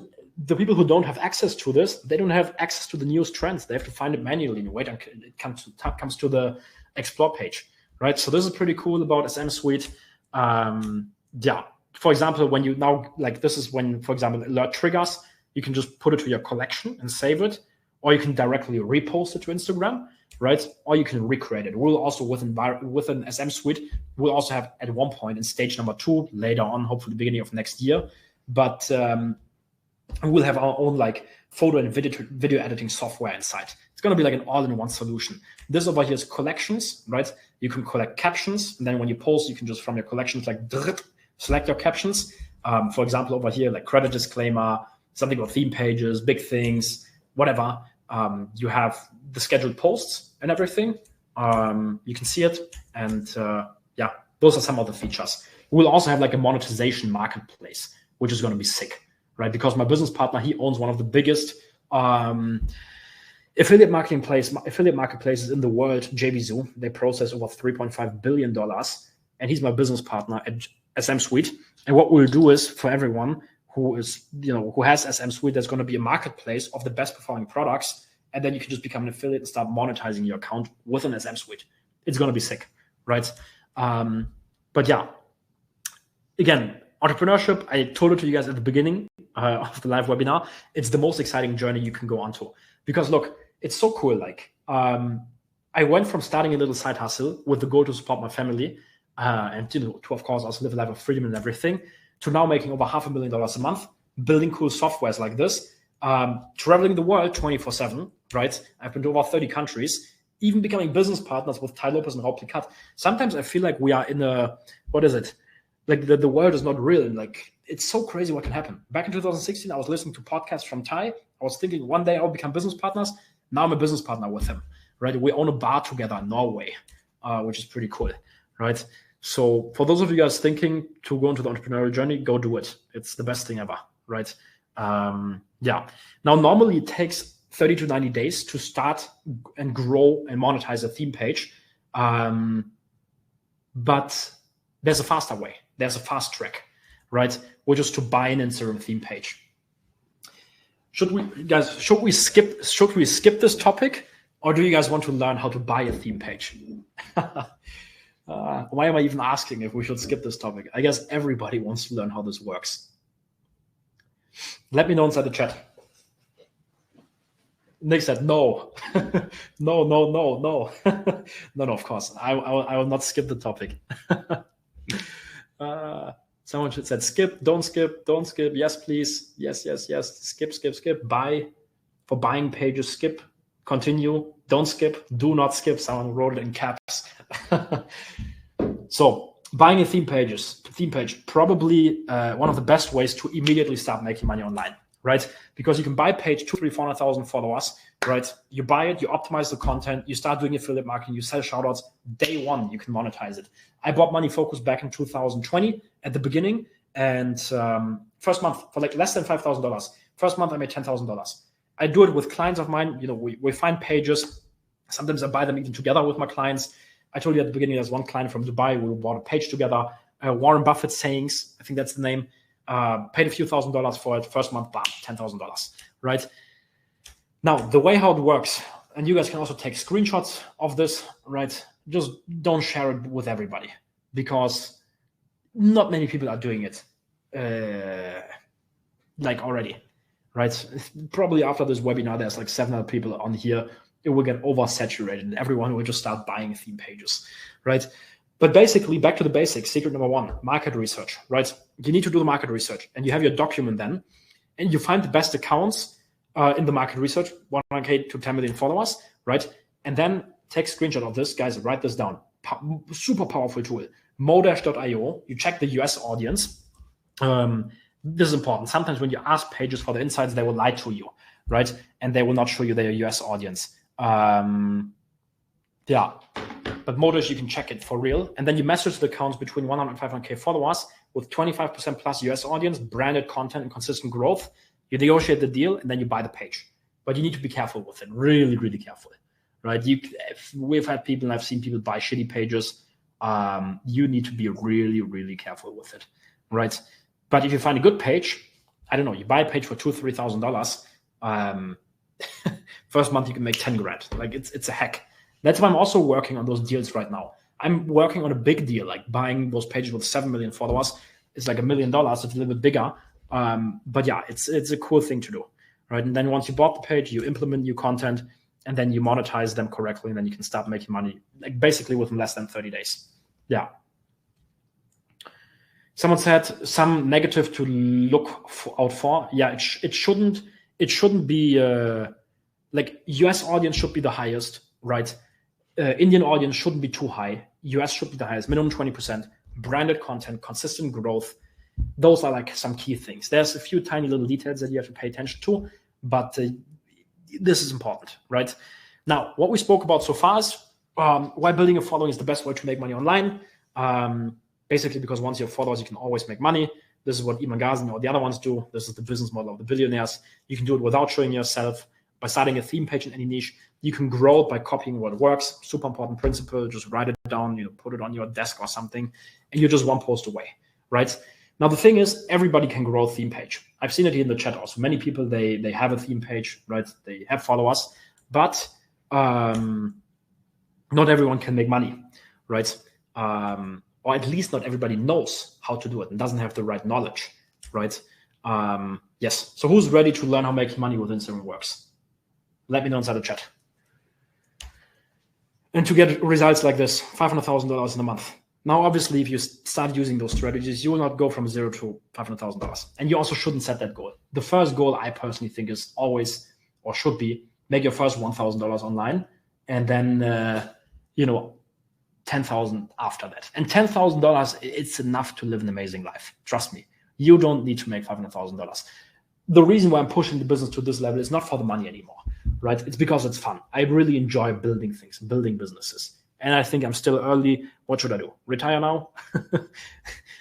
the people who don't have access to this, they don't have access to the newest trends. They have to find it manually and wait until it comes to the explore page, right? So this is pretty cool about SM Suite. Yeah, for example, when you now, like this is when, for example, alert triggers, you can just put it to your collection and save it, or you can directly repost it to Instagram. right? Or you can recreate it. We'll also, within SM Suite, we'll also have at one point in stage number 2, later on, hopefully beginning of next year, but we'll have our own like photo and video editing software inside. It's going to be like an all-in-one solution. This over here is collections, right? You can collect captions, and then when you post, you can just from your collections like select your captions. For example, over here, like credit disclaimer, something about theme pages, big things, whatever. You have the scheduled posts and everything. You can see it, and yeah, those are some of the features. We'll also have like a monetization marketplace, which is going to be sick, right? Because my business partner, he owns one of the biggest affiliate marketplaces in the world, JVZoo. They process over $3.5 billion, and he's my business partner at SM Suite. And what we'll do is, for everyone who is, who has SM Suite, there's going to be a marketplace of the best performing products, and then you can just become an affiliate and start monetizing your account with an SM Suite. It's going to be sick, right? But yeah, again, entrepreneurship, I told it to you guys at the beginning of the live webinar. It's the most exciting journey you can go onto, because look, it's so cool. Like, I went from starting a little side hustle with the goal to support my family, and to of course also live a life of freedom and everything, to now making over $500,000 a month, building cool softwares like this, traveling the world 24/7, right? I've been to over 30 countries, even becoming business partners with Tai Lopez and Rob Plicat. Sometimes I feel like we are in a, what is it? Like the world is not real. Like, it's so crazy what can happen. Back in 2016, I was listening to podcasts from Tai. I was thinking one day I'll become business partners. Now I'm a business partner with him, right? We own a bar together in Norway, which is pretty cool, right? So for those of you guys thinking to go into the entrepreneurial journey, go do it. It's the best thing ever, right? Yeah. Now, normally it takes 30 to 90 days to start and grow and monetize a theme page. But there's a faster way. There's a fast track, right? Which is to buy an Instagram theme page. Should we skip this topic, or do you guys want to learn how to buy a theme page? Why am I even asking if we should skip this topic? I guess everybody wants to learn how this works. Let me know inside the chat. Nick said no. No. No, of course. I will not skip the topic. Someone said skip, don't skip. Yes, please. Yes. Skip. Buy for buying pages, skip. Continue, don't skip, do not skip. Someone wrote it in caps. So buying a theme page, probably one of the best ways to immediately start making money online, right? Because you can buy a page 200,000, 300,000, 400,000 followers, right? You buy it, you optimize the content, you start doing affiliate marketing, you sell shoutouts. Day one, you can monetize it. I bought Money Focus back in 2020 at the beginning, and first month for like less than $5,000. First month I made $10,000. I do it with clients of mine. We find pages. Sometimes I buy them even together with my clients. I told you at the beginning, there's one client from Dubai. We bought a page together. Warren Buffett sayings, I think that's the name. Paid a few $1,000s for it. First month, bam, $10,000, right? Now, the way how it works, and you guys can also take screenshots of this, right? Just don't share it with everybody, because not many people are doing it like already. Right? Probably after this webinar, there's like 700 people on here. It will get oversaturated and everyone will just start buying theme pages, right? But basically, back to the basics, secret number one, market research, right? You need to do the market research, and you have your document then, and you find the best accounts in the market research, 100K to 10 million followers, right? And then take a screenshot of this. Guys, write this down. Super powerful tool. Modash.io. You check the US audience. This is important. Sometimes when you ask pages for the insights, they will lie to you, right? And they will not show you their US audience. Yeah, but Modash, you can check it for real. And then you message the accounts between 100 and 500K followers with 25% plus US audience, branded content, and consistent growth. You negotiate the deal, and then you buy the page. But you need to be careful with it, really, really careful, right? We've had people, and I've seen people buy shitty pages. You need to be really, really careful with it, right? But if you find a good page, I don't know, you buy a page for $2,000 or $3,000. First month you can make 10 grand. Like it's a hack. That's why I'm also working on those deals right now. I'm working on a big deal, like buying those pages with 7 million followers. It's like $1 million. It's a little bit bigger. But yeah, it's a cool thing to do, right? And then once you bought the page, you implement new content, and then you monetize them correctly, and then you can start making money, like basically within less than 30 days. Yeah. Someone said some negative to look out for. Yeah, it shouldn't be like US audience should be the highest, right? Indian audience shouldn't be too high. US should be the highest, minimum 20%. Branded content, consistent growth. Those are like some key things. There's a few tiny little details that you have to pay attention to, but this is important, right? Now, what we spoke about so far is why building a following is the best way to make money online. Basically, because once you have followers, you can always make money. This is what Iman Ghazi or the other ones do. This is the business model of the billionaires. You can do it without showing yourself. By starting a theme page in any niche, you can grow by copying what works. Super important principle. Just write it down, put it on your desk or something, and you're just one post away, right? Now, the thing is, everybody can grow a theme page. I've seen it here in the chat also. Many people, they have a theme page, right? They have followers, but not everyone can make money, right? Or at least not everybody knows how to do it and doesn't have the right knowledge, right? Yes. So who's ready to learn how making money with Instagram works? Let me know inside the chat. And to get results like this, $500,000 in a month. Now, obviously, if you start using those strategies, you will not go from $0 to $500,000. And you also shouldn't set that goal. The first goal, I personally think, is always, or should be, make your first $1,000 online, and then, $10,000 after that. And $10,000, it's enough to live an amazing life. Trust me. You don't need to make $500,000. The reason why I'm pushing the business to this level is not for the money anymore, right? It's because it's fun. I really enjoy building things, building businesses. And I think I'm still early. What should I do? Retire now?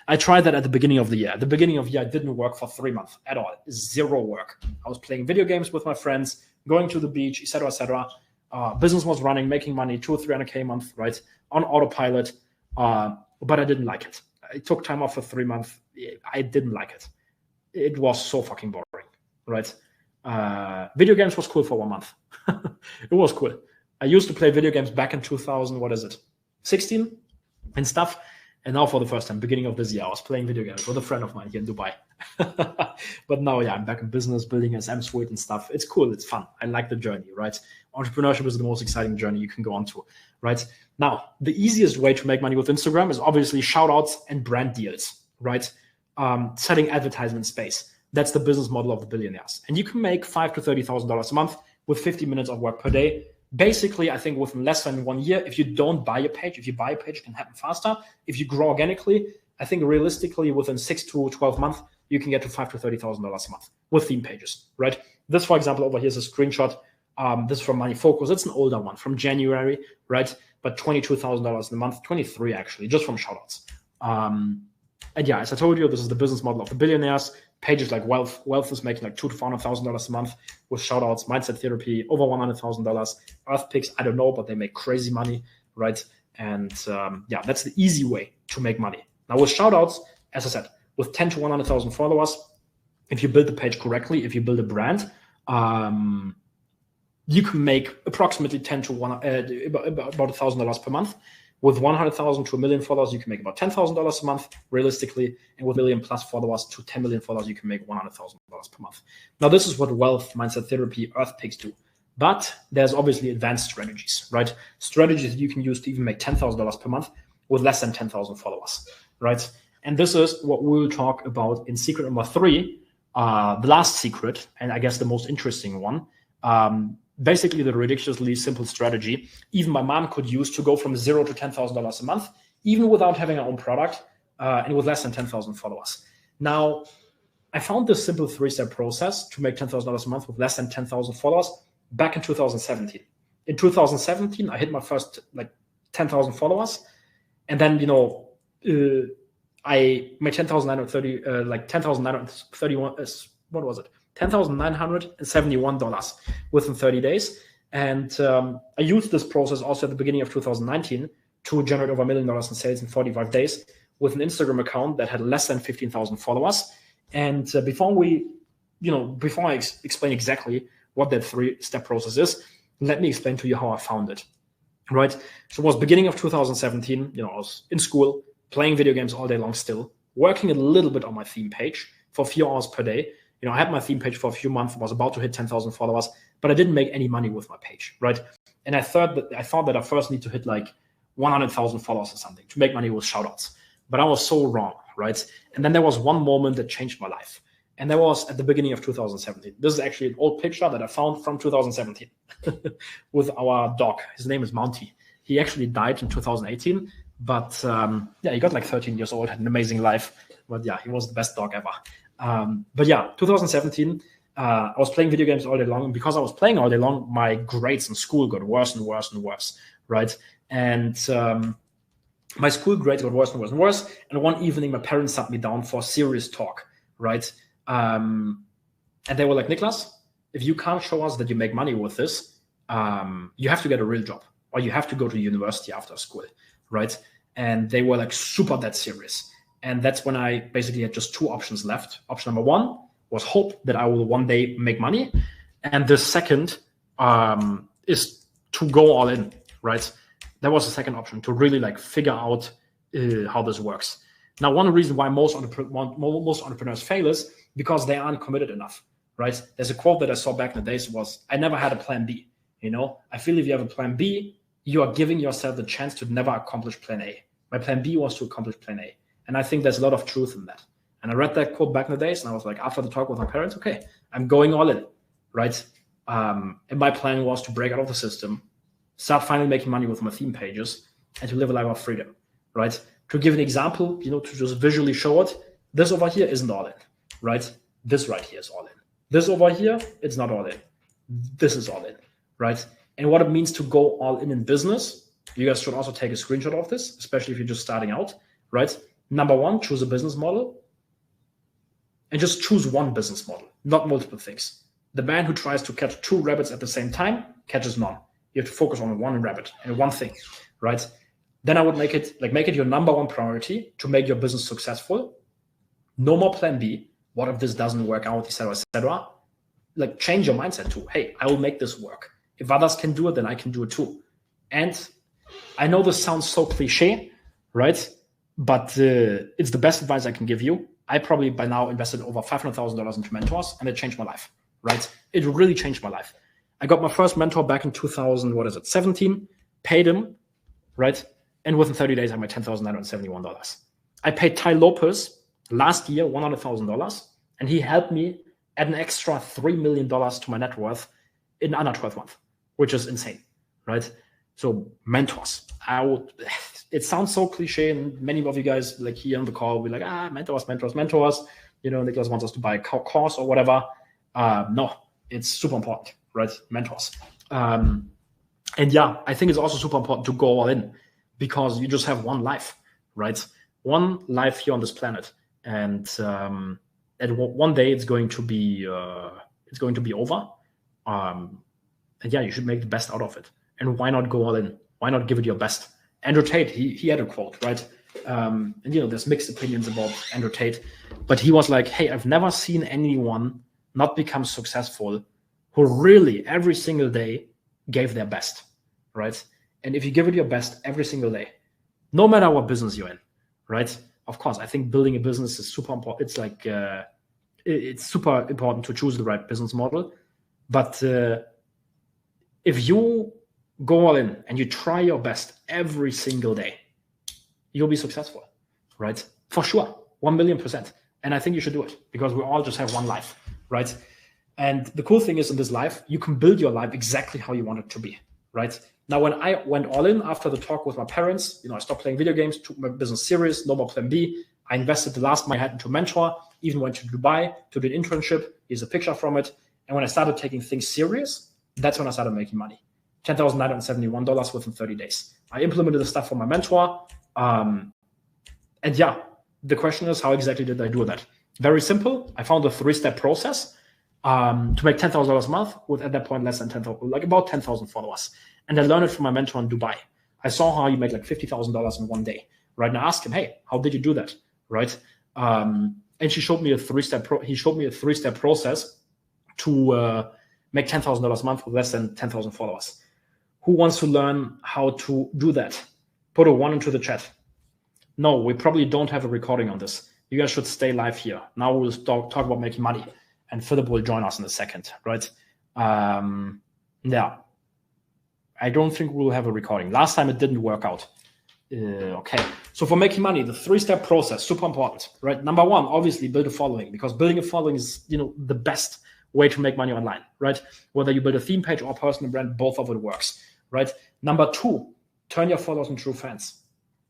I tried that at the beginning of the year. At the beginning of the year, it didn't work for 3 months at all. Zero work. I was playing video games with my friends, going to the beach, etc., etc. Business was running, making money, 200 or 300K a month, right? On autopilot. But I didn't like it. I took time off for 3 months. I didn't like it. It was so fucking boring, right? Video games was cool for 1 month. It was cool. I used to play video games back in 2016 and stuff. And now for the first time, beginning of this year, I was playing video games with a friend of mine here in Dubai. But now, yeah, I'm back in business, building SM Suite and stuff. It's cool. It's fun. I like the journey, right? Entrepreneurship is the most exciting journey you can go on to, right? Now, the easiest way to make money with Instagram is obviously shoutouts and brand deals, right? Selling advertisement space. That's the business model of the billionaires. And you can make $5,000 to $30,000 a month with 50 minutes of work per day. Basically, I think within less than 1 year, if you don't buy a page, if you buy a page, it can happen faster. If you grow organically, I think realistically within 6 to 12 months, you can get to $5,000 to $30,000 a month with theme pages, right? This, for example, over here is a screenshot. This is from Money Focus. It's an older one from January, right? But $22,000 in a month, 23 actually, just from shoutouts. And yeah, as I told you, this is the business model of the billionaires. Pages like Wealth. Wealth is making like $200,000 to $400,000 a month with shoutouts. Mindset Therapy, over $100,000. Earth Picks, I don't know, but they make crazy money, right? And yeah, that's the easy way to make money. Now with shoutouts, as I said, with 10 to 100,000 followers, if you build the page correctly, if you build a brand, you can make approximately about $1,000 per month. With 100,000 to 1 million followers, you can make about $10,000 a month, realistically. And with 1 million plus followers to 10 million followers, you can make $100,000 per month. Now, this is what Wealth, Mindset Therapy, Earth Picks do. But there's obviously advanced strategies, right? Strategies that you can use to even make $10,000 per month with less than 10,000 followers, right? And this is what we'll talk about in secret number 3, the last secret, and I guess the most interesting one. Basically, the ridiculously simple strategy even my mom could use to go from $0 to $10,000 a month, even without having her own product and with less than 10,000 followers. Now, I found this simple 3-step process to make $10,000 a month with less than 10,000 followers back in 2017. In 2017, I hit my first 10,000 followers, and then I made $10,931. What was it? $10,971 within 30 days. And I used this process also at the beginning of 2019 to generate over $1 million in sales in 45 days with an Instagram account that had less than 15,000 followers. And before I explain exactly what that 3-step process is, let me explain to you how I found it, right? So it was beginning of 2017. I was in school, playing video games all day long still, working a little bit on my theme page for a few hours per day. I had my theme page for a few months, was about to hit 10,000 followers, but I didn't make any money with my page, right? And I thought that I first need to hit like 100,000 followers or something to make money with shoutouts. But I was so wrong, right? And then there was one moment that changed my life. And that was at the beginning of 2017. This is actually an old picture that I found from 2017 with our dog. His name is Monty. He actually died in 2018. But he got like 13 years old, had an amazing life. But yeah, he was the best dog ever. But yeah, 2017, I was playing video games all day long. And because I was playing all day long, my grades in school got worse and worse and worse, right? And my school grades got worse and worse and worse. And one evening, my parents sat me down for a serious talk, right? And they were like, Niklas, if you can't show us that you make money with this, you have to get a real job or you have to go to university after school, right? And they were like super that serious. And that's when I basically had just two options left. Option number one was hope that I will one day make money. And the second is to go all in, right? That was the second option, to really like figure out how this works. Now, one reason why most entrepreneurs fail is because they aren't committed enough, right? There's a quote that I saw back in the days was, I never had a plan B. You know, I feel if you have a plan B, you are giving yourself the chance to never accomplish plan A. My plan B was to accomplish plan A. And I think there's a lot of truth in that. And I read that quote back in the days and I was like, after the talk with my parents, okay, I'm going all in, right? And my plan was to break out of the system, start finally making money with my theme pages, and to live a life of freedom, right? To give an example, you know, to just visually show it, this over here isn't all in, right? This right here is all in. This over here, it's not all in. This is all in, right? And what it means to go all in business, you guys should also take a screenshot of this, especially if you're just starting out, right? Number one, choose a business model and just choose one business model, not multiple things. The man who tries to catch two rabbits at the same time catches none. You have to focus on one rabbit and one thing, right? Then I would make it your number one priority to make your business successful. No more plan B. What if this doesn't work out, et cetera? Like change your mindset to, hey, I will make this work. If others can do it, then I can do it too. And I know this sounds so cliche, right? But it's the best advice I can give you. I probably by now invested over $500,000 into mentors, and it changed my life, right? It really changed my life. I got my first mentor back in 2017, paid him, right? And within 30 days, I made $10,971. I paid Ty Lopez last year $100,000, and he helped me add an extra $3 million to my net worth in under 12 months, which is insane, right? So mentors, it sounds so cliche, and many of you guys like here on the call will be like, mentors. You know, Niklas wants us to buy a course or whatever. No, it's super important, right? Mentors. And yeah, I think it's also super important to go all in because you just have one life, right? One life here on this planet, and one day it's going to be over. And yeah, you should make the best out of it. And why not go all in? Why not give it your best? Andrew Tate, he had a quote, right? And you know, there's mixed opinions about Andrew Tate, but he was like, hey, I've never seen anyone not become successful who really every single day gave their best, right? And if you give it your best every single day, no matter what business you're in, right? Of course, I think building a business is super important. It's like, it's super important to choose the right business model. But if you go all in and you try your best every single day, you'll be successful, right? For sure, 1,000,000%. And I think you should do it because we all just have one life, right? And the cool thing is in this life, you can build your life exactly how you want it to be, right? Now, when I went all in after the talk with my parents, you know, I stopped playing video games, took my business serious, no more plan B. I invested the last money I had into a mentor, even went to Dubai to do an internship. Here's a picture from it. And when I started taking things serious, that's when I started making money. $10,971 within 30 days. I implemented the stuff for my mentor. And yeah, the question is, how exactly did I do that? Very simple. I found a 3-step process to make $10,000 a month with, at that point, less than 10,000, like about 10,000 followers. And I learned it from my mentor in Dubai. I saw how you make like $50,000 in one day, right? And I asked him, hey, how did you do that, right? And he showed me a 3-step process to make $10,000 a month with less than 10,000 followers. Who wants to learn how to do that? Put a 1 into the chat. No, we probably don't have a recording on this. You guys should stay live here. Now we'll talk about making money, and Philip will join us in a second, right? Yeah, I don't think we'll have a recording. Last time it didn't work out. Okay, so for making money, the 3-step process, super important, right? Number one, obviously build a following, because building a following is, the best way to make money online, right? Whether you build a theme page or a personal brand, both of it works, right? Number two, turn your followers into true fans,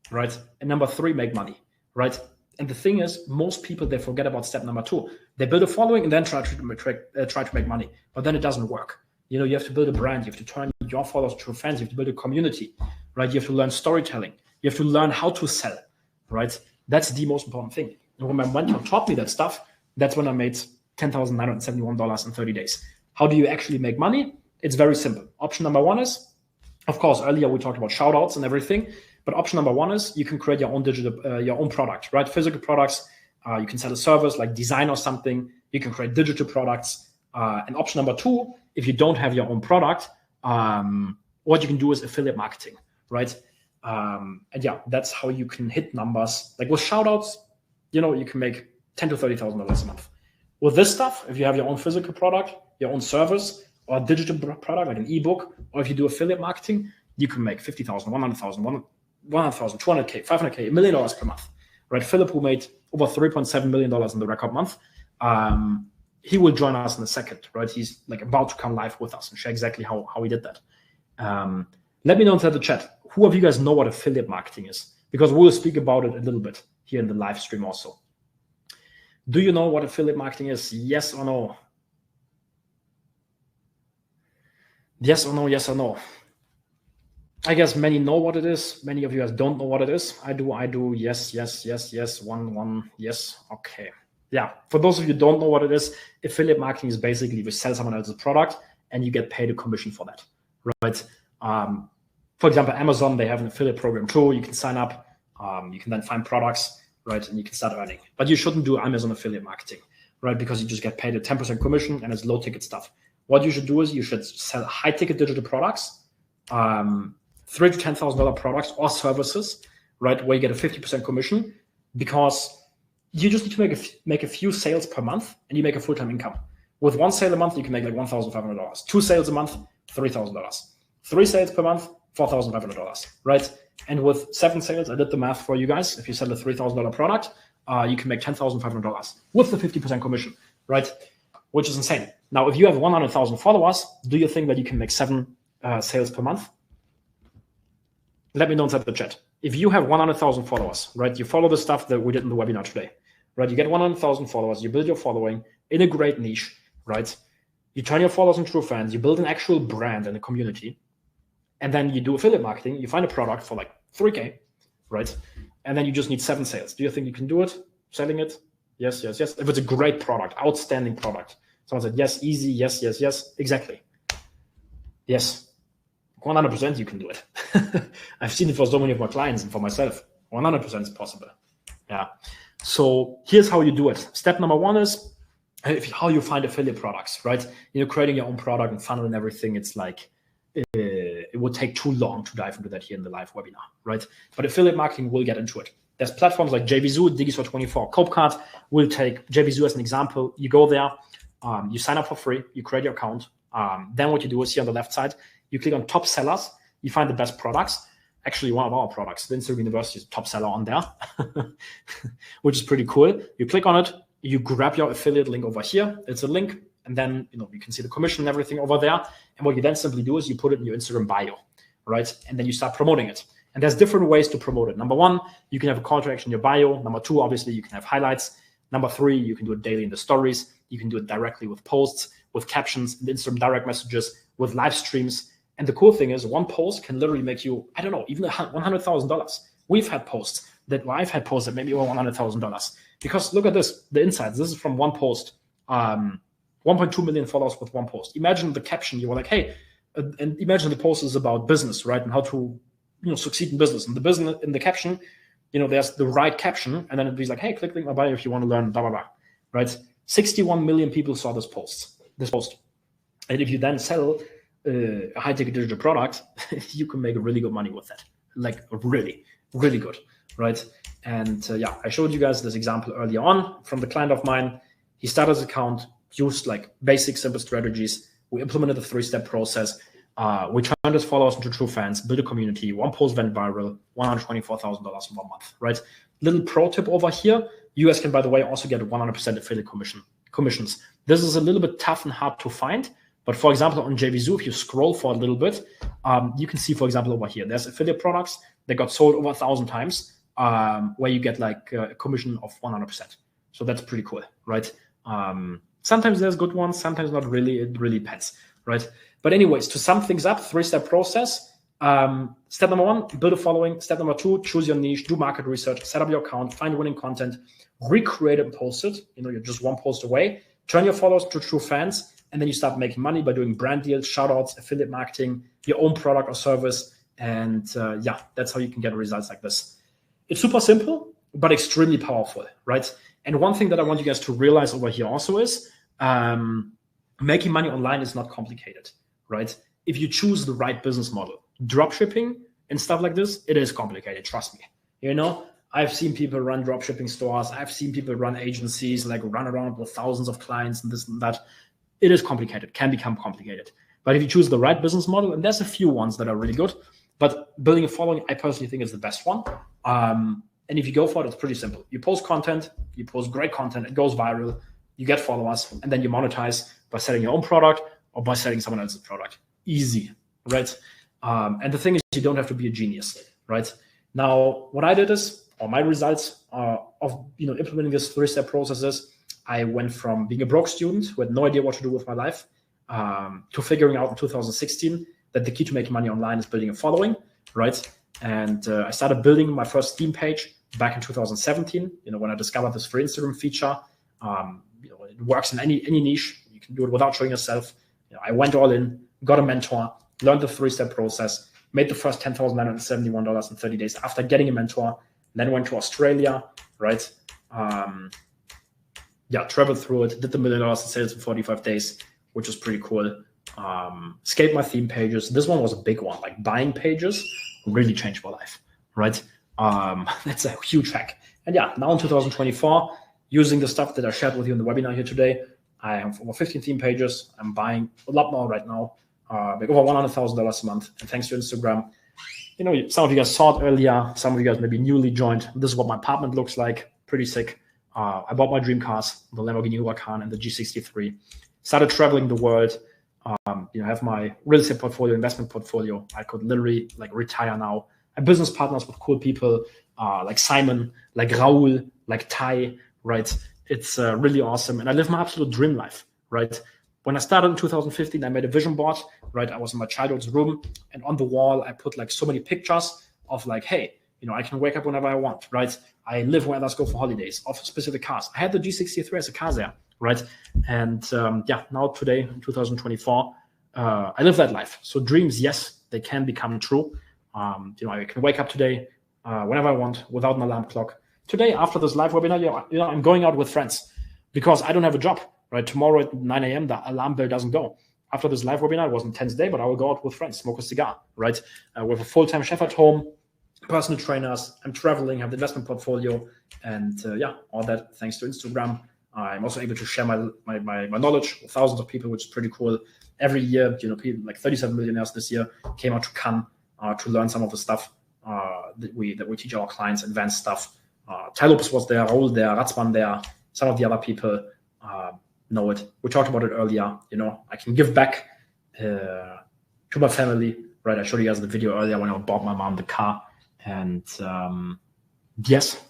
right? And number three, make money, right? And the thing is, most people, they forget about step number two. They build a following and then try to make money, but then it doesn't work. You have to build a brand. You have to turn your followers into true fans. You have to build a community, right? You have to learn storytelling. You have to learn how to sell, right? That's the most important thing. And when my mentor taught me that stuff, that's when I made $10,971 in 30 days. How do you actually make money? It's very simple. Option number one is, of course, earlier we talked about shoutouts and everything, but option number one is you can create your own product, right? Physical products. You can sell a service like design or something. You can create digital products. And option number two, if you don't have your own product, what you can do is affiliate marketing, right? And yeah, that's how you can hit numbers. Like with shoutouts, you can make $10,000 to $30,000 a month. With this stuff, if you have your own physical product, your own service, or a digital product like an ebook, or if you do affiliate marketing, you can make $50,000, $100,000, $100,000, $200K, $500K, $1 million per month, right? Philip, who made over $3.7 million in the record month, he will join us in a second, right? He's like about to come live with us and share exactly how he did that. Let me know inside the chat, who of you guys know what affiliate marketing is? Because we'll speak about it a little bit here in the live stream also. Do you know what affiliate marketing is? Yes or no? Yes or no, yes or no. I guess many know what it is. Many of you guys don't know what it is. I do. Yes, yes, yes, yes. One, yes. Okay. Yeah. For those of you who don't know what it is, affiliate marketing is basically you sell someone else's product and you get paid a commission for that, right? For example, Amazon, they have an affiliate program too. You can sign up. You can then find products, right? And you can start earning. But you shouldn't do Amazon affiliate marketing, right? Because you just get paid a 10% commission and it's low ticket stuff. What you should do is you should sell high ticket digital products, $3,000 to $10,000 products or services, right? Where you get a 50% commission, because you just need to make a few sales per month and you make a full-time income. With one sale a month, you can make like $1,500. 2 sales a month, $3,000. 3 sales per month, $4,500, right? And with 7 sales, I did the math for you guys. If you sell a $3,000 product, you can make $10,500 with the 50% commission, right? Which is insane. Now, if you have 100,000 followers, do you think that you can make 7 sales per month? Let me know inside the chat. If you have 100,000 followers, right? You follow the stuff that we did in the webinar today, right? You get 100,000 followers, you build your following in a great niche, right? You turn your followers into true fans, you build an actual brand and a community, and then you do affiliate marketing, you find a product for like 3K, right? And then you just need 7 sales. Do you think you can do it? Selling it? Yes, yes, yes. If it's a great product, outstanding product. Someone said, yes, easy, yes, yes, yes. Exactly. Yes. 100% you can do it. I've seen it for so many of my clients and for myself. 100% is possible. Yeah. So here's how you do it. Step number 1 is how you find affiliate products, right? Creating your own product and funnel and everything. It's like, it would take too long to dive into that here in the live webinar, right? But affiliate marketing will get into it. There's platforms like JVZoo, Digistore24, Copecard. We'll take JVZoo as an example. You go there, you sign up for free, you create your account. Then what you do is here on the left side, you click on top sellers, you find the best products. Actually, one of our products, the Instagram University, is top seller on there, which is pretty cool. You click on it, you grab your affiliate link over here. It's a link, and then you can see the commission and everything over there. And what you then simply do is you put it in your Instagram bio, right? And then you start promoting it. And there's different ways to promote it. Number 1, you can have a call to action in your bio. Number 2, obviously, you can have highlights. Number 3, you can do it daily in the stories. You can do it directly with posts, with captions, and Instagram direct messages, with live streams. And the cool thing is, one post can literally make you, I don't know, even $100,000. I've had posts that made me over $100,000. Because look at this, the insights. This is from one post. 1.2 million followers with one post. Imagine the caption. You were like, hey, and imagine the post is about business, right? And how to succeed in business. And the business in the caption, there's the right caption, and then it'd be like, hey, click link my bio if you want to learn, blah, blah, blah, right? 61 million people saw this post. And if you then sell a high-ticket digital product, you can make really good money with that. Like really, really good, right? And I showed you guys this example earlier on from the client of mine. He started his account, used like basic, simple strategies, We implemented the 3-step process. We turned his followers into true fans, built a community. One post went viral, $124,000 in 1 month, right? Little pro tip over here. You guys can, by the way, also get 100% affiliate commissions. This is a little bit tough and hard to find. But for example, on JVZoo, if you scroll for a little bit, you can see, for example, over here, there's affiliate products that got sold over 1,000 times, where you get like a commission of 100%. So that's pretty cool, right? Sometimes there's good ones, sometimes not really. It really depends, right? But anyways, to sum things up, 3-step process. Step number 1, build a following. Step number 2, choose your niche, do market research, set up your account, find winning content, recreate it and post it. You're just one post away. Turn your followers to true fans, and then you start making money by doing brand deals, shoutouts, affiliate marketing, your own product or service. And that's how you can get results like this. It's super simple, but extremely powerful, right? And one thing that I want you guys to realize over here also is making money online is not complicated, right? If you choose the right business model, dropshipping and stuff like this, it is complicated, trust me. I've seen people run dropshipping stores. I've seen people run agencies, like run around with thousands of clients and this and that. It is complicated, can become complicated. But if you choose the right business model, and there's a few ones that are really good, but building a following, I personally think is the best one. And if you go for it, it's pretty simple. You post content, you post great content, it goes viral, you get followers, and then you monetize by selling your own product or by selling someone else's product. Easy, right? And the thing is, you don't have to be a genius, right? Now, what I did is, or my results of implementing this 3-step processes, I went from being a broke student who had no idea what to do with my life to figuring out in 2016 that the key to making money online is building a following, right? And I started building my first theme page back in 2017, when I discovered this free Instagram feature. It works in any niche. You can do it without showing yourself. I went all in, got a mentor, learned the 3-step process, made the first $10,971 in 30 days after getting a mentor, then went to Australia, right? Traveled through it, did the $1 million in sales in 45 days, which was pretty cool. Scaled my theme pages. This one was a big one, like buying pages really changed my life, right? That's a huge hack. And now in 2024, using the stuff that I shared with you in the webinar here today, I have over 15 theme pages. I'm buying a lot more right now, like over $100,000 a month. And thanks to Instagram, some of you guys saw it earlier. Some of you guys maybe newly joined. This is what my apartment looks like. Pretty sick. I bought my dream cars, the Lamborghini Huracan and the G63. Started traveling the world. Have my real estate portfolio, investment portfolio. I could literally retire now. I have business partners with cool people like Simon, like Raul, like Tai, right? It's really awesome. And I live my absolute dream life, right? When I started in 2015, I made a vision board, right? I was in my childhood's room, and on the wall, I put so many pictures of hey, I can wake up whenever I want, right? I live where others go for holidays, of specific cars. I had the G63 as a car there, right? And now today, in 2024, I live that life. So dreams, yes, they can become true. I can wake up today whenever I want without an alarm clock. Today, after this live webinar, I'm going out with friends because I don't have a job, right? Tomorrow at 9 a.m., the alarm bell doesn't go. After this live webinar, it was an intense day, but I will go out with friends, smoke a cigar, right? With a full-time chef at home, personal trainers, I'm traveling, have the investment portfolio, and all that thanks to Instagram. I'm also able to share my knowledge with thousands of people, which is pretty cool. Every year, people like 37 millionaires this year came out to Cannes to learn some of the stuff that we teach our clients, advanced stuff. Talopes was there, Raul there, Ratzman there, some of the other people know it. We talked about it earlier. I can give back to my family, right? I showed you guys the video earlier when I bought my mom the car. And yes,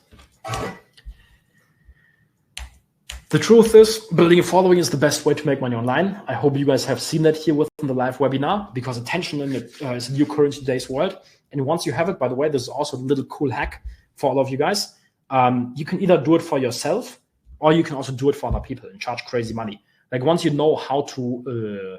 the truth is building a following is the best way to make money online. I hope you guys have seen that here within the live webinar, because attention is a new currency in today's world. And once you have it, by the way, this is also a little cool hack for all of you guys. You can either do it for yourself, or you can also do it for other people and charge crazy money. Once you know how to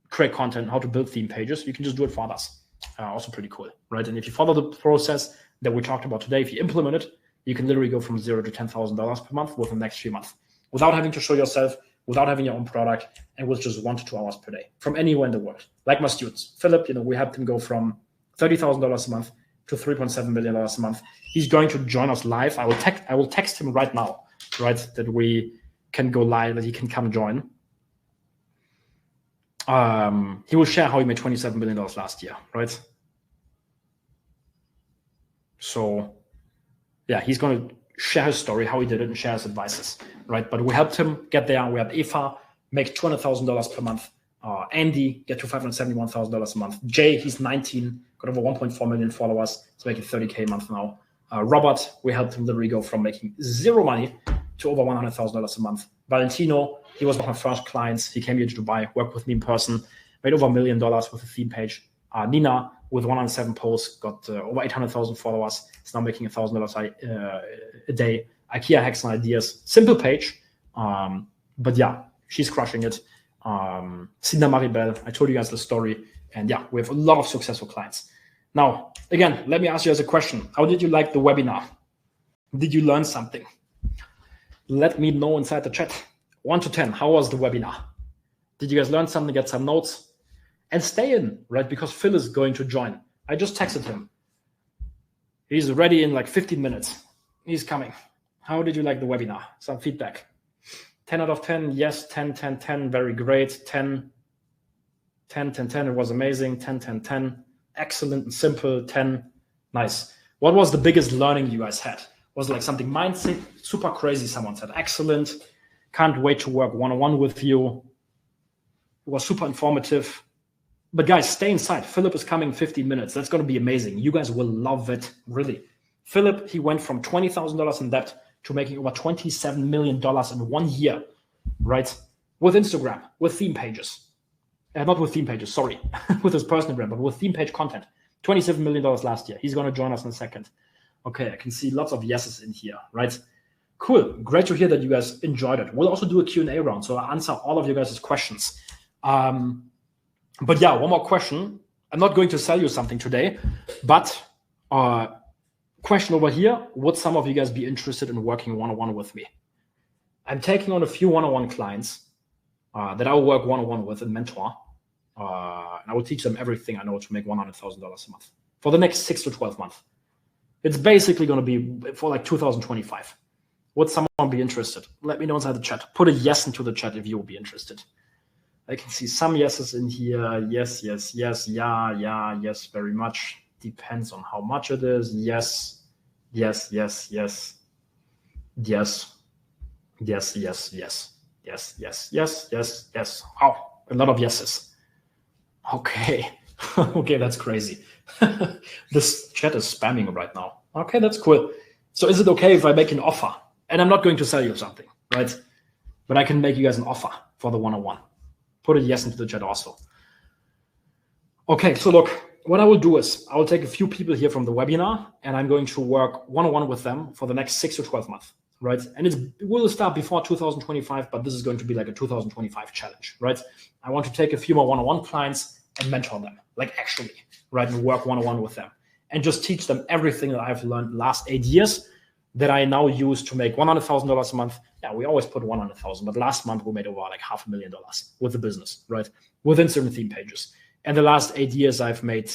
create content, how to build theme pages, you can just do it for others. Also pretty cool, right? And if you follow the process that we talked about today, if you implement it, you can literally go from $0 to $10,000 per month within the next 3 months without having to show yourself, without having your own product, and with just 1 to 2 hours per day from anywhere in the world. Like my students, Philip, we helped him go from $30,000 a month to $3.7 million a month. He's going to join us live. I will text him right now, right, that we can go live, that he can come join. He will share how he made $27 million last year, right? So yeah, he's going to share his story, how he did it, and share his advices, right? But we helped him get there. We had Eva make $200,000 per month. Andy get to $571,000 a month. Jay, he's 19, got over 1.4 million followers. He's making 30K a month now. Robert, we helped him literally go from making zero money to over $100,000 a month. Valentino, he was one of my first clients. He came here to Dubai, worked with me in person, made over $1 million with a theme page. Nina, with 107 posts, got over 800,000 followers. Is now making $1,000 a day. IKEA hacks and ideas, simple page, but yeah, she's crushing it. Cinda Maribel, I told you guys the story, and yeah, we have a lot of successful clients. Now, again, let me ask you as a question: how did you like the webinar? Did you learn something? Let me know inside the chat. 1 to 10, how was the webinar? Did you guys learn something? Get some notes? And stay in, right? Because Phil is going to join. I just texted him. He's ready in like 15 minutes. He's coming. How did you like the webinar? Some feedback. 10 out of 10. Yes, 10, 10, 10. Very great. 10, 10, 10, 10. It was amazing. 10, 10, 10. Excellent and simple. 10. Nice. What was the biggest learning you guys had? Was it like something mindset? Super crazy, someone said. Excellent. Can't wait to work one-on-one with you. It was super informative. But guys, stay inside. Philip is coming in 15 minutes. That's going to be amazing. You guys will love it, really. Philip, he went from $20,000 in debt to making over $27 million in 1 year, right? With Instagram, with theme pages. Not with theme pages, sorry. With his personal brand, but with theme page content. $27 million last year. He's going to join us in a second. Okay, I can see lots of yeses in here, right? Cool. Great to hear that you guys enjoyed it. We'll also do a Q&A round, so I'll answer all of you guys' questions. But yeah, one more question. I'm not going to sell you something today, but question over here, would some of you guys be interested in working one-on-one with me? I'm taking on a few one-on-one clients that I will work one-on-one with and mentor. And I will teach them everything I know to make $100,000 a month for the next 6 to 12 months. It's basically going to be for like 2025. Would someone be interested? Let me know inside the chat. Put a yes into the chat if you will be interested. I can see some yeses in here. Yes, yes, yes, yeah, yes, very much. Depends on how much it is. Yes, yes, yes, yes, yes, yes, yes, yes, yes, yes, yes, yes, yes. Oh, a lot of yeses. Okay. Okay, that's crazy. This chat is spamming right now. Okay, that's cool. So is it okay if I make an offer? And I'm not going to sell you something, right? But I can make you guys an offer for the one-on-one. Put a yes into the chat also. Okay, so look, what I will do is I will take a few people here from the webinar and I'm going to work one-on-one with them for the next 6 to 12 months, right? And it will start before 2025, but this is going to be like a 2025 challenge, right? I want to take a few more one-on-one clients and mentor them, like actually, right? And work one-on-one with them and just teach them everything that I've learned last 8 years that I now use to make $100,000 a month. Yeah, we always put 100,000, but last month we made over like $500,000 with the business, right? With Instagram theme pages. And the last 8 years, I've made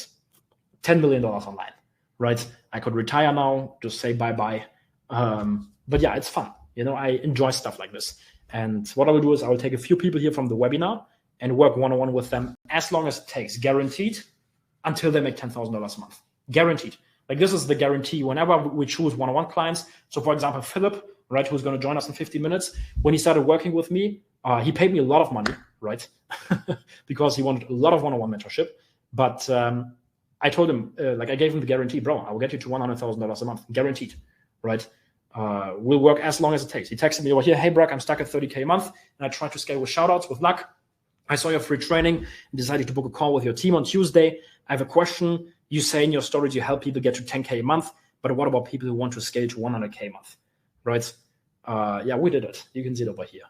$10 million online, right? I could retire now, just say bye-bye. But yeah, it's fun. You know, I enjoy stuff like this. And what I will do is I will take a few people here from the webinar and work one-on-one with them as long as it takes, guaranteed, until they make $10,000 a month. Guaranteed. Like this is the guarantee whenever we choose one-on-one clients. So for example, Philip, right, who's going to join us in 50 minutes, when he started working with me, he paid me a lot of money, right? Because he wanted a lot of one-on-one mentorship. But I told him, I gave him the guarantee, bro, I will get you to $100,000 a month, guaranteed, right? We'll work as long as it takes. He texted me over here, hey, Brock, I'm stuck at 30K a month, and I tried to scale with shoutouts with luck. I saw your free training and decided to book a call with your team on Tuesday. I have a question. You say in your stories you help people get to 10K a month, but what about people who want to scale to 100K a month, right? Yeah, we did it. You can see it over here.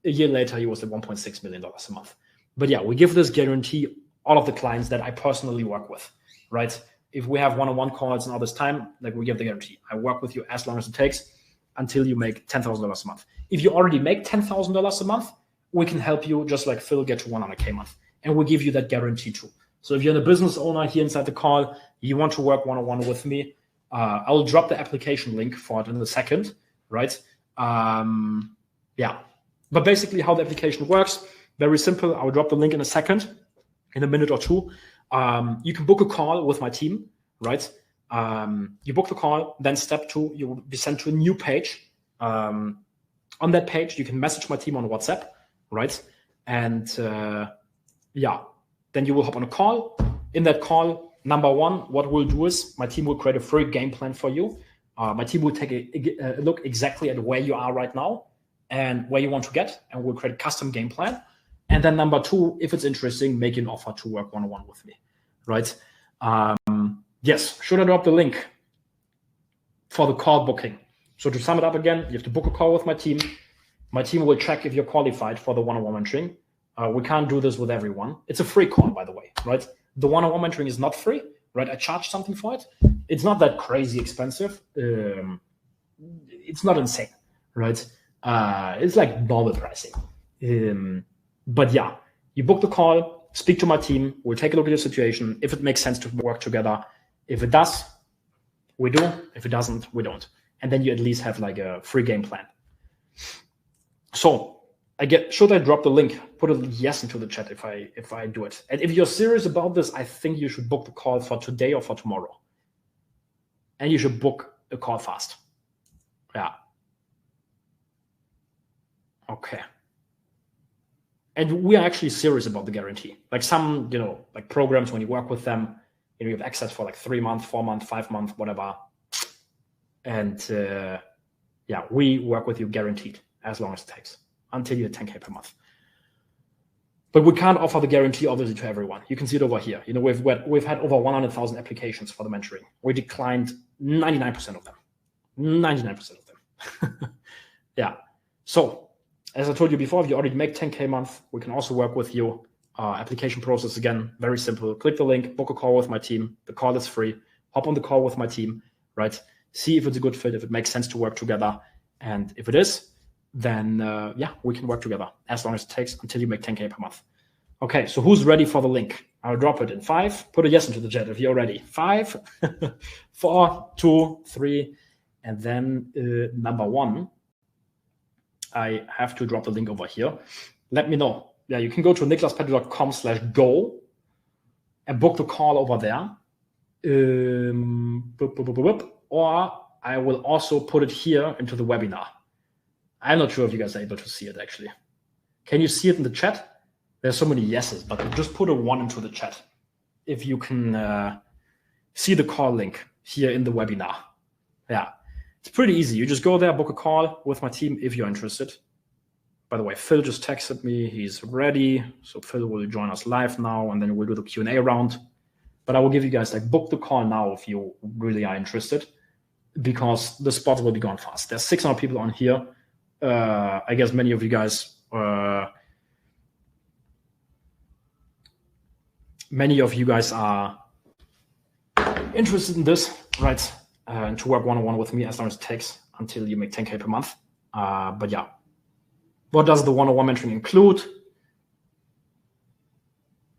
A year later, he was at $1.6 million a month. But yeah, we give this guarantee all of the clients that I personally work with, right? If we have one-on-one calls and all this time, like we give the guarantee. I work with you as long as it takes until you make $10,000 a month. If you already make $10,000 a month, we can help you just like Phil get to 100K a month. And we'll give you that guarantee too. So if you're a business owner here inside the call, you want to work one-on-one with me, I will drop the application link for it in a second, right? Yeah. But basically how the application works, Very simple. I'll drop the link in a second, in a minute or two. You can book a call with my team, right? You book the call, then step 2, you will be sent to a new page. On that page, you can message my team on WhatsApp, right? And then you will hop on a call. In that call, number 1, what we'll do is my team will create a free game plan for you. My team will take a look exactly at where you are right now and where you want to get, and we'll create a custom game plan. And then number 2, if it's interesting, make an offer to work one-on-one with me, right? Yes, should I drop the link for the call booking? So to sum it up again, you have to book a call with my team. My team will check if you're qualified for the one-on-one mentoring. We can't do this with everyone. It's a free call, by the way, right? The one-on-one mentoring is not free, right? I charge something for it. It's not that crazy expensive. It's not insane, right? It's like normal pricing. But yeah, you book the call, speak to my team. We'll take a look at your situation. If it makes sense to work together. If it does, we do. If it doesn't, we don't. And then you at least have like a free game plan. So should I drop the link? Put a yes into the chat if I do it. And if you're serious about this, I think you should book the call for today or for tomorrow. And you should book a call fast. Yeah. Okay. And we are actually serious about the guarantee. Like some, like programs, when you work with them, you have access for like 3 months, 4 months, 5 months, whatever. And we work with you guaranteed as long as it takes until you hit 10K per month. But we can't offer the guarantee, obviously, to everyone. You can see it over here. We've had over 100,000 applications for the mentoring. We declined 99% of them. 99% of them. Yeah. So, as I told you before, if you already make 10K a month, we can also work with you. Application process, again, very simple. Click the link, book a call with my team. The call is free. Hop on the call with my team, right? See if it's a good fit, if it makes sense to work together. And if it is, then we can work together as long as it takes until you make 10K per month. Okay, so who's ready for the link? I'll drop it in 5. Put a yes into the chat if you're ready. 5, 4, 2, 3. And then number 1, I have to drop the link over here. Let me know. Yeah, you can go to niklaspetter.com/go and book the call over there. Or I will also put it here into the webinar. I'm not sure if you guys are able to see it, actually. Can you see it in the chat? There's so many yeses, but just put a 1 into the chat if you can see the call link here in the webinar. Yeah, it's pretty easy. You just go there, book a call with my team if you're interested. By the way, Phil just texted me. He's ready. So Phil will join us live now, and then we'll do the Q&A round. But I will give you guys, book the call now if you really are interested, because the spots will be gone fast. There's 600 people on here. I guess many of you guys, are interested in this, right? And to work one-on-one with me as long as it takes until you make 10K per month. But yeah. What does the one-on-one mentoring include?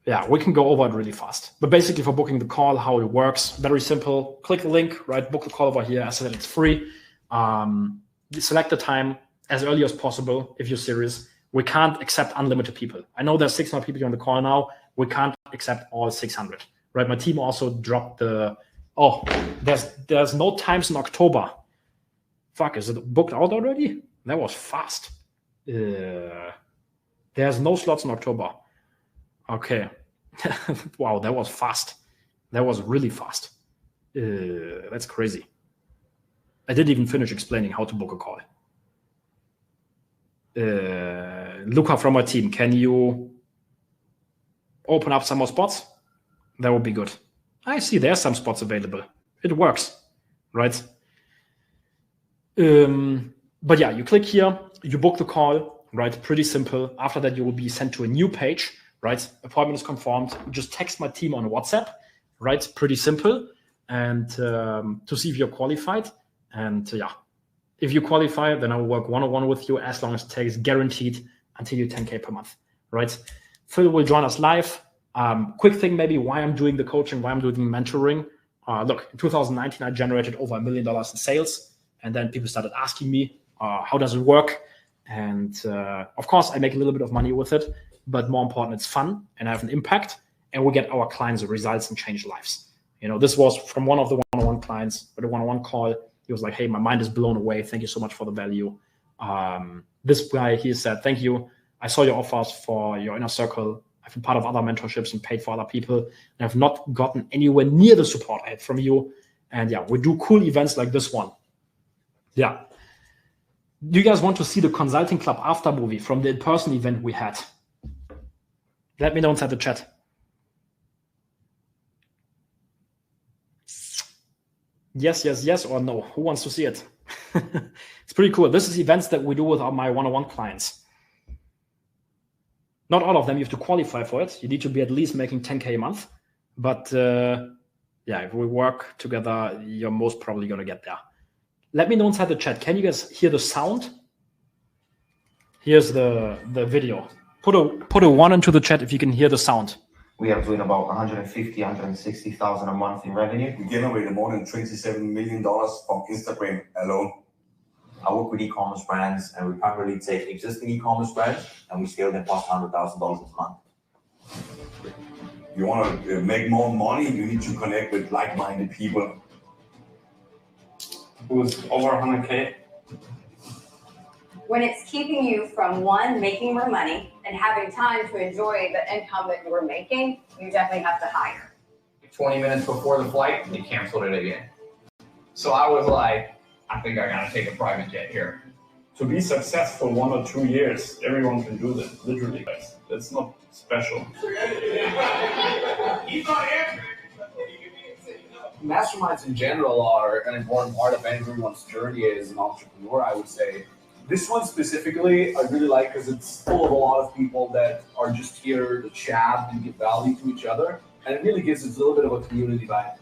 Yeah, we can go over it really fast. But basically for booking the call, how it works, very simple. Click the link, right? Book the call over here. As I said, it's free. Select the time as early as possible if you're serious. We can't accept unlimited people. I know there's 600 people here on the call now. We can't accept all 600, right? My team also dropped there's no times in October. Fuck, is it booked out already? That was fast. There's no slots in October. Okay. Wow, that was fast. That was really fast. That's crazy. I didn't even finish explaining how to book a call. Luca from my team, can you open up some more spots? That would be good. I see there's some spots available. It works, right? But yeah, you click here, you book the call, right? Pretty simple. After that, you will be sent to a new page, right? Appointment is confirmed. You just text my team on WhatsApp, right? Pretty simple. And to see if you're qualified. And yeah, if you qualify, then I will work one-on-one with you as long as it takes, guaranteed until you 10K per month, right? Phil will join us live. Quick thing, maybe why I'm doing the coaching, why I'm doing mentoring. Look, in 2019, I generated over $1 million in sales. And then people started asking me, how does it work? And of course, I make a little bit of money with it. but more important, it's fun and have an impact, and we get our clients results and change lives. This was from one of the one-on-one clients with a one-on-one call. He was like, hey, my mind is blown away. Thank you so much for the value. This guy, he said, thank you. I saw your offers for your inner circle. I've been part of other mentorships and paid for other people, and I've not gotten anywhere near the support I had from you. And yeah, we do cool events like this one. Yeah. Do you guys want to see the Consulting Club after movie from the in-person event we had? Let me know inside the chat. Yes, or no. Who wants to see it? It's pretty cool. This is events that we do with my one-on-one clients. Not all of them, you have to qualify for it. You need to be at least making 10K a month. But yeah, if we work together, you're most probably going to get there. Let me know inside the chat. Can you guys hear the sound? Here's the video. Put a 1 into the chat if you can hear the sound. We are doing about 150, 160,000 a month in revenue. We generated more than $27 million from Instagram alone. I work with e-commerce brands, and we primarily take existing e-commerce brands and we scale them past $100,000 a month. You want to make more money, you need to connect with like-minded people. Who's over 100K? When it's keeping you from one, making more money and having time to enjoy the income that you were making, you definitely have to hire. 20 minutes before the flight, they canceled it again. So I was like, I think I gotta take a private jet here. To be successful 1 or 2 years, everyone can do that, literally, guys. That's not special. Masterminds in general are an important part of everyone's journey as an entrepreneur, I would say. This one specifically, I really like because it's full of a lot of people that are just here to chat and give value to each other. And it really gives us a little bit of a community vibe.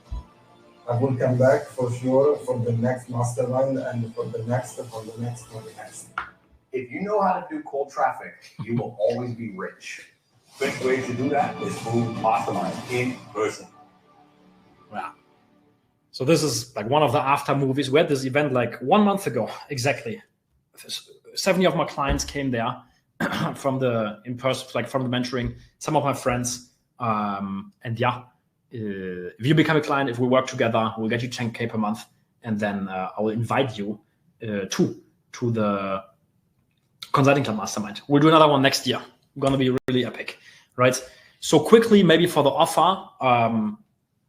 I will come back for sure for the next mastermind and for the next. If you know how to do cold traffic, you will always be rich. Best way to do that is through mastermind in person. Yeah. So this is like one of the after movies. We had this event like 1 month ago, exactly. 70 of my clients came there from the in-person, like from the mentoring, some of my friends. And yeah, if you become a client, if we work together, we'll get you 10K per month. And then I will invite you to the Consulting Club Mastermind. We'll do another one next year. Going to be really epic, right? So quickly, maybe for the offer,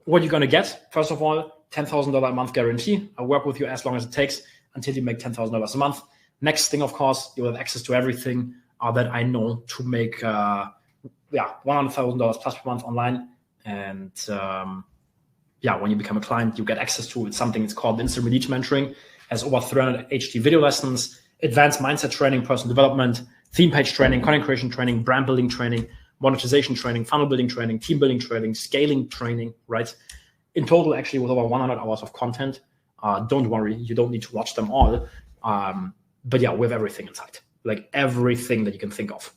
what you're going to get, first of all, $10,000 a month guarantee. I'll work with you as long as it takes until you make $10,000 a month. Next thing, of course, you will have access to everything that I know to make $100,000 plus per month online. And when you become a client, you get access to something it's called Instant Release Mentoring. It has over 300 HD video lessons, advanced mindset training, personal development, theme page training, content creation training, brand building training, monetization training, funnel building training, team building training, scaling training, right? In total, actually, with over 100 hours of content. Don't worry, you don't need to watch them all. But yeah, we have everything inside, like everything that you can think of.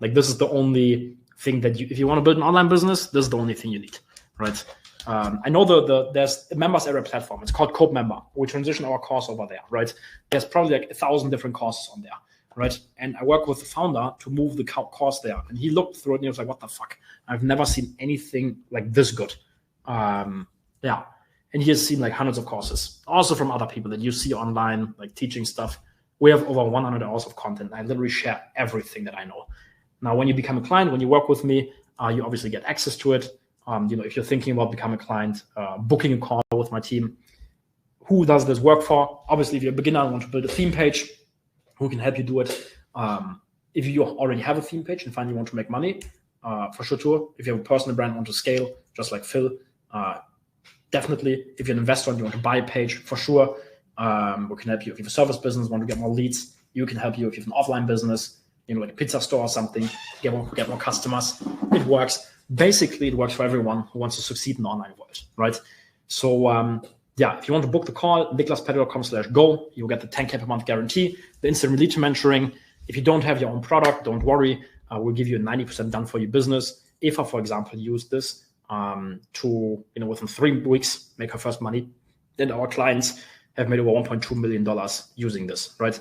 Like this is the only thing that if you want to build an online business, this is the only thing you need, right? I know there's a members area platform. It's called Code Member. We transition our course over there, right? There's probably like 1,000 different courses on there, right? And I work with the founder to move the course there. And he looked through it and he was like, what the fuck? I've never seen anything like this good. And he has seen like hundreds of courses, also from other people that you see online, like teaching stuff. We have over 100 hours of content. I literally share everything that I know. Now, when you become a client, when you work with me, you obviously get access to it. If you're thinking about becoming a client, booking a call with my team, who does this work for? Obviously, if you're a beginner and want to build a theme page, who can help you do it? If you already have a theme page and find you want to make money, for sure too. If you have a personal brand, want to scale, just like Phil, definitely. If you're an investor and you want to buy a page, for sure, we can help you. If you have a service business, want to get more leads, you can help you. If you have an offline business, like a pizza store or something, get more customers. It works. Basically, it works for everyone who wants to succeed in the online world, right? So, if you want to book the call, niklaspetter.com/go, you'll get the 10K per month guarantee, the instant release mentoring. If you don't have your own product, don't worry. We'll give you a 90% done for your business. If I, for example, use this to, within 3 weeks, make her first money, then our clients have made over $1.2 million using this, right?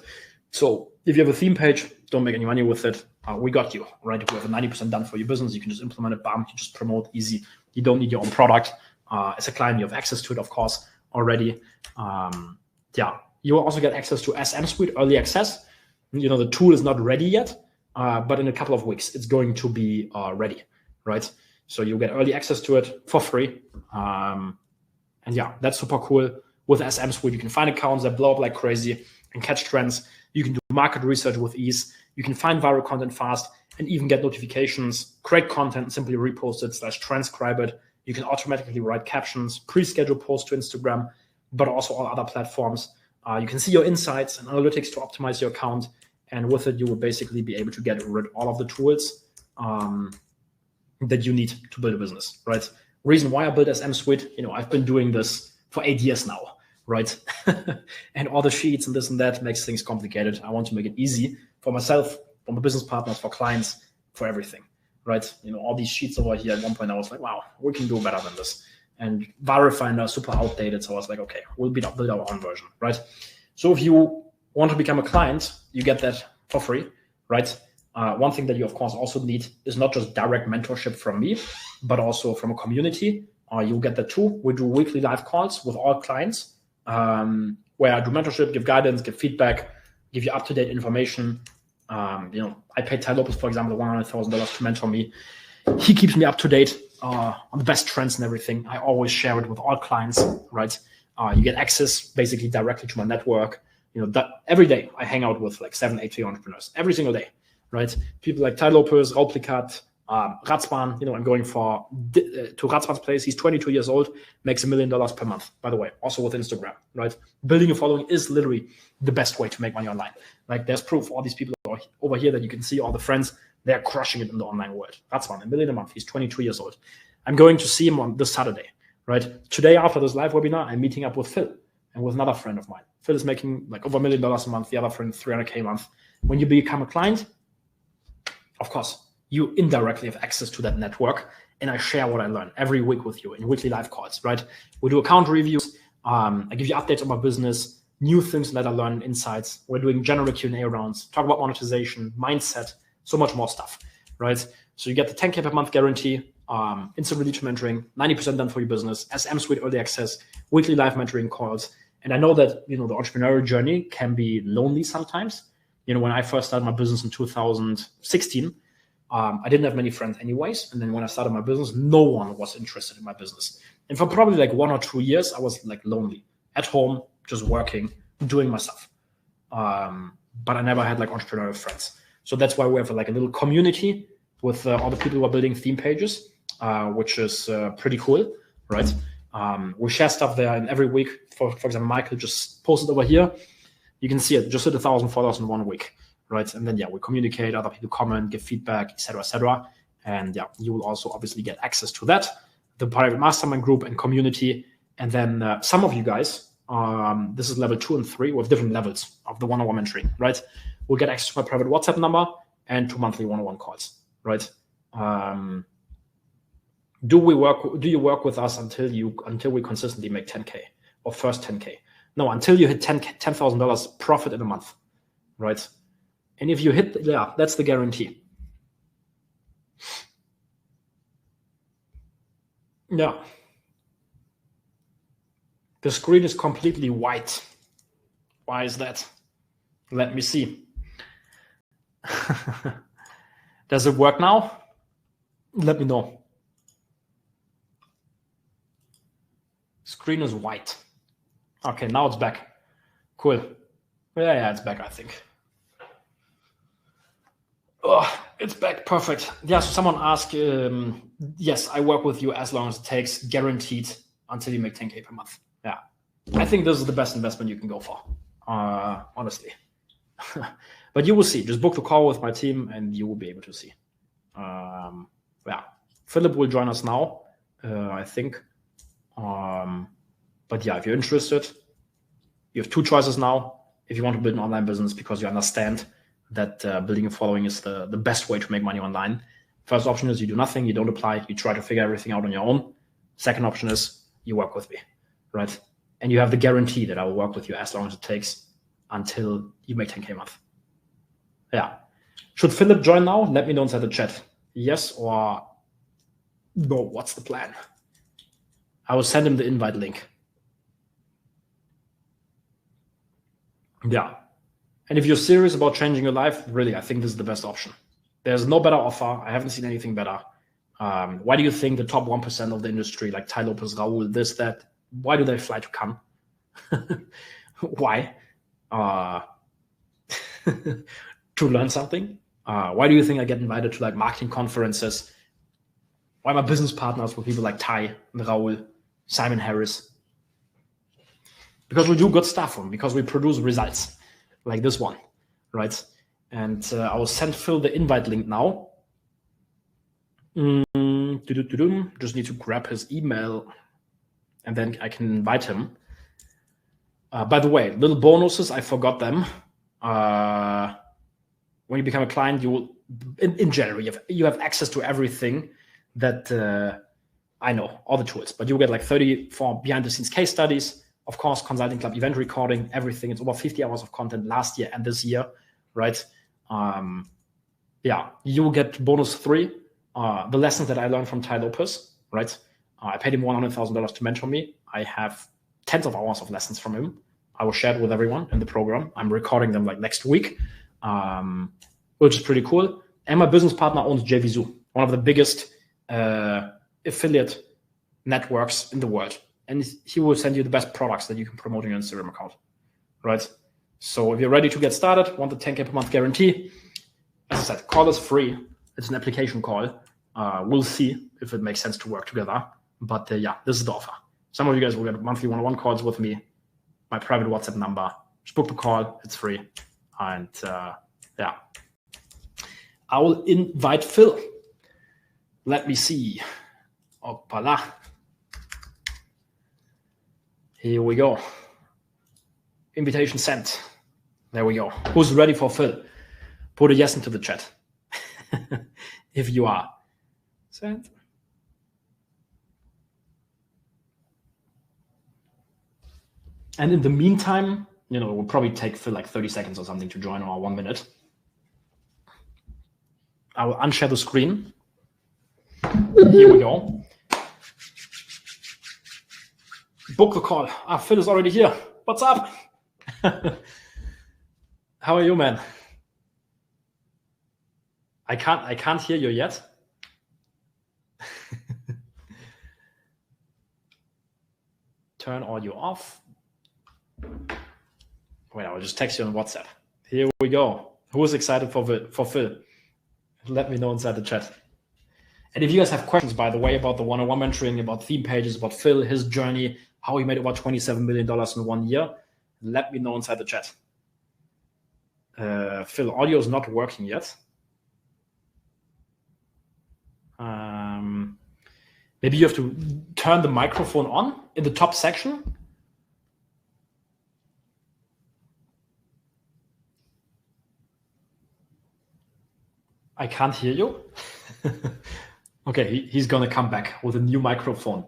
So if you have a theme page, don't make any money with it. we got you, right? We have a 90% done for your business. You can just implement it, bam, you just promote easy. You don't need your own product. As a client, you have access to it, of course, already. You will also get access to SM Suite early access. The tool is not ready yet, but in a couple of weeks, it's going to be ready, right? So you'll get early access to it for free. That's super cool. With SM Suite, you can find accounts that blow up like crazy and catch trends. You can do market research with ease. You can find viral content fast and even get notifications, create content, and simply repost it / transcribe it. You can automatically write captions, pre-schedule posts to Instagram, but also all other platforms. You can see your insights and analytics to optimize your account. And with it, you will basically be able to get rid of all of the tools that you need to build a business, right? Reason why I built SM Suite, I've been doing this for 8 years now, right? And all the sheets and this and that makes things complicated. I want to make it easy for myself, for my business partners, for clients, for everything, right? All these sheets over here, at one point I was like, wow, we can do better than this. And Viral are super outdated. So I was like, okay, we'll build our own version, right? So if you want to become a client, you get that for free, right? One thing that you, of course, also need is not just direct mentorship from me, but also from a community. You'll get that too. We do weekly live calls with all clients where I do mentorship, give guidance, give feedback, give you up-to-date information. I paid Ty Lopez, for example, $100,000 to mentor me. He keeps me up to date on the best trends and everything. I always share it with all clients, right? You get access basically directly to my network. Every day I hang out with like 7-8 entrepreneurs every single day, right? People like Ty Lopez, Rauplikat, Ratzman, I'm going to Ratzman's place. He's 22 years old, makes $1 million per month, by the way, also with Instagram, right? Building a following is literally the best way to make money online. Like there's proof, all these people over here that you can see, all the friends, they're crushing it in the online world. Ratzman, $1 million a month. He's 22 years old. I'm going to see him on this Saturday, right? Today, after this live webinar, I'm meeting up with Phil and with another friend of mine. Phil is making like over $1 million a month. The other friend, $300K a month. When you become a client, of course, you indirectly have access to that network, and I share what I learn every week with you in weekly live calls, right? We do account reviews. I give you updates on my business, new things that I learn, insights. We're doing general Q&A rounds, talk about monetization, mindset, so much more stuff, right? So you get the 10K per month guarantee, instant release mentoring, 90% done for your business, SM Suite early access, weekly live mentoring calls. And I know that, the entrepreneurial journey can be lonely sometimes. When I first started my business in 2016, I didn't have many friends anyways. And then when I started my business, no one was interested in my business. And for probably like 1 or 2 years, I was like lonely at home, just working, doing my stuff. But I never had like entrepreneurial friends. So that's why we have like a little community with all the people who are building theme pages, which is pretty cool, right? We share stuff there, and every week, for example, Michael just posted over here. You can see it, just hit 1,000 followers in 1 week. Right. And then, we communicate, other people comment, give feedback, etc., etc. And you will also obviously get access to that, the private mastermind group and community. And then some of you guys, this is level 2 and 3 with different levels of the one-on-one mentoring, right? We'll get access to my private WhatsApp number and to monthly one-on-one calls, right? Do you work with us until we consistently make 10K or first 10K? No, until you hit $10,000 profit in a month, right? And if you hit, that's the guarantee. Yeah. The screen is completely white. Why is that? Let me see. Does it work now? Let me know. Screen is white. Okay, now it's back. Cool. Yeah, it's back, I think. Oh, it's back. Perfect. Yeah, so someone asked, yes, I work with you as long as it takes, guaranteed until you make 10K per month. Yeah. I think this is the best investment you can go for, honestly. But you will see. Just book the call with my team and you will be able to see. Philip will join us now, I think. But if you're interested, you have 2 choices now. If you want to build an online business because you understand that building a following is the best way to make money online. First option is you do nothing, you don't apply, you try to figure everything out on your own. Second option is you work with me, right? And you have the guarantee that I will work with you as long as it takes until you make 10K a month. Yeah. Should Philip join now? Let me know inside the chat. Yes or no, what's the plan? I will send him the invite link. Yeah. And if you're serious about changing your life, really, I think this is the best option. There's no better offer. I haven't seen anything better. Why do you think the top 1% of the industry, like Tai Lopez, Raul, this, that, why do they fly to Cannes? Why? To learn something? Why do you think I get invited to like marketing conferences? Why am I business partners with people like Tai, Raul, Simon Harris? Because we do good stuff, because we produce results like this one, right? And I will send Phil the invite link now. Just need to grab his email and then I can invite him. By the way, little bonuses, I forgot them. When you become a client, you will, in general, you have access to everything that I know, all the tools, but you get like 30 for behind the scenes case studies, of course, consulting club, event recording, everything. It's over 50 hours of content last year and this year, right? Yeah, you will get bonus 3, the lessons that I learned from Tai Lopez, right? I paid him $100,000 to mentor me. I have tens of hours of lessons from him. I will share it with everyone in the program. I'm recording them like next week, which is pretty cool. And my business partner owns JVZoo, one of the biggest affiliate networks in the world. And he will send you the best products that you can promote on your Instagram account, right? So if you're ready to get started, want the 10K per month guarantee, as I said, call is free. It's an application call. We'll see if it makes sense to work together. But yeah, this is the offer. Some of you guys will get monthly one-on-one calls with me, my private WhatsApp number. Just book the call. It's free. And yeah, I will invite Phil. Let me see. Opala. Here we go. Invitation sent. There we go. Who's ready for Phil? Put a yes into the chat. If you are. Sent. And in the meantime, it will probably take Phil like 30 seconds or something to join, or 1 minute. I will unshare the screen. Here we go. Book the call. Phil is already here. What's up? How are you, man? I can't hear you yet. Turn audio off. Wait, I will just text you on WhatsApp. Here we go. Who is excited for Phil? Let me know inside the chat. And if you guys have questions, by the way, about the one-on-one mentoring, about theme pages, about Phil, his journey, how he made about $27 million in 1 year, let me know inside the chat. Phil, audio is not working yet. Maybe you have to turn the microphone on in the top section. I can't hear you. Okay, he's going to come back with a new microphone.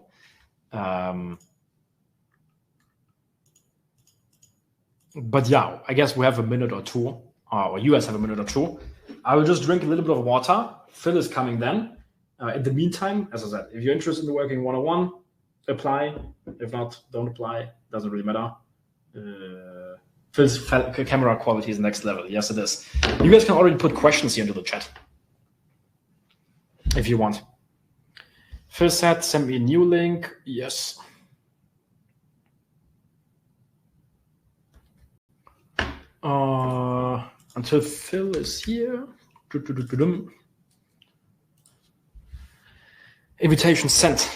But yeah, I guess we have a minute or two, or you guys have a minute or two. I will just drink a little bit of water. Phil is coming then. In the meantime, as I said, if you're interested in working one-on-one, apply. If not, don't apply. Doesn't really matter. Phil's camera quality is next level. Yes, it is. You guys can already put questions here into the chat if you want. Phil said, send me a new link. Yes. Until Phil is here. Invitation sent.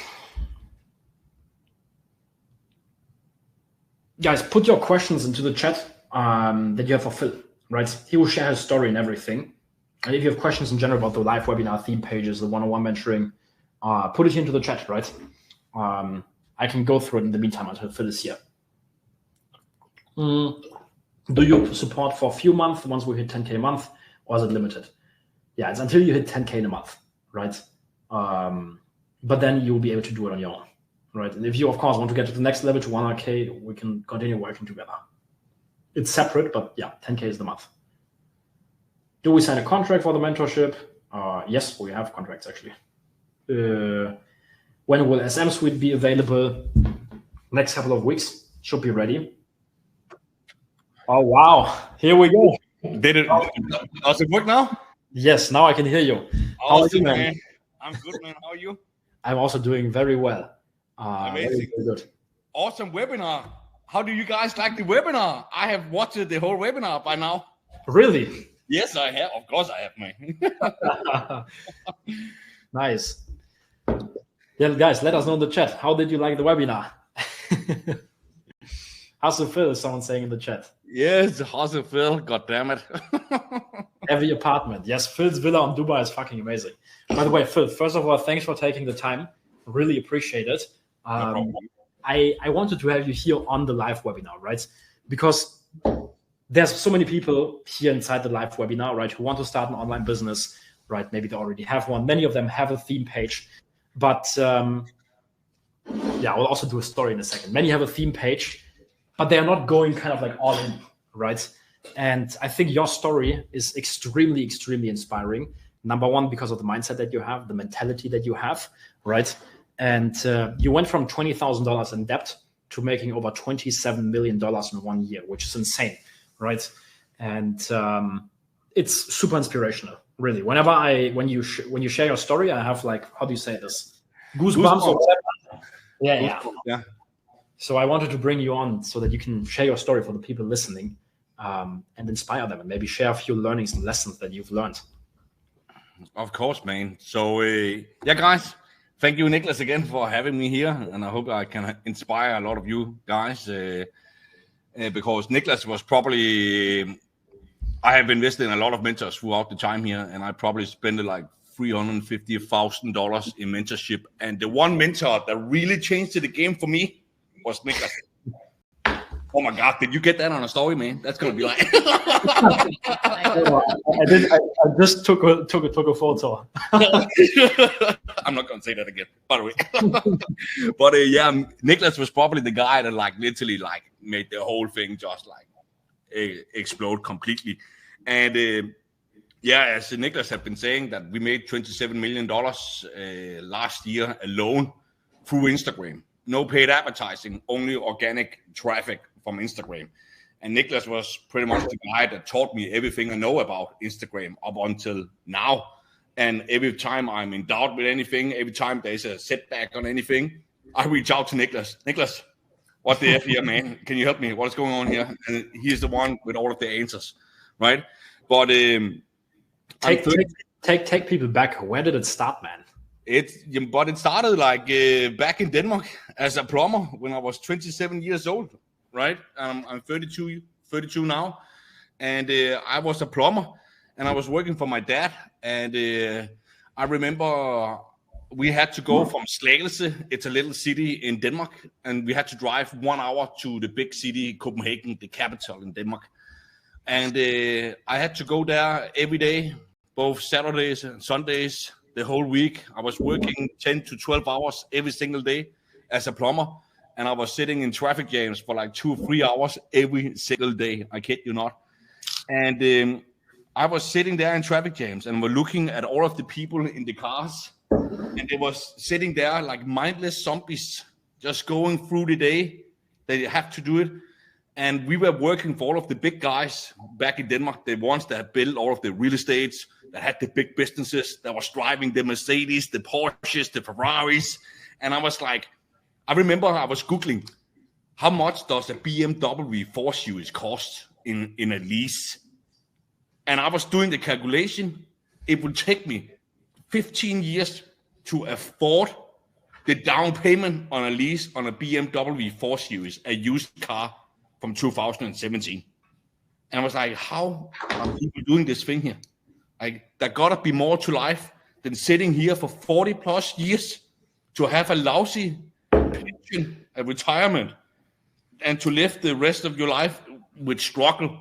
Guys, put your questions into the chat that you have for Phil, right? He will share his story and everything. And if you have questions in general about the live webinar theme pages, the one-on-one mentoring, put it into the chat, right? I can go through it in the meantime until Phil is here. Do you support for a few months once we hit 10K a month, or is it limited? Yeah, it's until you hit 10K in a month, right? But then you'll be able to do it on your own, right? And if you, of course, want to get to the next level to 100K, we can continue working together. It's separate, but yeah, 10K is the month. Do we sign a contract for the mentorship? Yes, we have contracts actually. When will SM Suite be available? Next couple of weeks. Should be ready. Oh, wow. Here we go. Does it work now? Yes, now I can hear you. Awesome, man. I'm good, man. How are you? I'm also doing very well. Amazing. Very good. Awesome webinar. How do you guys like the webinar? I have watched the whole webinar by now. Really? Yes, I have. Of course I have, man. Nice. Yeah, guys, let us know in the chat. How did you like the webinar? How's it feel? Is someone saying in the chat? Yes, how's it feel? God damn it. Every apartment. Yes, Phil's villa in Dubai is fucking amazing. By the way, Phil, first of all, thanks for taking the time. Really appreciate it. No problem. I wanted to have you here on the live webinar, right? Because there's so many people here inside the live webinar, right, who want to start an online business, right? Maybe they already have one. Many of them have a theme page. But yeah, I'll also do a story in a second. Many have a theme page, but they are not going kind of like all in, right? And I think your story is extremely, extremely inspiring. Number one, because of the mindset that you have, the mentality that you have, right? And you went from $20,000 in debt to making over $27 million in 1 year, which is insane, right? And it's super inspirational, really. When you share your story, I have like, how do you say this? Goosebumps. Or whatever. Yeah. So I wanted to bring you on so that you can share your story for the people listening and inspire them and maybe share a few learnings and lessons that you've learned. Of course, man. So yeah, guys, thank you, Nicholas, again for having me here. And I hope I can inspire a lot of you guys because Nicholas was probably, I have invested in a lot of mentors throughout the time here, and I probably spent like $350,000 in mentorship. And the one mentor that really changed the game for me was Nicholas. Oh my God, did you get that on a story, man? That's going to be like... I just took a photo. I'm not going to say that again, by the way. But yeah, Nicholas was probably the guy that like literally like made the whole thing just like explode completely. And yeah, as Nicholas had been saying, that we made $27 million last year alone through Instagram. No paid advertising, only organic traffic from Instagram. And Nicholas was pretty much the guy that taught me everything I know about Instagram up until now. And every time I'm in doubt with anything, every time there's a setback on anything, I reach out to Nicholas. Nicholas, what the F here, man? Can you help me? What's going on here? And he's the one with all of the answers, right? But take people back. Where did it start, man? It started like back in Denmark as a plumber when I was 27 years old, right? I'm 32 now, and I was a plumber, and I was working for my dad. And I remember we had to go from Slagelse, it's a little city in Denmark, and we had to drive 1 hour to the big city, Copenhagen, the capital in Denmark. And I had to go there every day, both Saturdays and Sundays. The whole week, I was working 10 to 12 hours every single day as a plumber, and I was sitting in traffic jams for like 2 or 3 hours every single day. I kid you not. And I was sitting there in traffic jams and were looking at all of the people in the cars, and they was sitting there like mindless zombies, just going through the day. They have to do it. And we were working for all of the big guys back in Denmark, the ones that had built all of the real estates, that had the big businesses, that was driving the Mercedes, the Porsches, the Ferraris. And I was like, I remember I was Googling, how much does a BMW 4 Series cost in a lease? And I was doing the calculation. It would take me 15 years to afford the down payment on a lease on a BMW 4 Series, a used car from 2017. And I was like, how are people doing this thing here? Like, there gotta be more to life than sitting here for 40 plus years to have a lousy pension, a retirement, and to live the rest of your life with struggle.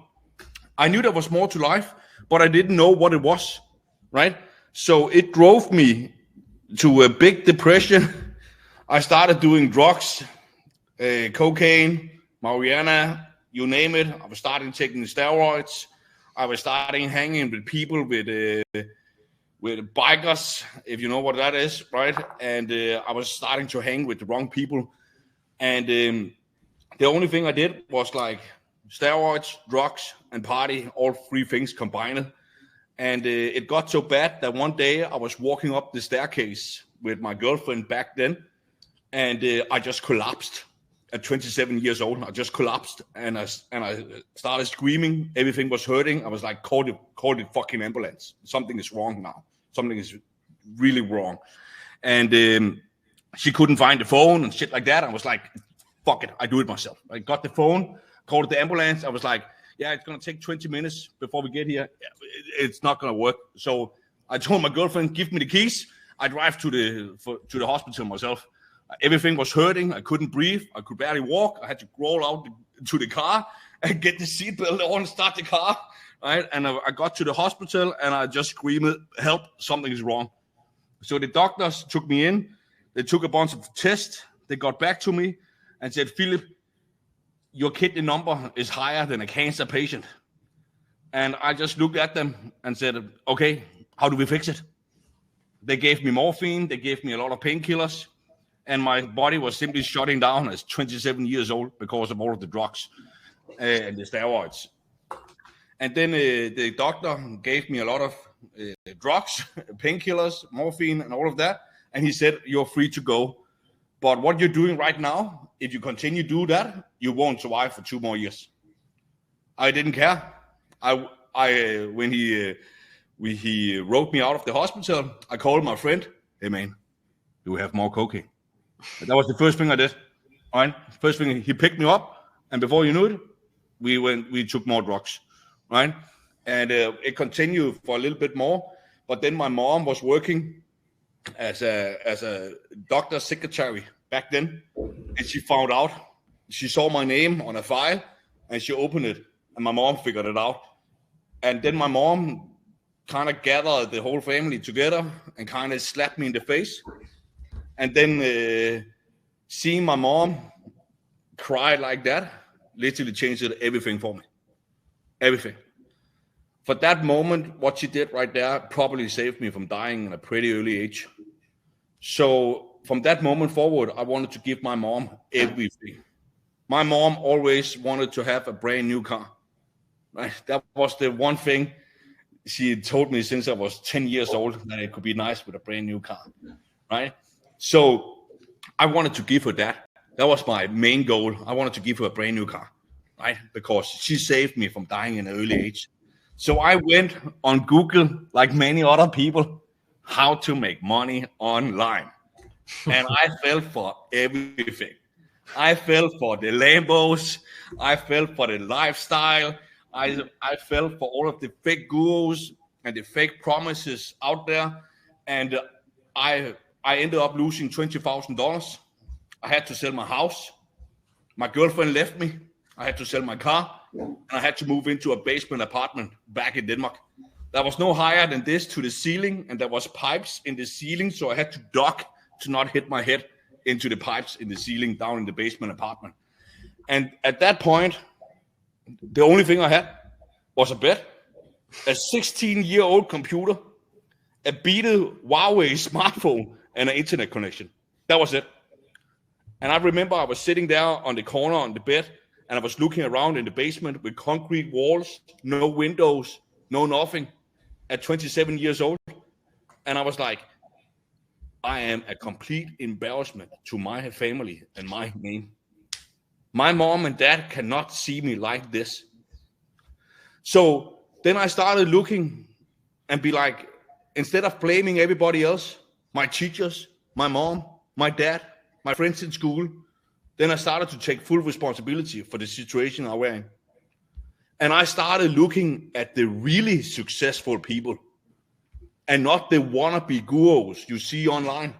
I knew there was more to life, but I didn't know what it was, right? So it drove me to a big depression. I started doing drugs, cocaine, marijuana, you name it. I was starting taking steroids. I was starting hanging with people with bikers, if you know what that is, right? And I was starting to hang with the wrong people. And the only thing I did was like steroids, drugs, and party, all three things combined. And it got so bad that one day I was walking up the staircase with my girlfriend back then, and I just collapsed. At 27 years old, I just collapsed, and I started screaming. Everything was hurting. I was like, call the fucking ambulance. Something is wrong now. Something is really wrong. And she couldn't find the phone and shit like that. I was like, fuck it, I do it myself. I got the phone, called the ambulance. I was like, yeah, it's gonna take 20 minutes before we get here. It's not gonna work. So I told my girlfriend, give me the keys. I drive to the hospital myself. Everything was hurting. I couldn't breathe. I could barely walk. I had to crawl out to the car and get the seatbelt on, start the car. Right? And I got to the hospital and I just screamed, help, something is wrong. So the doctors took me in. They took a bunch of tests. They got back to me and said, Philip, your kidney number is higher than a cancer patient. And I just looked at them and said, okay, how do we fix it? They gave me morphine. They gave me a lot of painkillers. And my body was simply shutting down as 27 years old because of all of the drugs and the steroids. And then the doctor gave me a lot of drugs, painkillers, morphine, and all of that. And he said, you're free to go. But what you're doing right now, if you continue to do that, you won't survive for 2 more years. I didn't care. When he wrote me out of the hospital, I called my friend. Hey, man, do we have more cocaine? That was the first thing I did. All right. First thing, he picked me up, and before you knew it, we took more drugs. Right. And it continued for a little bit more. But then my mom was working as a doctor's secretary back then, and she found out. She saw my name on a file, and she opened it, and my mom figured it out. And then my mom kind of gathered the whole family together and kind of slapped me in the face. And then seeing my mom cry like that literally changed everything for me. Everything. For that moment, what she did right there probably saved me from dying at a pretty early age. So from that moment forward, I wanted to give my mom everything. My mom always wanted to have a brand new car. Right? That was the one thing she told me since I was 10 years old, that it could be nice with a brand new car. Right? So I wanted to give her that. That was my main goal. I wanted to give her a brand new car, right? Because she saved me from dying in an early age. So I went on Google, like many other people, how to make money online. And I fell for everything. I fell for the Lambos. I fell for the lifestyle. I fell for all of the fake gurus and the fake promises out there. And I ended up losing $20,000. I had to sell my house. My girlfriend left me. I had to sell my car. And I had to move into a basement apartment back in Denmark. There was no higher than this to the ceiling, and there was pipes in the ceiling, so I had to duck to not hit my head into the pipes in the ceiling down in the basement apartment. And at that point, the only thing I had was a bed, a 16-year-old computer, a beaten Huawei smartphone, and an internet connection. That was it. And I remember I was sitting there on the corner on the bed, and I was looking around in the basement with concrete walls, no windows, no nothing, at 27 years old. And I was like, I am a complete embarrassment to my family and my name. My mom and dad cannot see me like this. So then I started looking and be like, instead of blaming everybody else, my teachers, my mom, my dad, my friends in school, then I started to take full responsibility for the situation I was in. And I started looking at the really successful people and not the wannabe gurus you see online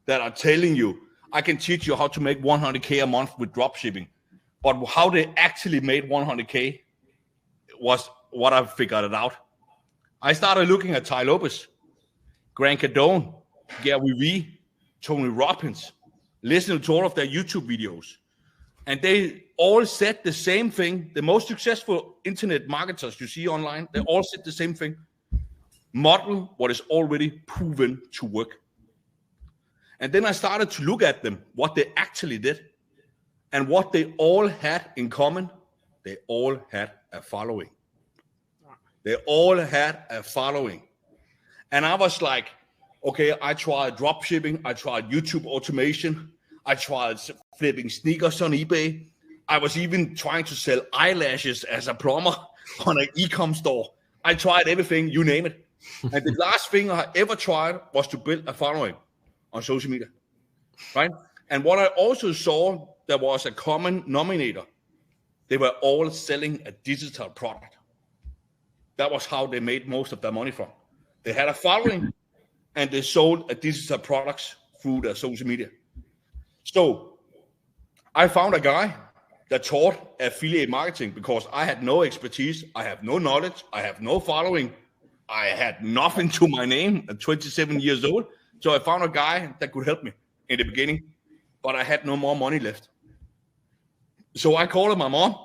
that are telling you, I can teach you how to make 100K a month with dropshipping. But how they actually made 100K was what I figured it out. I started looking at Ty Lopez, Grant Cardone, Gary Vee, Tony Robbins, listening to all of their YouTube videos. And they all said the same thing. The most successful internet marketers you see online, they all said the same thing. Model what is already proven to work. And then I started to look at them, what they actually did. And what they all had in common, they all had a following. They all had a following. And I was like, okay, I tried drop shipping. I tried YouTube automation. I tried flipping sneakers on eBay. I was even trying to sell eyelashes as a plumber on an e-com store. I tried everything, you name it. And the last thing I ever tried was to build a following on social media, right? And what I also saw, there was a common denominator. They were all selling a digital product. That was how they made most of their money from. They had a following and they sold a digital products through their social media. So I found a guy that taught affiliate marketing because I had no expertise. I have no knowledge. I have no following. I had nothing to my name at 27 years old. So I found a guy that could help me in the beginning, but I had no more money left. So I called my mom.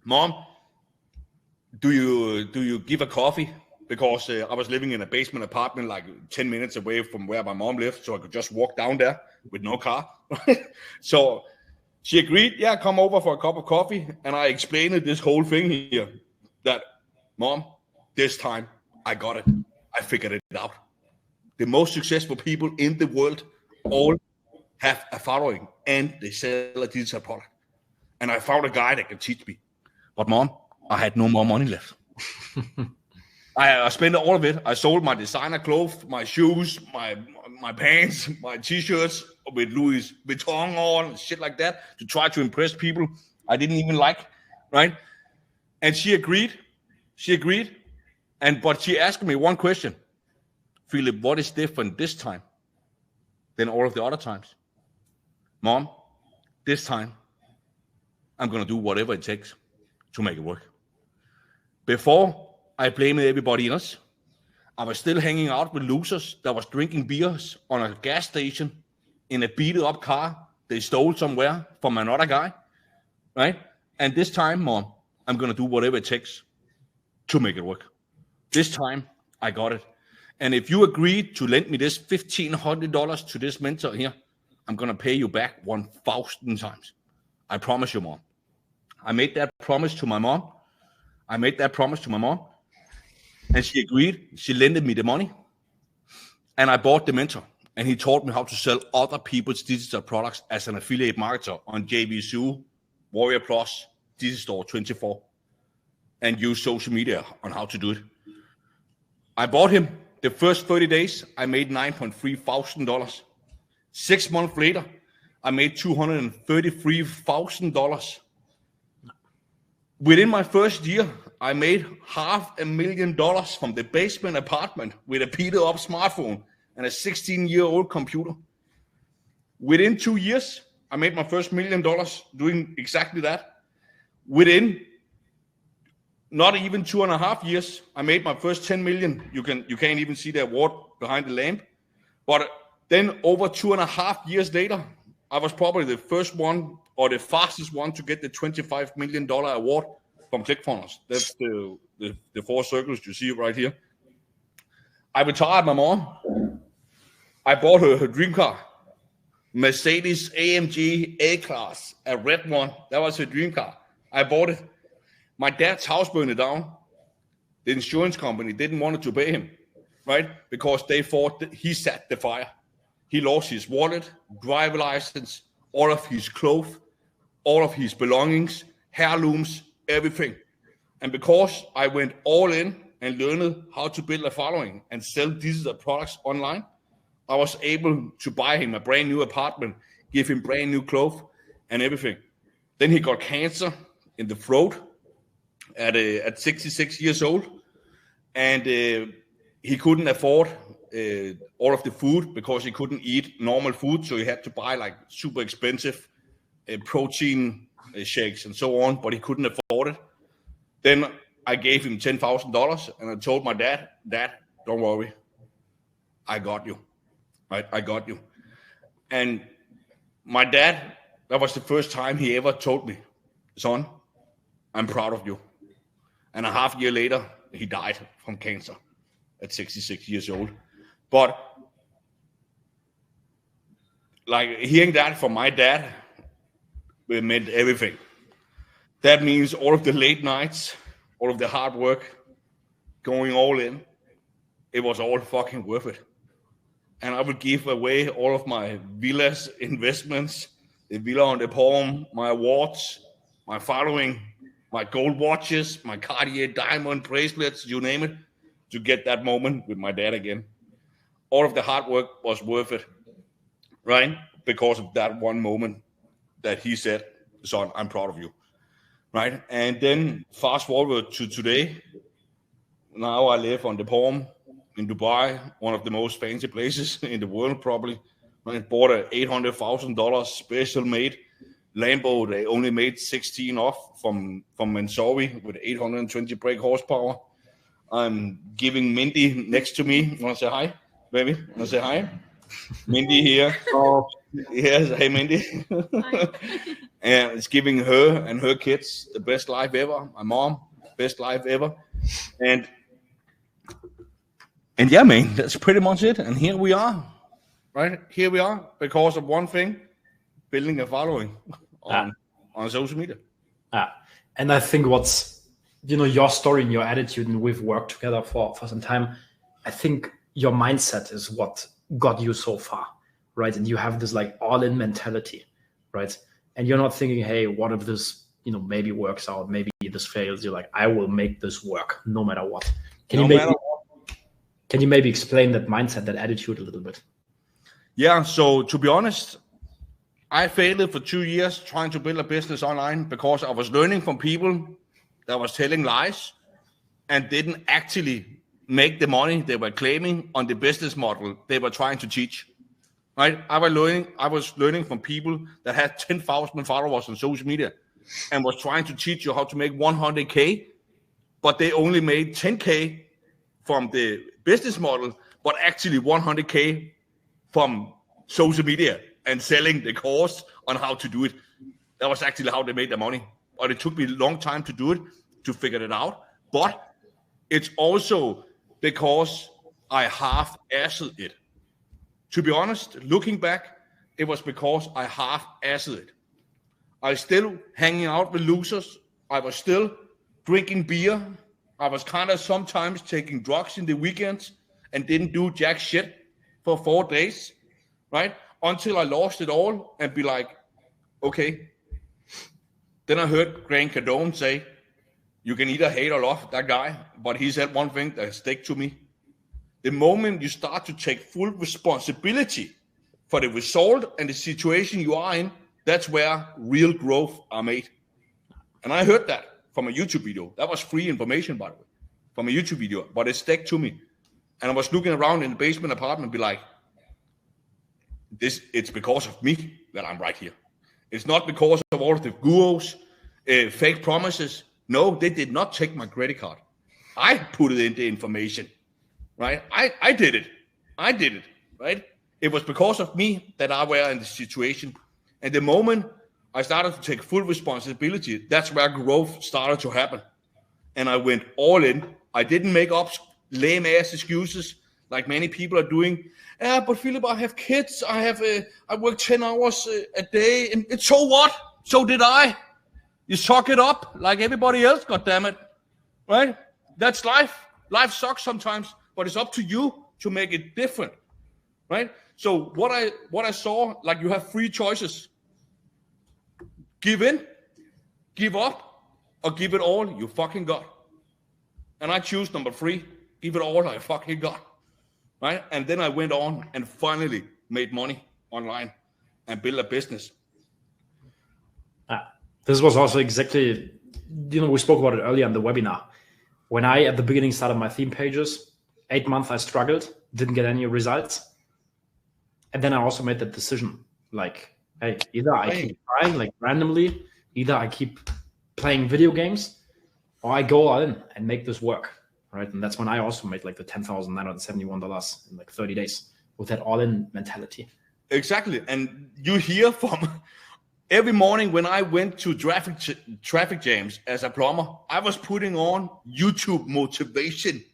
Mom, do you give a coffee? Because I was living in a basement apartment like 10 minutes away from where my mom lived, so I could just walk down there with no car. So she agreed, yeah, come over for a cup of coffee. And I explained this whole thing here that, Mom, this time I got it. I figured it out. The most successful people in the world all have a following and they sell a digital product. And I found a guy that can teach me. But Mom, I had no more money left. I spent all of it. I sold my designer clothes, my shoes, my pants, my t-shirts with Louis Vuitton on, shit like that, to try to impress people I didn't even like, right? And she agreed. But she asked me one question. Philip, what is different this time than all of the other times? Mom, this time, I'm going to do whatever it takes to make it work. Before, I blamed everybody else. I was still hanging out with losers that was drinking beers on a gas station in a beat-up car they stole somewhere from another guy, right? And this time, Mom, I'm going to do whatever it takes to make it work. This time, I got it. And if you agree to lend me this $1,500 to this mentor here, I'm going to pay you back 1,000 times. I promise you, Mom. I made that promise to my mom. And she agreed. She lended me the money. And I bought the mentor. And he taught me how to sell other people's digital products as an affiliate marketer on JVZoo, Warrior Plus, Digistore 24. And use social media on how to do it. I bought him. The first 30 days, I made $9,300. 6 months later, I made $233,000. Within my first year, I made $500,000 from the basement apartment with a beat-up smartphone and a 16-year-old computer. Within 2 years, I made my first $1 million doing exactly that. Within not even 2.5 years, I made my first 10 million. You can't even see the award behind the lamp. But then over 2.5 years later, I was probably the first one or the fastest one to get the $25 million award from ClickFunnels. That's the 4 circles you see right here. I retired my mom. I bought her dream car. Mercedes AMG A-Class, a red one. That was her dream car. I bought it. My dad's house burned down. The insurance company didn't want to pay him, right? Because they thought that he set the fire. He lost his wallet, driver license, all of his clothes, all of his belongings, heirlooms, everything. And because I went all in and learned how to build a following and sell digital products online, I was able to buy him a brand new apartment, give him brand new clothes and everything. Then he got cancer in the throat at 66 years old. And he couldn't afford all of the food because he couldn't eat normal food. So he had to buy like super expensive protein shakes and so on, but he couldn't afford it. Then I gave him $10,000 and I told my dad, don't worry, I got you. I got you. And my dad that was the first time he ever told me, son, I'm proud of you. And a half year later, he died from cancer at 66 years old. But like hearing that from my dad, it meant everything. That means all of the late nights, all of the hard work, going all in, it was all fucking worth it. And I would give away all of my villas investments, the villa on the palm, my awards, my following, my gold watches, my Cartier diamond bracelets, you name it, to get that moment with my dad again. All of the hard work was worth it, right? Because of that one moment that he said, son, I'm proud of you, right? And then fast forward to today. Now I live on the palm in Dubai, one of the most fancy places in the world, probably. I bought a $800,000 special made Lambo. They only made 16 off from Mansouri with 820 brake horsepower. I'm giving Mindy next to me. Want to say hi, baby? Want to say hi? Mindy here. Oh, Yes, hey Mindy. And it's giving her and her kids the best life ever. My mom, best life ever. And yeah, man, that's pretty much it. And here we are, right? Here we are because of one thing, building a following on social media. And I think what's, your story and your attitude, and we've worked together for some time. I think your mindset is what got you so far, right? And you have this like all-in mentality, right? And you're not thinking, hey, what if this, maybe works out, maybe this fails. You're like, I will make this work no matter what. Can you maybe explain that mindset, that attitude a little bit? Yeah, so to be honest, I failed for 2 years trying to build a business online because I was learning from people that was telling lies and didn't actually make the money they were claiming on the business model they were trying to teach. Right? I was learning from people that had 10,000 followers on social media and was trying to teach you how to make 100K, but they only made 10K from the business model, but actually 100K from social media and selling the course on how to do it. That was actually how they made their money. But it took me a long time to do it, to figure it out. But it's also because I half-assed it. To be honest, looking back, it was because I half-assed it. I was still hanging out with losers. I was still drinking beer. I was kind of sometimes taking drugs in the weekends and didn't do jack shit for 4 days, right? Until I lost it all and be like, okay. Then I heard Grant Cardone say, you can either hate or love that guy, but he said one thing that stuck to me. The moment you start to take full responsibility for the result and the situation you are in, that's where real growth are made. And I heard that from a YouTube video. That was free information, by the way, from a YouTube video, but it stuck to me. And I was looking around in the basement apartment and be like, it's because of me that I'm right here. It's not because of all of the gurus, fake promises. No, they did not take my credit card. I put it in the information, right? I did it. I did it, right? It was because of me that I were in the situation. And the moment I started to take full responsibility, that's where growth started to happen. And I went all in. I didn't make up lame ass excuses like many people are doing. But Philip, I have kids. I work 10 hours a day. And so what? So did I. You suck it up like everybody else, goddammit. Right? That's life. Life sucks sometimes, but it's up to you to make it different. Right? So what I saw, like you have 3 choices. Give in, give up, or give it all you fucking got. And I choose number 3, give it all I fucking got. Right? And then I went on and finally made money online and built a business. This was also exactly, we spoke about it earlier in the webinar. When I, at the beginning, started my theme pages, 8 months I struggled, didn't get any results. And then I also made that decision, like, hey, either I keep trying, like randomly, either I keep playing video games, or I go all in and make this work, right? And that's when I also made like the $10,971 in like 30 days with that all-in mentality. Exactly. And you hear from Every morning when I went to traffic jams as a plumber, I was putting on YouTube motivation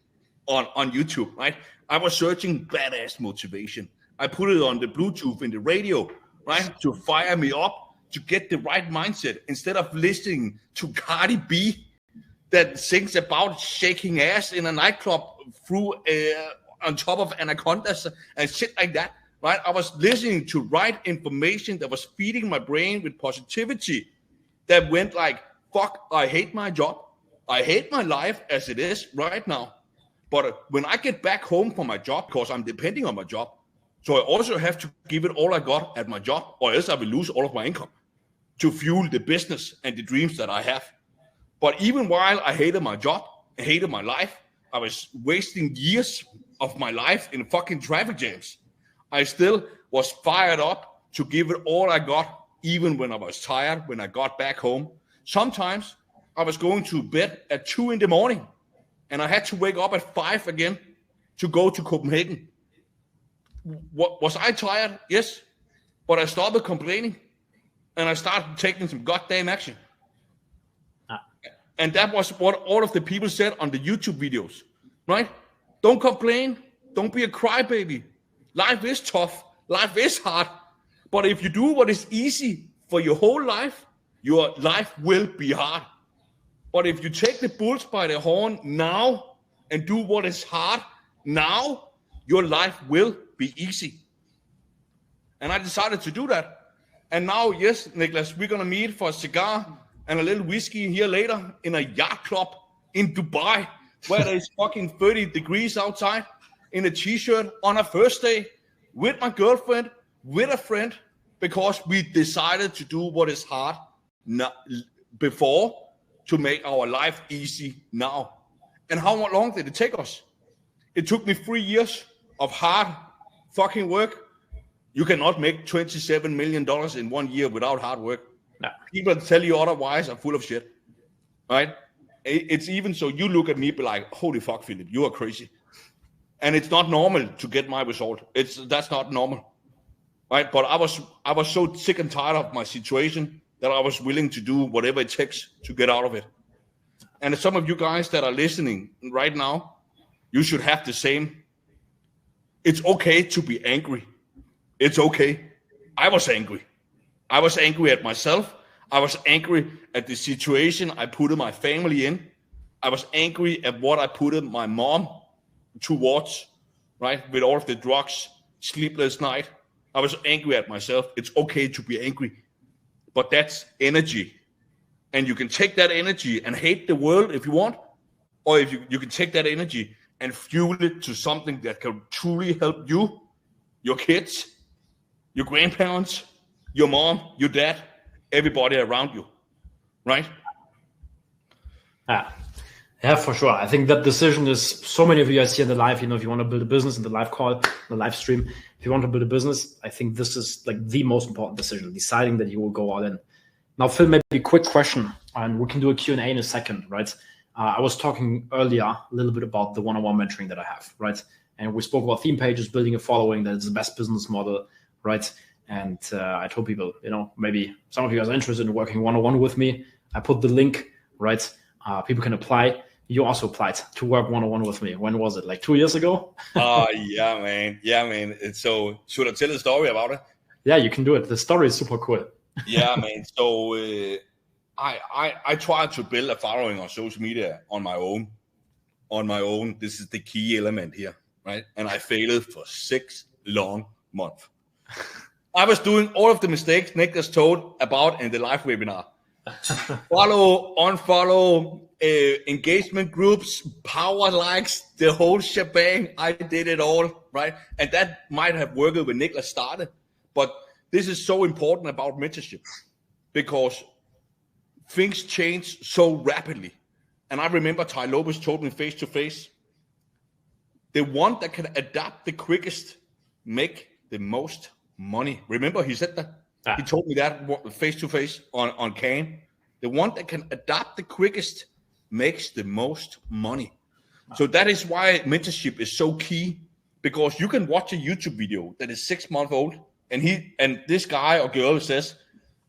on YouTube, right? I was searching badass motivation. I put it on the Bluetooth in the radio, right? To fire me up, to get the right mindset, instead of listening to Carrie B that sings about shaking ass in a nightclub through on top of anacondas and shit like that. Right, I was listening to right information that was feeding my brain with positivity that went like, fuck, I hate my job. I hate my life as it is right now. But when I get back home from my job, because I'm depending on my job, so I also have to give it all I got at my job, or else I will lose all of my income to fuel the business and the dreams that I have. But even while I hated my job, I hated my life, I was wasting years of my life in fucking traffic jams. I still was fired up to give it all I got, even when I was tired, when I got back home. Sometimes I was going to bed at 2 a.m, and I had to wake up at 5 again to go to Copenhagen. Was I tired? Yes. But I stopped complaining, and I started taking some goddamn action. And that was what all of the people said on the YouTube videos, right? Don't complain. Don't be a crybaby. Life is tough. Life is hard. But if you do what is easy for your whole life, your life will be hard. But if you take the bulls by the horn now and do what is hard now, your life will be easy. And I decided to do that. And now, yes, Niklas, we're going to meet for a cigar and a little whiskey here later in a yacht club in Dubai, where there's fucking 30 degrees outside, in a t-shirt on a first day with my girlfriend, with a friend, because we decided to do what is hard before to make our life easy now. And how long did it take us? It took me 3 years of hard fucking work. You cannot make $27 million in 1 year without hard work. No. People tell you otherwise are full of shit, right? It's even so you look at me be like, holy fuck, Philip, you are crazy. And it's not normal to get my result. That's not normal, right? But I was so sick and tired of my situation that I was willing to do whatever it takes to get out of it. And some of you guys that are listening right now, you should have the same. It's okay to be angry. It's okay. I was angry. I was angry at myself. I was angry at the situation I put my family in. I was angry at what I put my mom towards, right? With all of the drugs, sleepless night. I was angry at myself. It's okay to be angry, but that's energy. And you can take that energy and hate the world if you want, or if you can take that energy and fuel it to something that can truly help you, your kids, your grandparents, your mom, your dad, everybody around you, right? Yeah, for sure. I think that decision is, so many of you guys here in the live, if you want to build a business in the live call, the live stream, if you want to build a business, I think this is like the most important decision, deciding that you will go all in. Now, Phil, maybe a quick question, and we can do a Q&A in a second, right? I was talking earlier a little bit about the one-on-one mentoring that I have, right? And we spoke about theme pages, building a following, that is the best business model, right? And I told people, maybe some of you guys are interested in working one-on-one with me. I put the link, right? People can apply. You also applied to work one-on-one with me. When was it? Like 2 years ago? Yeah, man. So should I tell a story about it? Yeah, you can do it. The story is super cool. Yeah, man. So I tried to build a following on social media on my own. This is the key element here, right? And I failed for 6 long months. I was doing all of the mistakes Niklas told about in the live webinar. Follow, unfollow, engagement groups, power likes, the whole shebang. I did it all, right? And that might have worked when Niklas started. But this is so important about mentorship because things change so rapidly. And I remember Ty Lopez told me face to face, the one that can adapt the quickest make the most money. Remember he said that? He told me that face to face on Can. The one that can adapt the quickest makes the most money. So that is why mentorship is so key, because you can watch a YouTube video that is 6 months old and this guy or girl says,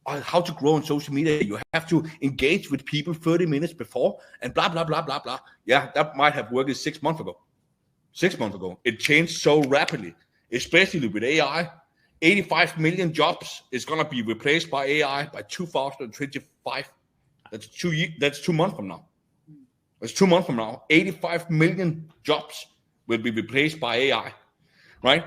how to grow on social media. You have to engage with people 30 minutes before and blah, blah, blah, blah, blah. Yeah, that might have worked 6 months ago. 6 months ago. It changed so rapidly, especially with AI. 85 million jobs is going to be replaced by AI by 2025. That's 2 months from now. That's 2 months from now. 85 million jobs will be replaced by AI, right?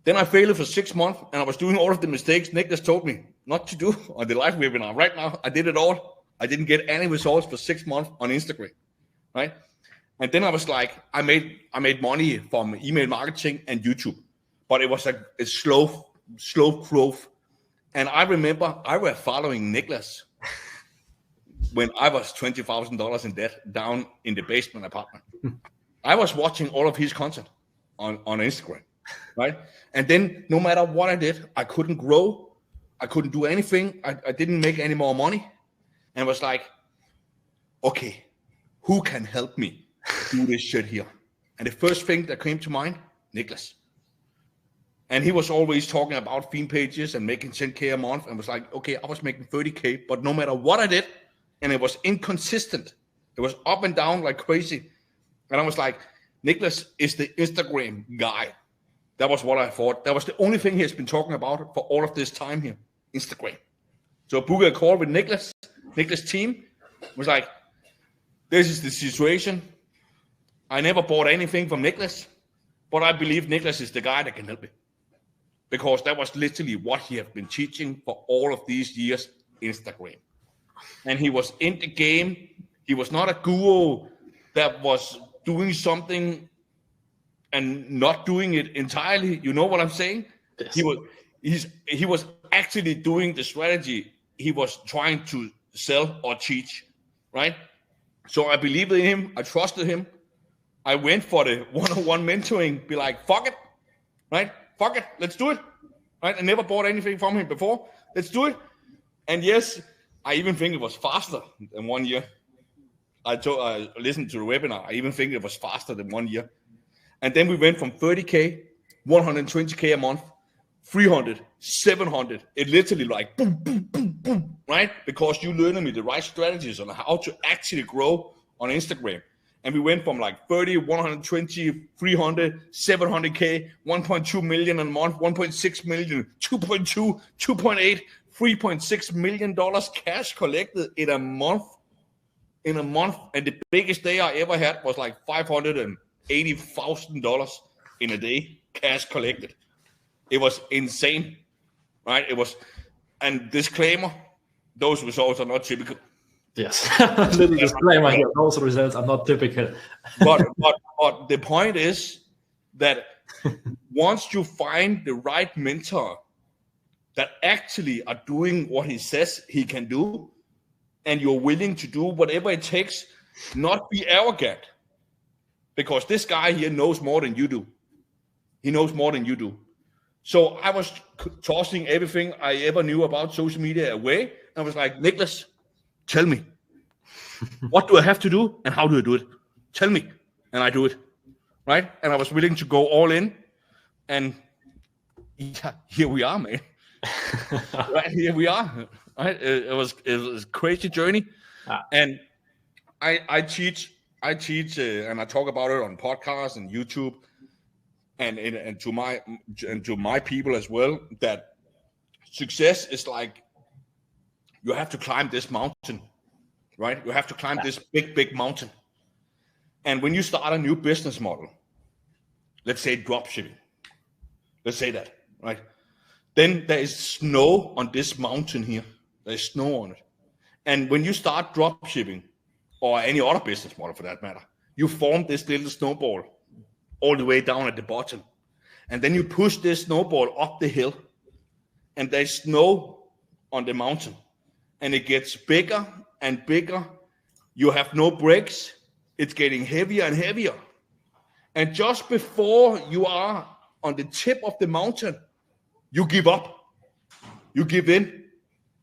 Then I failed for 6 months, and I was doing all of the mistakes Nicholas told me not to do on the live webinar. Right now, I did it all. I didn't get any results for 6 months on Instagram, right? And then I was like, I made money from email marketing and YouTube, but it was a slow growth. And I remember I was following Nicholas when I was $20,000 in debt down in the basement apartment. I was watching all of his content on Instagram, right? And then no matter what I did, I couldn't grow. I couldn't do anything. I didn't make any more money. And I was like, okay, who can help me do this shit here? And the first thing that came to mind, Nicholas. And he was always talking about theme pages and making 10K a month. And was like, okay, I was making 30K, but no matter what I did, and it was inconsistent. It was up and down like crazy. And I was like, Nicholas is the Instagram guy. That was what I thought. That was the only thing he has been talking about for all of this time here, Instagram. So I booked a call with Nicholas. Nicholas' team was like, this is the situation. I never bought anything from Nicholas, but I believe Nicholas is the guy that can help me. Because that was literally what he had been teaching for all of these years, Instagram. And he was in the game. He was not a guru that was doing something and not doing it entirely. You know what I'm saying? Yes. He was actually doing the strategy he was trying to sell or teach, right? So I believed in him. I trusted him. I went for the one-on-one mentoring, be like, fuck it, right? Fuck it, let's do it, right? I never bought anything from him before. Let's do it. And yes, I even think it was faster than 1 year. I listened to the webinar. I even think it was faster than 1 year. And then we went from 30K, 120K a month, 300, 700. It literally like boom, boom, boom, boom, right? Because you learned me the right strategies on how to actually grow on Instagram. And we went from like 30, 120, 300, 700K, 1.2 million a month, 1.6 million, 2.2, 2.8, $3.6 million cash collected in a month. And the biggest day I ever had was like $580,000 in a day cash collected. It was insane, right? It was, and disclaimer, those results are not typical. Yes, little disclaimer here. Those results are not typical. but the point is that once you find the right mentor that actually are doing what he says he can do, and you're willing to do whatever it takes, not be arrogant, because this guy here knows more than you do. He knows more than you do. So I was tossing everything I ever knew about social media away. I was like, Nicholas, tell me, what do I have to do and how do I do it? Tell me, and I do it, right? And I was willing to go all in, and yeah, here we are, man. Right here we are. Right? It was a crazy journey, and I teach, and I talk about it on podcasts and YouTube, and to my people as well, that success is like you have to climb this mountain, right? You have to climb this big mountain, and when you start a new business model, let's say dropshipping, let's say that, right? Then there is snow on this mountain here. There's snow on it. And when you start dropshipping, or any other business model for that matter, you form this little snowball all the way down at the bottom. And then you push this snowball up the hill, and there's snow on the mountain. And it gets bigger and bigger. You have no brakes. It's getting heavier and heavier. And just before you are on the tip of the mountain, you give up, you give in,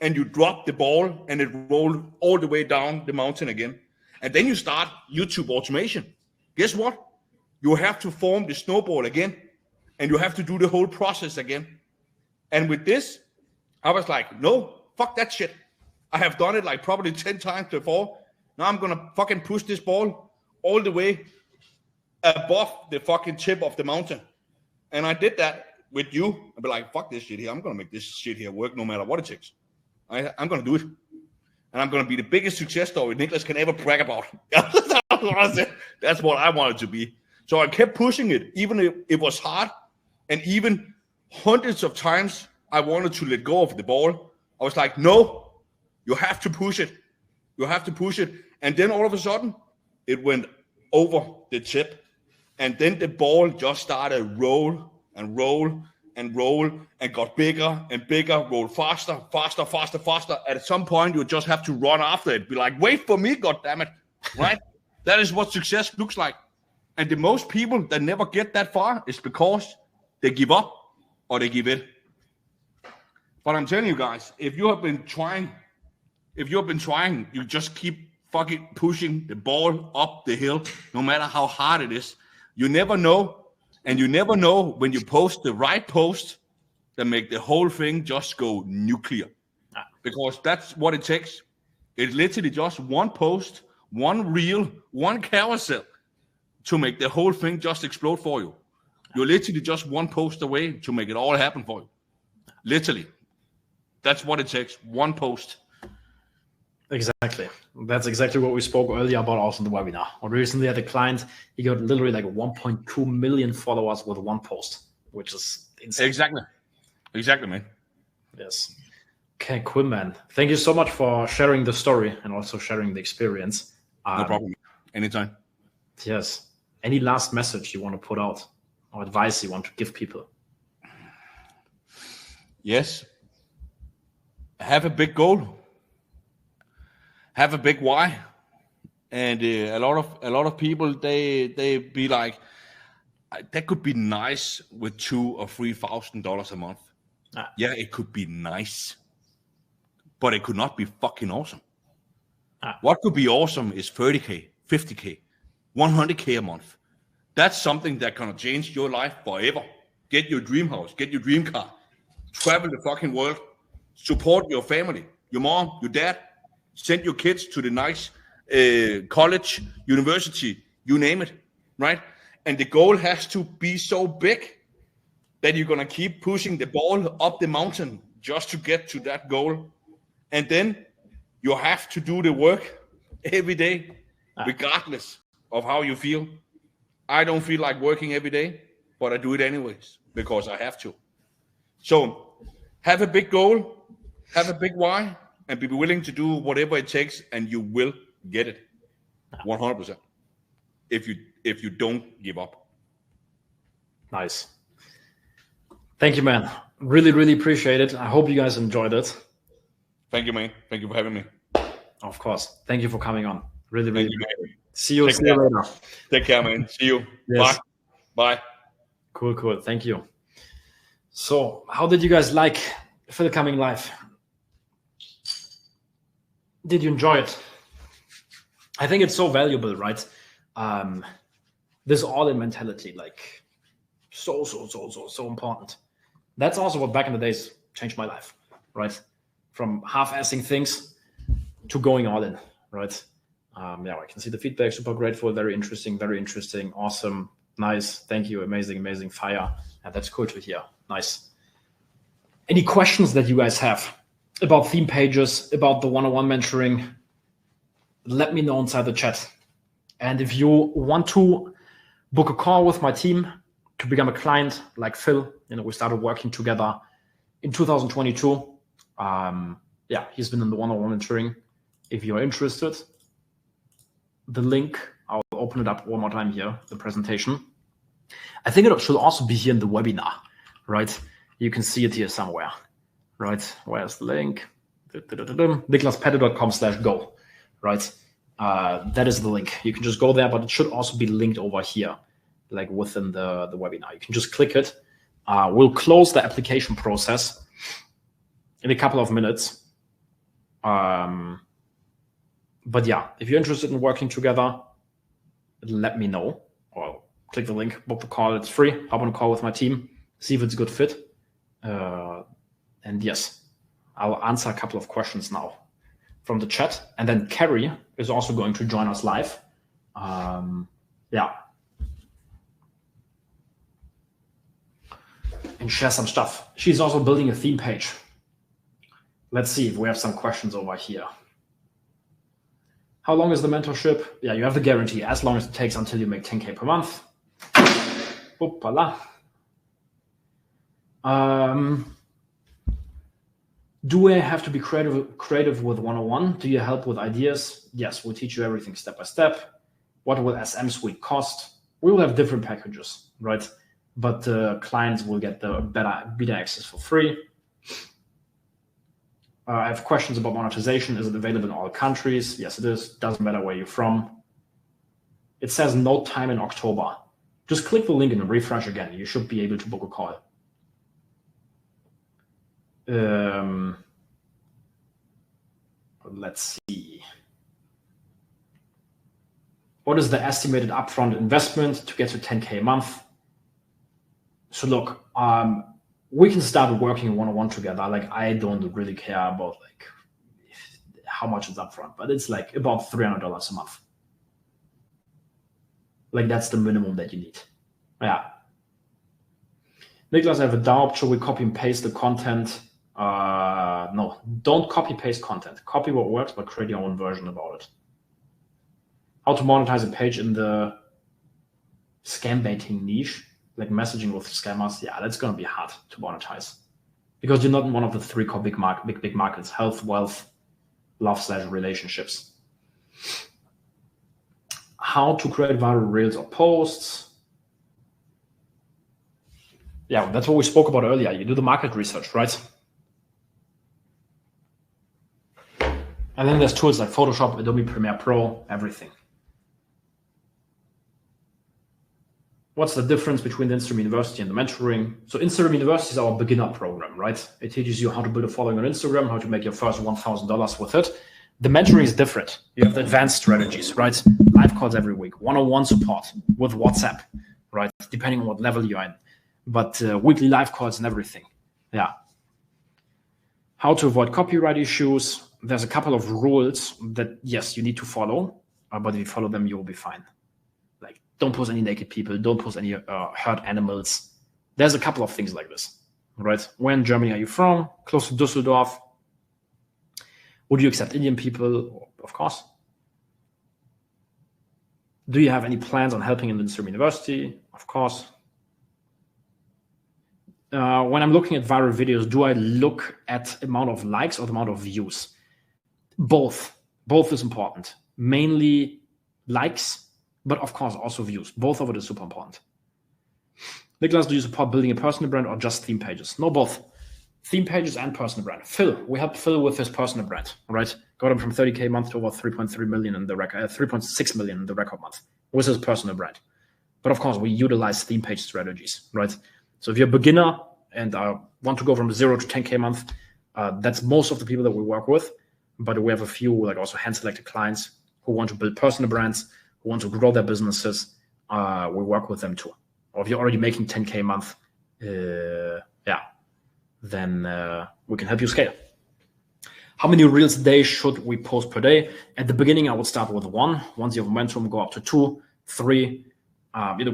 and you drop the ball, and it rolls all the way down the mountain again. And then you start YouTube automation. Guess what? You have to form the snowball again, and you have to do the whole process again. And with this, I was like, no, fuck that shit. I have done it like probably 10 times before. Now I'm gonna fucking push this ball all the way above the fucking tip of the mountain. And I did that with you. I'd be like, fuck this shit here. I'm gonna make this shit here work no matter what it takes. I'm gonna do it. And I'm gonna be the biggest success story Niklas can ever brag about. That's what I wanted to be. So I kept pushing it, even if it was hard. And even hundreds of times I wanted to let go of the ball. I was like, no, you have to push it. You have to push it. And then all of a sudden, it went over the tip. And then the ball just started roll and roll and roll and got bigger and bigger, roll faster, faster, faster, faster. At some point, you just have to run after it. Be like, wait for me, goddammit. Right? That is what success looks like. And the most people that never get that far is because they give up or they give in. But I'm telling you guys, if you have been trying, you just keep fucking pushing the ball up the hill, no matter how hard it is. You never know. And you never know when you post the right post that make the whole thing just go nuclear. Because that's what it takes. It's literally just one post, one reel, one carousel to make the whole thing just explode for you. You're literally just one post away to make it all happen for you. Literally. That's what it takes. One post. Exactly. That's exactly what we spoke earlier about also in the webinar. We recently had a client, he got literally like 1.2 million followers with one post, which is insane. Exactly, man. Yes. Okay, cool, man. Thank you so much for sharing the story and also sharing the experience. No problem. Anytime. Yes. Any last message you want to put out or advice you want to give people? Yes. Have a big goal. Have a big why. And a lot of people, they be like, that could be nice with $2,000 or $3,000 a month. Yeah, it could be nice, but it could not be fucking awesome. What could be awesome is 30K, 50K, 100K a month. That's something that can change your life forever. Get your dream house, get your dream car, travel the fucking world, support your family, your mom, your dad, send your kids to the nice college, university, you name it, right? And the goal has to be so big that you're going to keep pushing the ball up the mountain just to get to that goal. And then you have to do the work every day, regardless of how you feel. I don't feel like working every day, but I do it anyways because I have to. So have a big goal, have a big why, and be willing to do whatever it takes, and you will get it 100% if you don't give up. Nice. Thank you, man. Really, really appreciate it. I hope you guys enjoyed it. Thank you, man. Thank you for having me. Of course. Thank you for coming on. Really, really. Thank you, man. See you later. Take care, man. See you. Yes. Bye. Cool. Thank you. So, how did you guys like Phil coming live? Did you enjoy it? I think it's so valuable, right? This all-in mentality, like so important. That's also what back in the days changed my life, right? From half-assing things to going all in, right? I can see the feedback. Super grateful. Very interesting. Awesome. Nice. Thank you. Amazing. Fire. And that's cool to hear. Nice. Any questions that you guys have about theme pages, about the one-on-one mentoring, let me know inside the chat. And if you want to book a call with my team to become a client like Phil, we started working together in 2022. He's been in the one-on-one mentoring. If you're interested, the link, I'll open it up one more time here, the presentation. I think it should also be here in the webinar, right? You can see it here somewhere, right? Where's the link? niklaspette.com/go, right? That is the link. You can just go there, but it should also be linked over here, like within the webinar. You can just click it. We'll close the application process in a couple of minutes. But yeah, if you're interested in working together, let me know. Or click the link, book the call. It's free. Hop on a call with my team, see if it's a good fit. And yes, I'll answer a couple of questions now from the chat. And then Carrie is also going to join us live. Yeah. And share some stuff. She's also building a theme page. Let's see if we have some questions over here. How long is the mentorship? Yeah, you have the guarantee as long as it takes until you make 10K per month. Oopala. Do I have to be creative with 101? Do you help with ideas? Yes, we'll teach you everything step by step. What will SM Suite cost? We will have different packages, right? But the clients will get the beta access for free. I have questions about monetization. Is it available in all countries? Yes, it is. Doesn't matter where you're from. It says no time in October. Just click the link and refresh again. You should be able to book a call. Let's see. What is the estimated upfront investment to get to 10K a month? So look, we can start working one-on-one together. Like, I don't really care about like how much is upfront, but it's like about $300 a month. Like, that's the minimum that you need. Yeah. Niklas, I have a doubt. Should we copy and paste the content? No, don't copy paste content. Copy what works, but create your own version about it. How to monetize a page in the scam baiting niche, like messaging with scammers. Yeah, that's going to be hard to monetize because you're not in one of the three core big markets: health, wealth, love/relationships. How to create viral reels or posts. Yeah, that's what we spoke about earlier. You do the market research, right? And then there's tools like Photoshop, Adobe Premiere Pro, everything. What's the difference between the Instagram University and the mentoring? So Instagram University is our beginner program, right? It teaches you how to build a following on Instagram, how to make your first $1,000 with it. The mentoring is different. You have the advanced strategies, right? Live calls every week, one-on-one support with WhatsApp, right? Depending on what level you're in. But weekly live calls and everything. Yeah. How to avoid copyright issues. There's a couple of rules that, yes, you need to follow, but if you follow them, you will be fine. Like, don't post any naked people, don't post any hurt animals. There's a couple of things like this, right? Where in Germany are you from? Close to Düsseldorf. Would you accept Indian people? Of course. Do you have any plans on helping in the Instagram University? Of course. When I'm looking at viral videos, do I look at amount of likes or the amount of views? Both. Both is important. Mainly likes, but of course also views. Both of it is super important. Niklas, do you support building a personal brand or just theme pages? No, both. Theme pages and personal brand. Phil, we helped Phil with his personal brand, right? Got him from 30K a month to over 3.3 million in the record, 3.6 million in the record month with his personal brand. But of course, we utilize theme page strategies, right? So if you're a beginner and want to go from 0 to 10K a month, that's most of the people that we work with. But we have a few like also hand-selected clients who want to build personal brands, who want to grow their businesses. We work with them too. Or if you're already making 10K a month, then we can help you scale. How many reels a day should we post per day? At the beginning, I would start with 1. Once you have momentum, go up to 2, 3.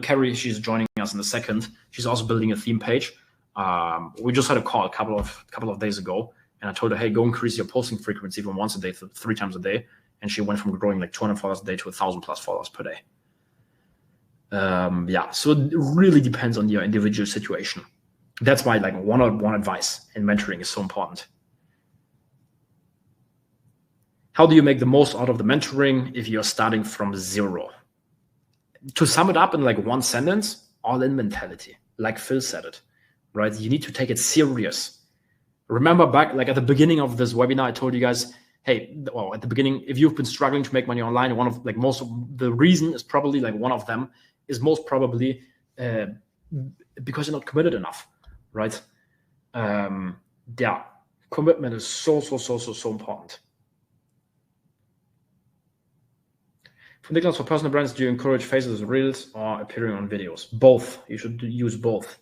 Carrie, she's joining us in a second. She's also building a theme page. We just had a call a couple of days ago, and I told her, hey, go increase your posting frequency from once a day to 3 times a day. And she went from growing like 200 followers a day to 1,000 plus followers per day. So it really depends on your individual situation. That's why like one-on-one advice in mentoring is so important. How do you make the most out of the mentoring if you're starting from 0? To sum it up in like one sentence, all-in mentality, like Phil said it, right? You need to take it serious. Remember back, like at the beginning of this webinar, I told you guys, hey, well, at the beginning, if you've been struggling to make money online, one of like most of the reason is probably like one of them is most probably because you're not committed enough, right? Commitment is so important. For Niklas, for personal brands, do you encourage faceless reels or appearing on videos? Both. You should use both.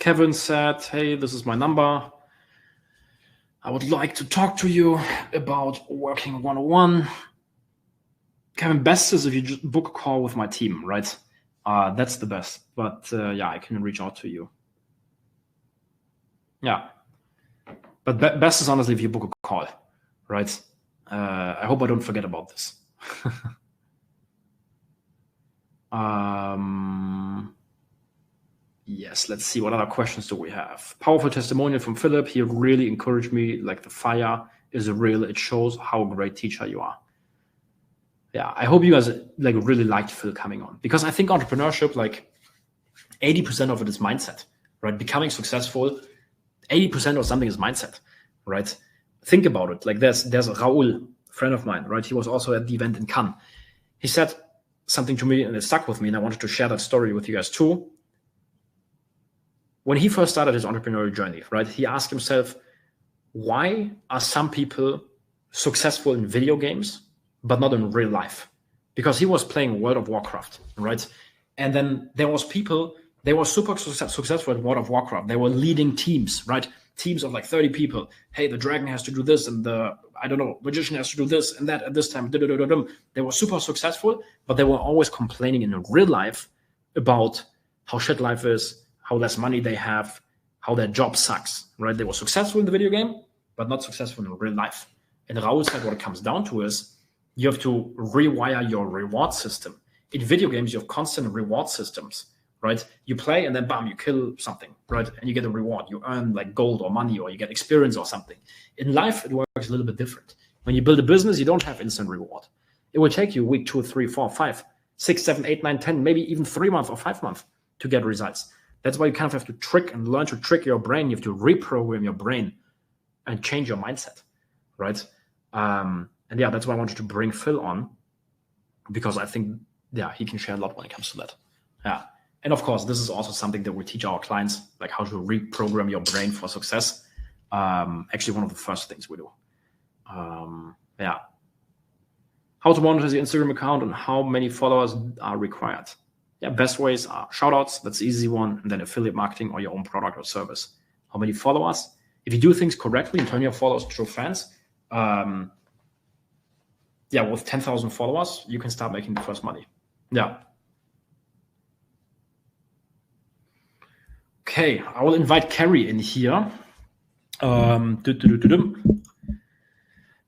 Kevin said, hey, this is my number. I would like to talk to you about working 101. Kevin, best is if you just book a call with my team, right? That's the best. But yeah, I can reach out to you. Yeah. But best is honestly if you book a call, right? I hope I don't forget about this. Yes, let's see. What other questions do we have? Powerful testimonial from Philip. He really encouraged me. Like, the fire is real. It shows how a great teacher you are. Yeah, I hope you guys like really liked Phil coming on, because I think entrepreneurship, like 80% of it is mindset, right? Becoming successful, 80% or something is mindset, right? Think about it. Like there's Raul, a friend of mine, right? He was also at the event in Cannes. He said something to me and it stuck with me, and I wanted to share that story with you guys too. When he first started his entrepreneurial journey, right, he asked himself, why are some people successful in video games but not in real life? Because he was playing World of Warcraft, right? And then there was people, they were super successful in World of Warcraft. They were leading teams, right? Teams of like 30 people. Hey, the dragon has to do this, and the, I don't know, magician has to do this and that at this time. They were super successful, but they were always complaining in real life about how shit life is, how less money they have, how their job sucks, right? They were successful in the video game, but not successful in real life. And Raul said what it comes down to is you have to rewire your reward system. In video games, you have constant reward systems, right? You play and then bam, you kill something, right? And you get a reward. You earn like gold or money, or you get experience or something. In life, it works a little bit different. When you build a business, you don't have instant reward. It will take you a week, 2, 3, 4, 5, 6, 7, 8, 9, 10, maybe even 3 months or 5 months to get results. That's why you kind of have to trick and learn to trick your brain. You have to reprogram your brain and change your mindset, right? And yeah, that's why I wanted to bring Phil on, because I think, yeah, he can share a lot when it comes to that. Yeah. And of course, this is also something that we teach our clients, like how to reprogram your brain for success. Actually, one of the first things we do. Yeah. How to monetize your Instagram account and how many followers are required. Yeah, best ways are shoutouts. That's the easy one. And then affiliate marketing or your own product or service. How many followers? If you do things correctly and turn your followers to true fans, yeah, with 10,000 followers, you can start making the first money. Yeah. Okay, I will invite Carrie in here.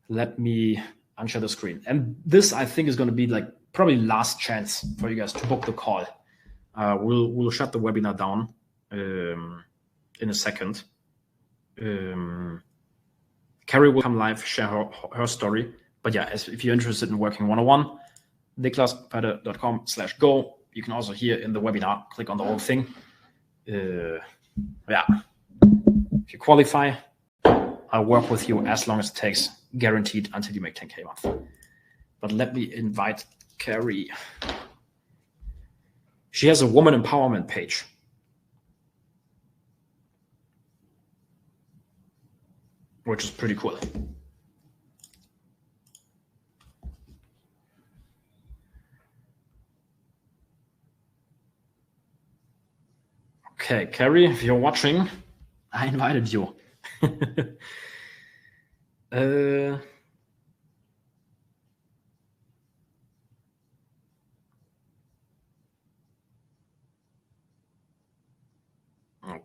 Let me unshare the screen. And this, I think, is going to be like probably last chance for you guys to book the call. We'll shut the webinar down in a second. Carrie will come live, share her story. But yeah, if you're interested in working 101, niklaspeide.com/go. You can also here in the webinar, click on the whole thing. Yeah, if you qualify, I'll work with you as long as it takes, guaranteed until you make 10K a month. But let me invite Carrie. She has a woman empowerment page. Which is pretty cool. Okay, Carrie, if you're watching, I invited you.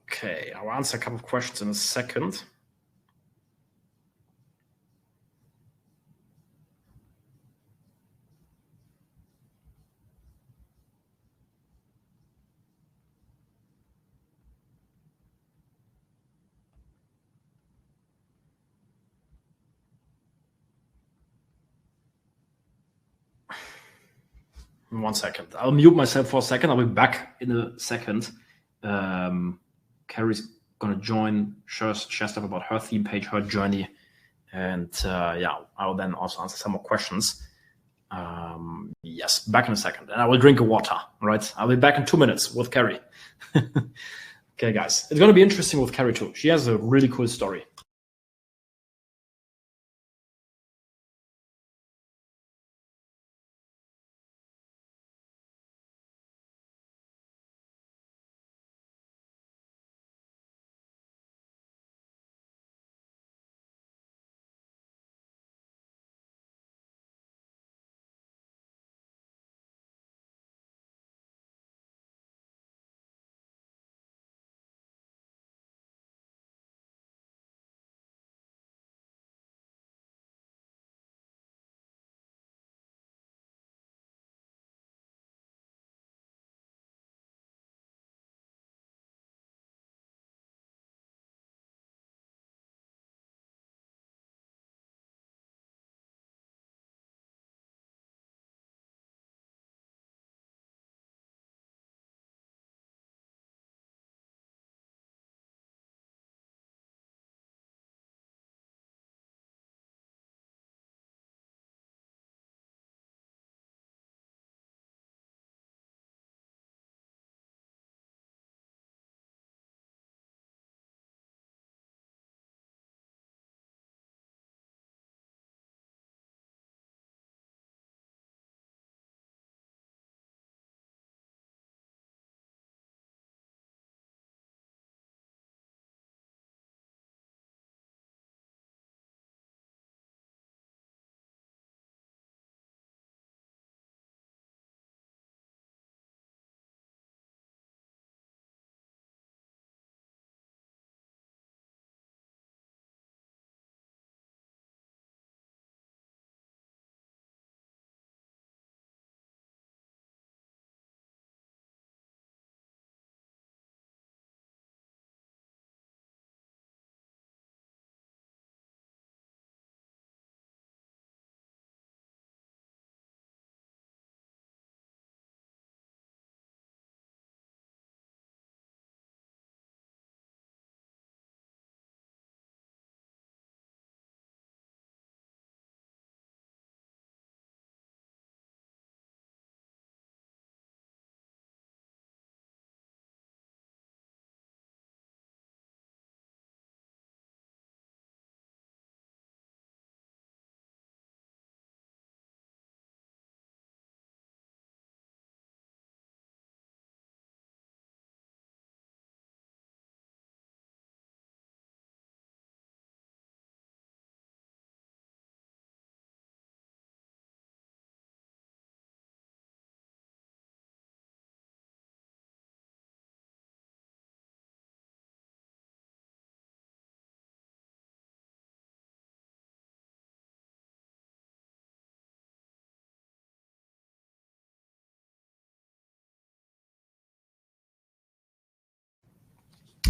Okay, I'll answer a couple of questions in a second. In 1 second. I'll mute myself for a second. I'll be back in a second. Carrie's going to join, share stuff about her theme page, her journey. And yeah, I'll then also answer some more questions. Yes, back in a second. And I will drink a water, right? I'll be back in 2 minutes with Carrie. Okay, guys. It's going to be interesting with Carrie too. She has a really cool story.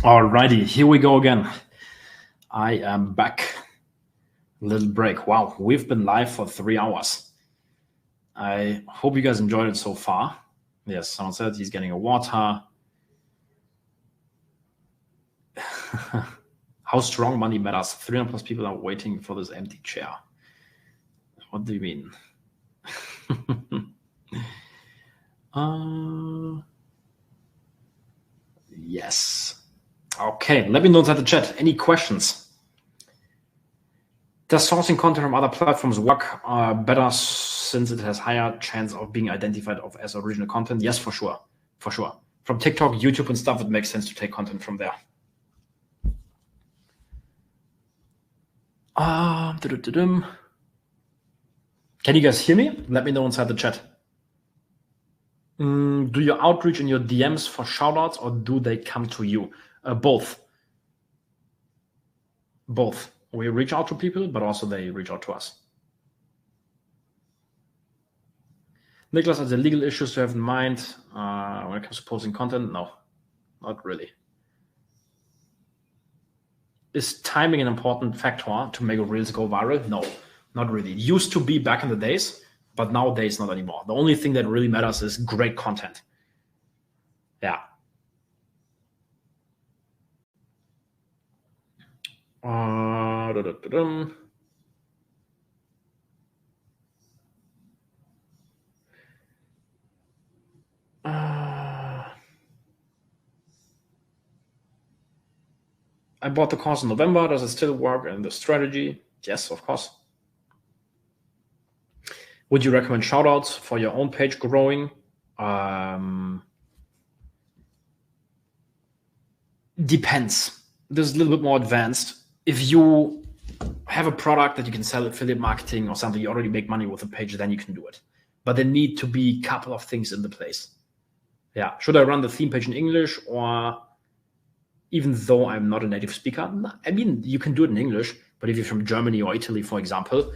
Alrighty, here we go again. I am back. Little break. Wow, we've been live for 3 hours. I hope you guys enjoyed it so far. Yes, someone said he's getting a water. How strong money matters. 300 plus people are waiting for this empty chair. What do you mean? Yes. Okay, let me know inside the chat. Any questions? Does sourcing content from other platforms work better since it has higher chance of being identified as original content? Yes, for sure. For sure. From TikTok, YouTube, and stuff, it makes sense to take content from there. Can you guys hear me? Let me know inside the chat. Do you outreach in your DMs for shoutouts, or do they come to you? Both. Both. We reach out to people, but also they reach out to us. Nicholas, are there legal issues to have in mind when it comes to posting content? No, not really. Is timing an important factor to make reels go viral? No, not really. It used to be back in the days, but nowadays not anymore. The only thing that really matters is great content. Yeah. I bought the course in November. Does it still work in the strategy? Yes, of course. Would you recommend shoutouts for your own page growing? Depends. This is a little bit more advanced. If you have a product that you can sell affiliate marketing or something, you already make money with a page, then you can do it. But there need to be a couple of things in the place. Yeah. Should I run the theme page in English, or even though I'm not a native speaker? I mean, you can do it in English, but if you're from Germany or Italy, for example,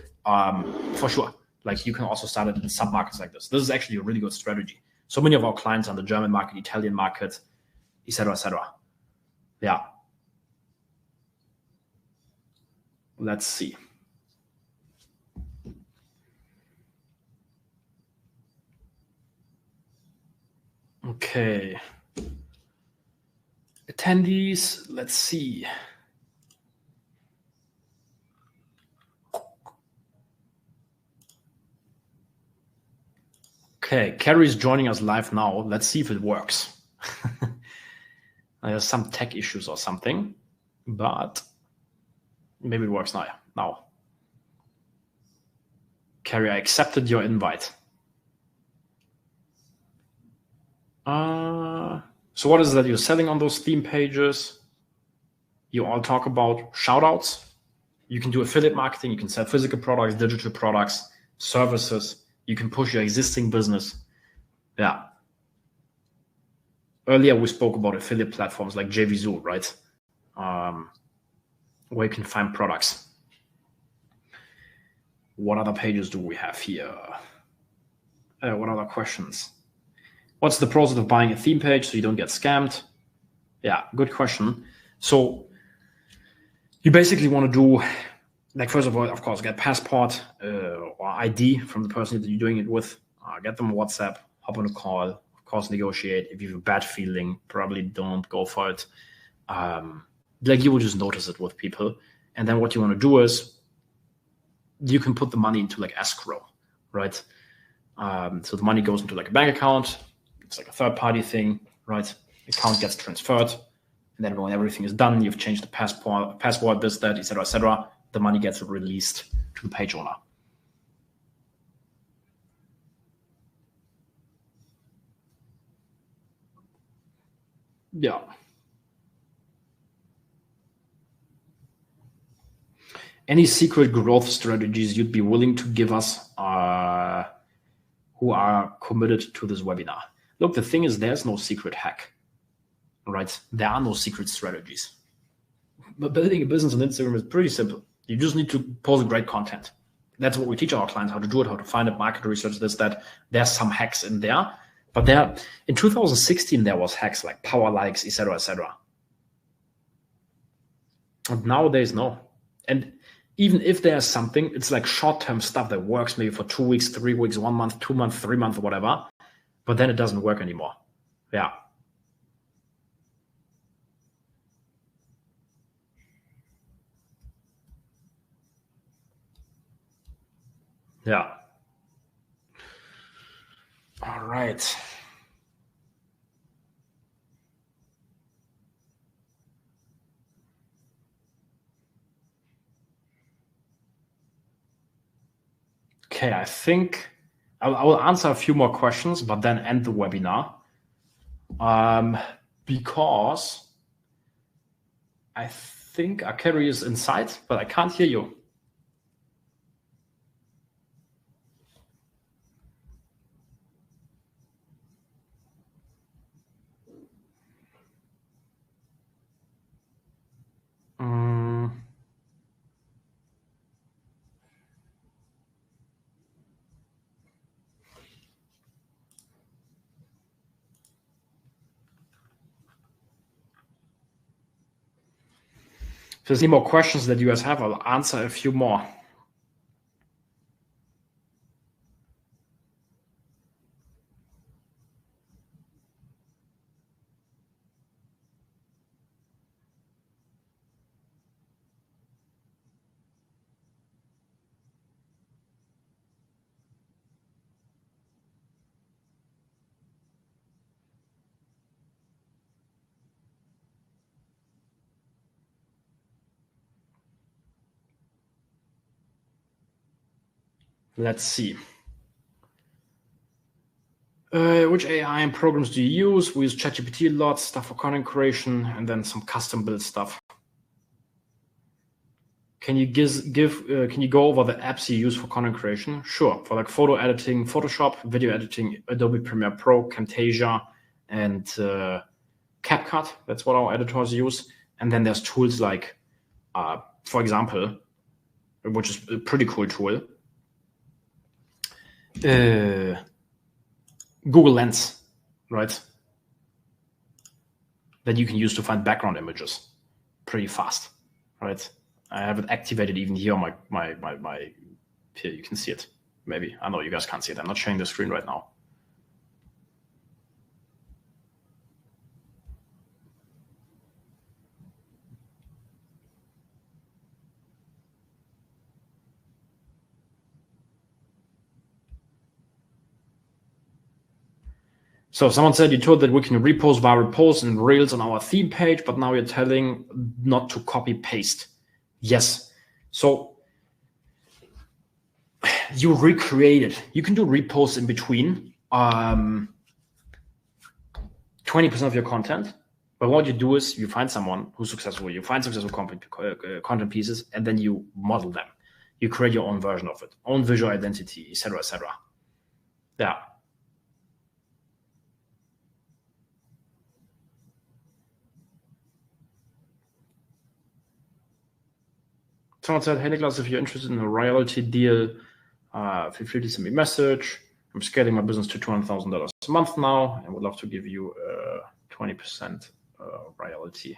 for sure. Like, you can also start it in sub-markets like this. This is actually a really good strategy. So many of our clients are in the German market, Italian market, etc., etc. Yeah. Let's see. Okay. Attendees, let's see. Okay, Carrie is joining us live now. Let's see if it works. There's some tech issues or something, but maybe it works now. Carrie, I accepted your invite. So what is it that you're selling on those theme pages? You all talk about shoutouts. You can do affiliate marketing. You can sell physical products, digital products, services. You can push your existing business. Yeah. Earlier, we spoke about affiliate platforms like JVZoo, right? Where you can find products. What other pages do we have here? What other questions? What's the process of buying a theme page so you don't get scammed? Yeah, good question. So you basically want to do, like, first of all, of course, get passport or ID from the person that you're doing it with. Get them WhatsApp, hop on a call, of course, negotiate. If you have a bad feeling, probably don't go for it. Like, you will just notice it with people. And then what you want to do is you can put the money into like escrow, right? So the money goes into like a bank account. It's like a third-party thing, right? Account gets transferred, and then when everything is done, you've changed the password, this, that, etc., etc. The money gets released to the page owner. Yeah. Any secret growth strategies you'd be willing to give us who are committed to this webinar? Look, the thing is, there's no secret hack, right? There are no secret strategies. But building a business on Instagram is pretty simple. You just need to post great content. That's what we teach our clients, how to do it, how to find it, market research, this, that. There's some hacks in there. But in 2016, there was hacks like power likes, etc., etc. And nowadays, no. And even if there's something, it's like short-term stuff that works maybe for 2 weeks, 3 weeks, 1 month, 2 months, 3 months, or whatever. But then it doesn't work anymore. Yeah. Yeah. All right. Okay, I think I will answer a few more questions, but then end the webinar. Because I think Carrie is inside, but I can't hear you. If there's any more questions that you guys have, I'll answer a few more. Let's see. Which AI and programs do you use? We use ChatGPT a lot, stuff for content creation, and then some custom build stuff. Can you can you go over the apps you use for content creation? Sure. For like photo editing, Photoshop, video editing, Adobe Premiere Pro, Camtasia, and CapCut. That's what our editors use. And then there's tools like, for example, which is a pretty cool tool, Google Lens, right? That you can use to find background images pretty fast, right? I have it activated even here on my here. You can see it. Maybe. I know you guys can't see it. I'm not sharing the screen right now. So someone said you told that we can repost viral posts and reels on our theme page, but now you're telling not to copy paste. Yes. So you recreate it. You can do reposts in between 20% of your content. But what you do is you find someone who's successful. You find successful content pieces, and then you model them. You create your own version of it, own visual identity, etc., etc. Yeah. Someone said, hey, Niklas, if you're interested in a royalty deal, feel free to send me a message. I'm scaling my business to $200,000 a month now and would love to give you 20% royalty.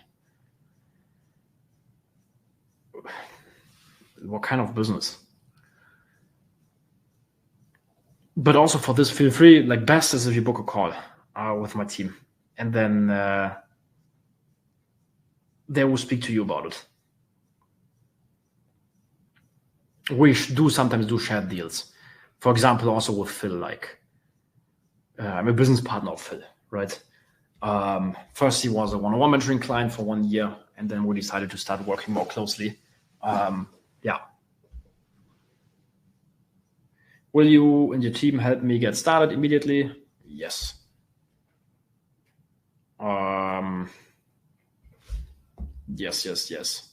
What kind of business? But also for this, feel free, like best is if you book a call with my team. And then they will speak to you about it. We do sometimes do shared deals. For example, also with Phil, like I'm a business partner of Phil, right? First, he was a one-on-one mentoring client for 1 year, and then we decided to start working more closely. Yeah. Will you and your team help me get started immediately? Yes. Yes.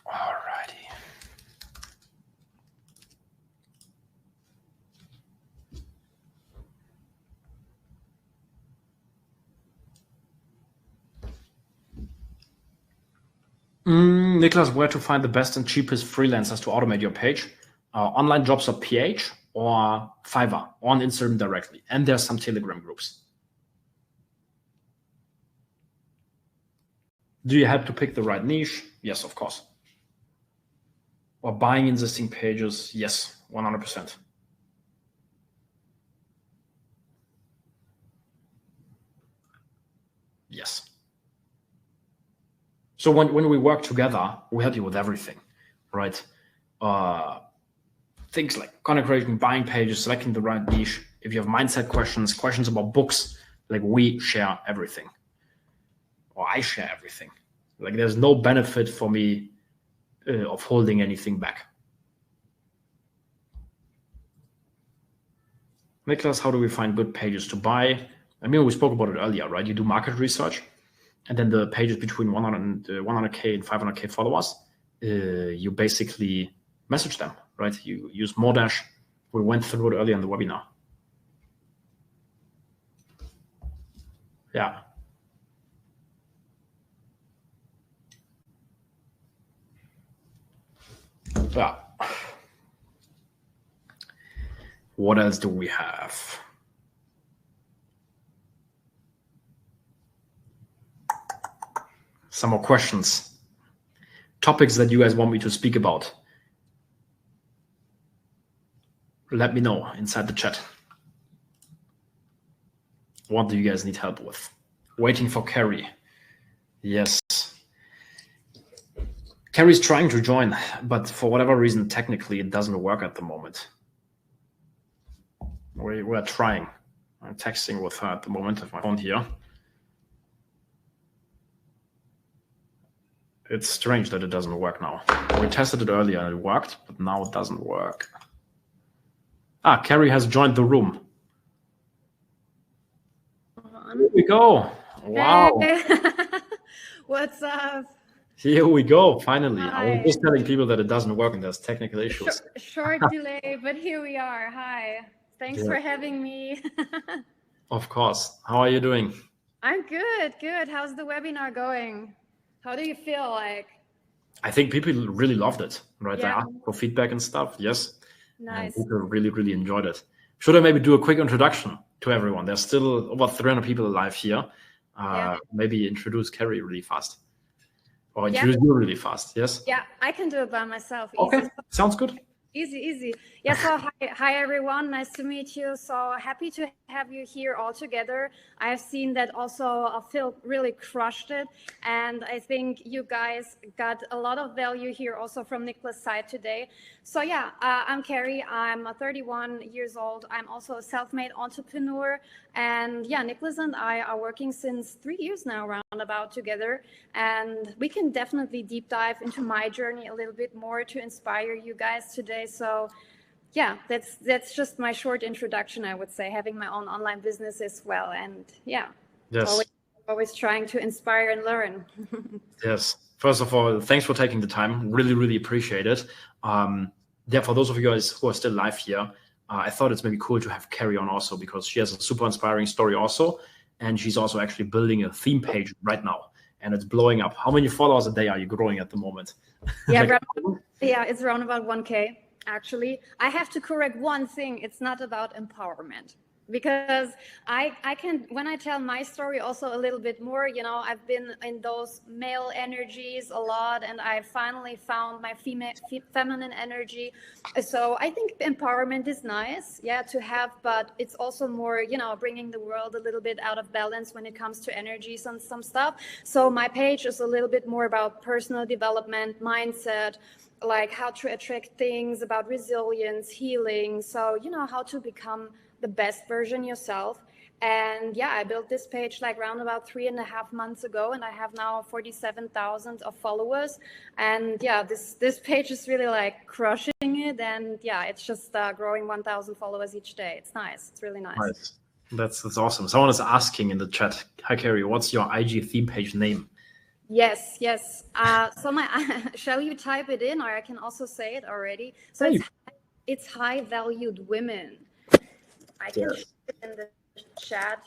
Alrighty. Niklas, where to find the best and cheapest freelancers to automate your page? online jobs.ph or Fiverr on Instagram directly. And there's some Telegram groups. Do you have to pick the right niche? Yes, of course. Or buying existing pages? Yes, 100%. Yes. So when we work together, we help you with everything, right? Things like content creation, buying pages, selecting the right niche. If you have mindset questions about books, like we share everything. Or I share everything. Like there's no benefit for me of holding anything back. Nicholas, how do we find good pages to buy? I mean, we spoke about it earlier, right? You do market research, and then the pages between 100K and 500K followers, you basically message them, right? You use Modash. We went through it earlier in the webinar. Yeah. Yeah. What else do we have? Some more questions. Topics that you guys want me to speak about. Let me know inside the chat. What do you guys need help with? Waiting for Carrie. Yes. Carrie's trying to join, but for whatever reason, technically, it doesn't work at the moment. We're trying. I'm texting with her at the moment with my phone here. It's strange that it doesn't work now. We tested it earlier and it worked, but now it doesn't work. Ah, Carrie has joined the room. Here we go. Wow. Hey. What's up? Here we go, finally. Hi. I was just telling people that it doesn't work and there's technical issues. Short delay, but here we are. Hi. Thanks for having me. Of course. How are you doing? I'm good, good. How's the webinar going? How do you feel like? I think people really loved it, right? Yeah. They asked for feedback and stuff. Yes. Nice. And people really, really enjoyed it. Should I maybe do a quick introduction to everyone? There's still over 300 people alive here. Maybe introduce Carrie really fast. Or introduce you really fast, yes? Yeah, I can do it by myself. Okay, Easy. sounds good. Easy. Yeah, so hi everyone, nice to meet you. So happy to have you here all together. I've seen that also Phil really crushed it. And I think you guys got a lot of value here also from Nicholas' side today. So yeah, I'm Carrie, I'm 31 years old. I'm also a self-made entrepreneur. And yeah, Nicholas and I are working since 3 years now roundabout together. And we can definitely deep dive into my journey a little bit more to inspire you guys today. So yeah, that's just my short introduction, I would say, having my own online business as well. And yeah, yes. always trying to inspire and learn. Yes. First of all, thanks for taking the time. Really, really appreciate it. Yeah, for those of you guys who are still live here, I thought it's maybe cool to have Carrie on also because she has a super inspiring story also. And she's also actually building a theme page right now. And it's blowing up. How many followers a day are you growing at the moment? Yeah, it's around about 1K. Actually, I have to correct one thing. It's not about empowerment because I can, when I tell my story also a little bit more, you know, I've been in those male energies a lot and I finally found my feminine energy. So I think empowerment is nice, yeah, to have, but it's also more, you know, bringing the world a little bit out of balance when it comes to energies and some stuff. So my page is a little bit more about personal development, mindset, like how to attract things, about resilience, healing. So, you know, how to become the best version yourself. And yeah, I built this page like around about 3.5 months ago, and I have now 47,000 of followers. And yeah, this page is really like crushing it. And yeah, it's just growing 1,000 followers each day. It's nice. It's really nice. Nice. That's awesome. Someone is asking in the chat, hi Carrie, what's your IG theme page name? Yes. So shall you type it in, or I can also say it already. So it's high valued women. I can share it in the chat.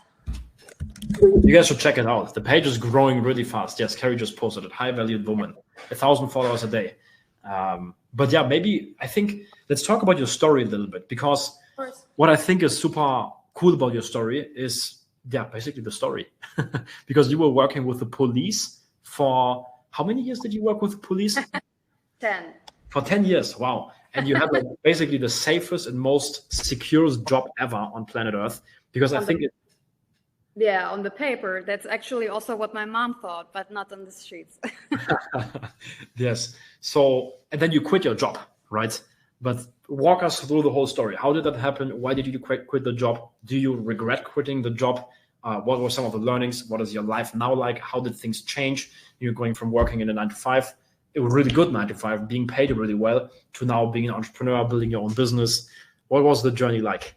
You guys should check it out. The page is growing really fast. Yes, Carrie just posted it. High valued woman, 1,000 followers a day. But yeah, maybe I think let's talk about your story a little bit, because what I think is super cool about your story is basically the story. Because you were working with the police for how many years did you work with the police? 10. For 10 years. Wow. And you have basically the safest and most secure job ever on planet Earth, because I think on the paper, that's actually also what my mom thought, but not on the streets. Yes. So, and then you quit your job, right? But walk us through the whole story. How did that happen? Why did you quit the job? Do you regret quitting the job? What were some of the learnings? What is your life now like? How did things change? You're going from working in a 9-to-5, a really good 9-to-5, being paid really well, to now being an entrepreneur, building your own business. What was the journey like?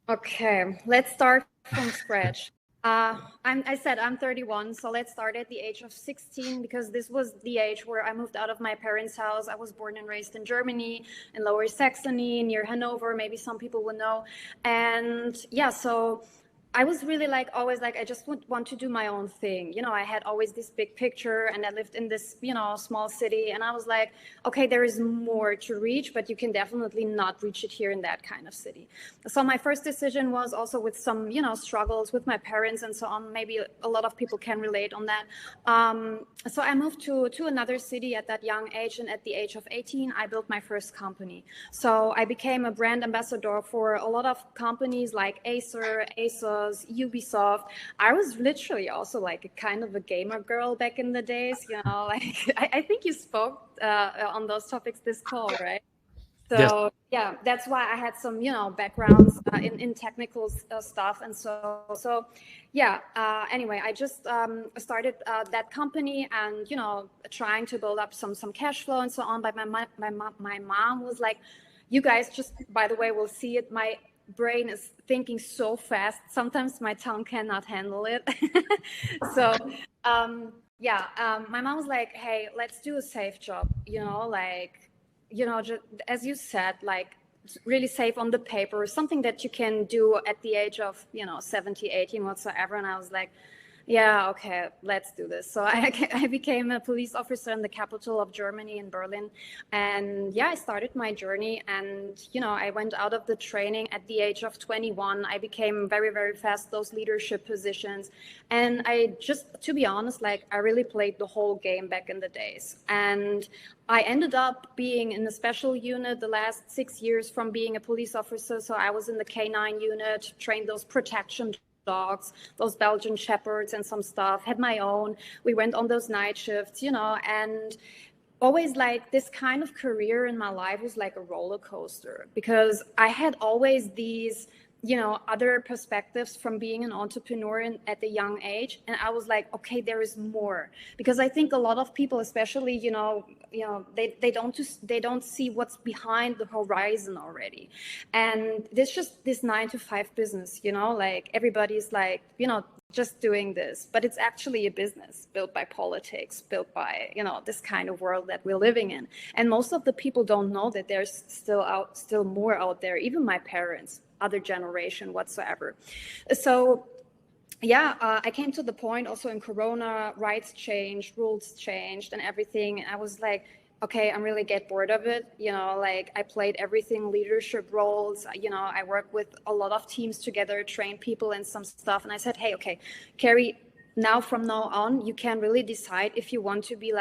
Okay, let's start from scratch. I said I'm 31, so let's start at the age of 16, because this was the age where I moved out of my parents' house. I was born and raised in Germany, in Lower Saxony, near Hanover. Maybe some people will know. And so I was really always I just want to do my own thing. I had always this big picture, and I lived in this, small city. And I was like, okay, there is more to reach, but you can definitely not reach it here in that kind of city. So my first decision was also with some, struggles with my parents and so on. Maybe a lot of people can relate on that. So I moved to another city at that young age. And at the age of 18, I built my first company. So I became a brand ambassador for a lot of companies like Acer, ASUS, Ubisoft. I was literally also a kind of a gamer girl back in the days, I think you spoke on those topics this call, right? So yes. That's why I had some, backgrounds in technical stuff. And anyway, I just started that company and, trying to build up some cash flow and so on. But my mom was like, you guys just, by the way, will see it. My brain is thinking so fast. Sometimes my tongue cannot handle it. So, my mom was like, hey, let's do a safe job, just, as you said, really safe on the paper, something that you can do at the age of, 70, 18, whatsoever. And I was like, yeah, okay, let's do this. So I became a police officer in the capital of Germany, in Berlin. And I started my journey. And, I went out of the training at the age of 21. I became very, very fast those leadership positions. And I just, to be honest, I really played the whole game back in the days. And I ended up being in a special unit the last 6 years from being a police officer. So I was in the K9 unit, trained those protection dogs, those Belgian shepherds and some stuff, had my own. We went on those night shifts, and always this kind of career in my life was like a roller coaster, because I had always these, other perspectives from being an entrepreneur at a young age. And I was like, okay, there is more, because I think a lot of people, especially, they don't see what's behind the horizon already. And this 9-to-5 business, everybody's just doing this, but it's actually a business built by politics, built by, this kind of world that we're living in. And most of the people don't know that there's still more out there, even my parents, other generation whatsoever. So I came to the point also in Corona, rights changed, rules changed and everything. And I was like, okay, I'm really get bored of it. I played everything, leadership roles, I work with a lot of teams together, train people and some stuff. And I said, hey, okay, Carrie, from now on, you can really decide if you want to be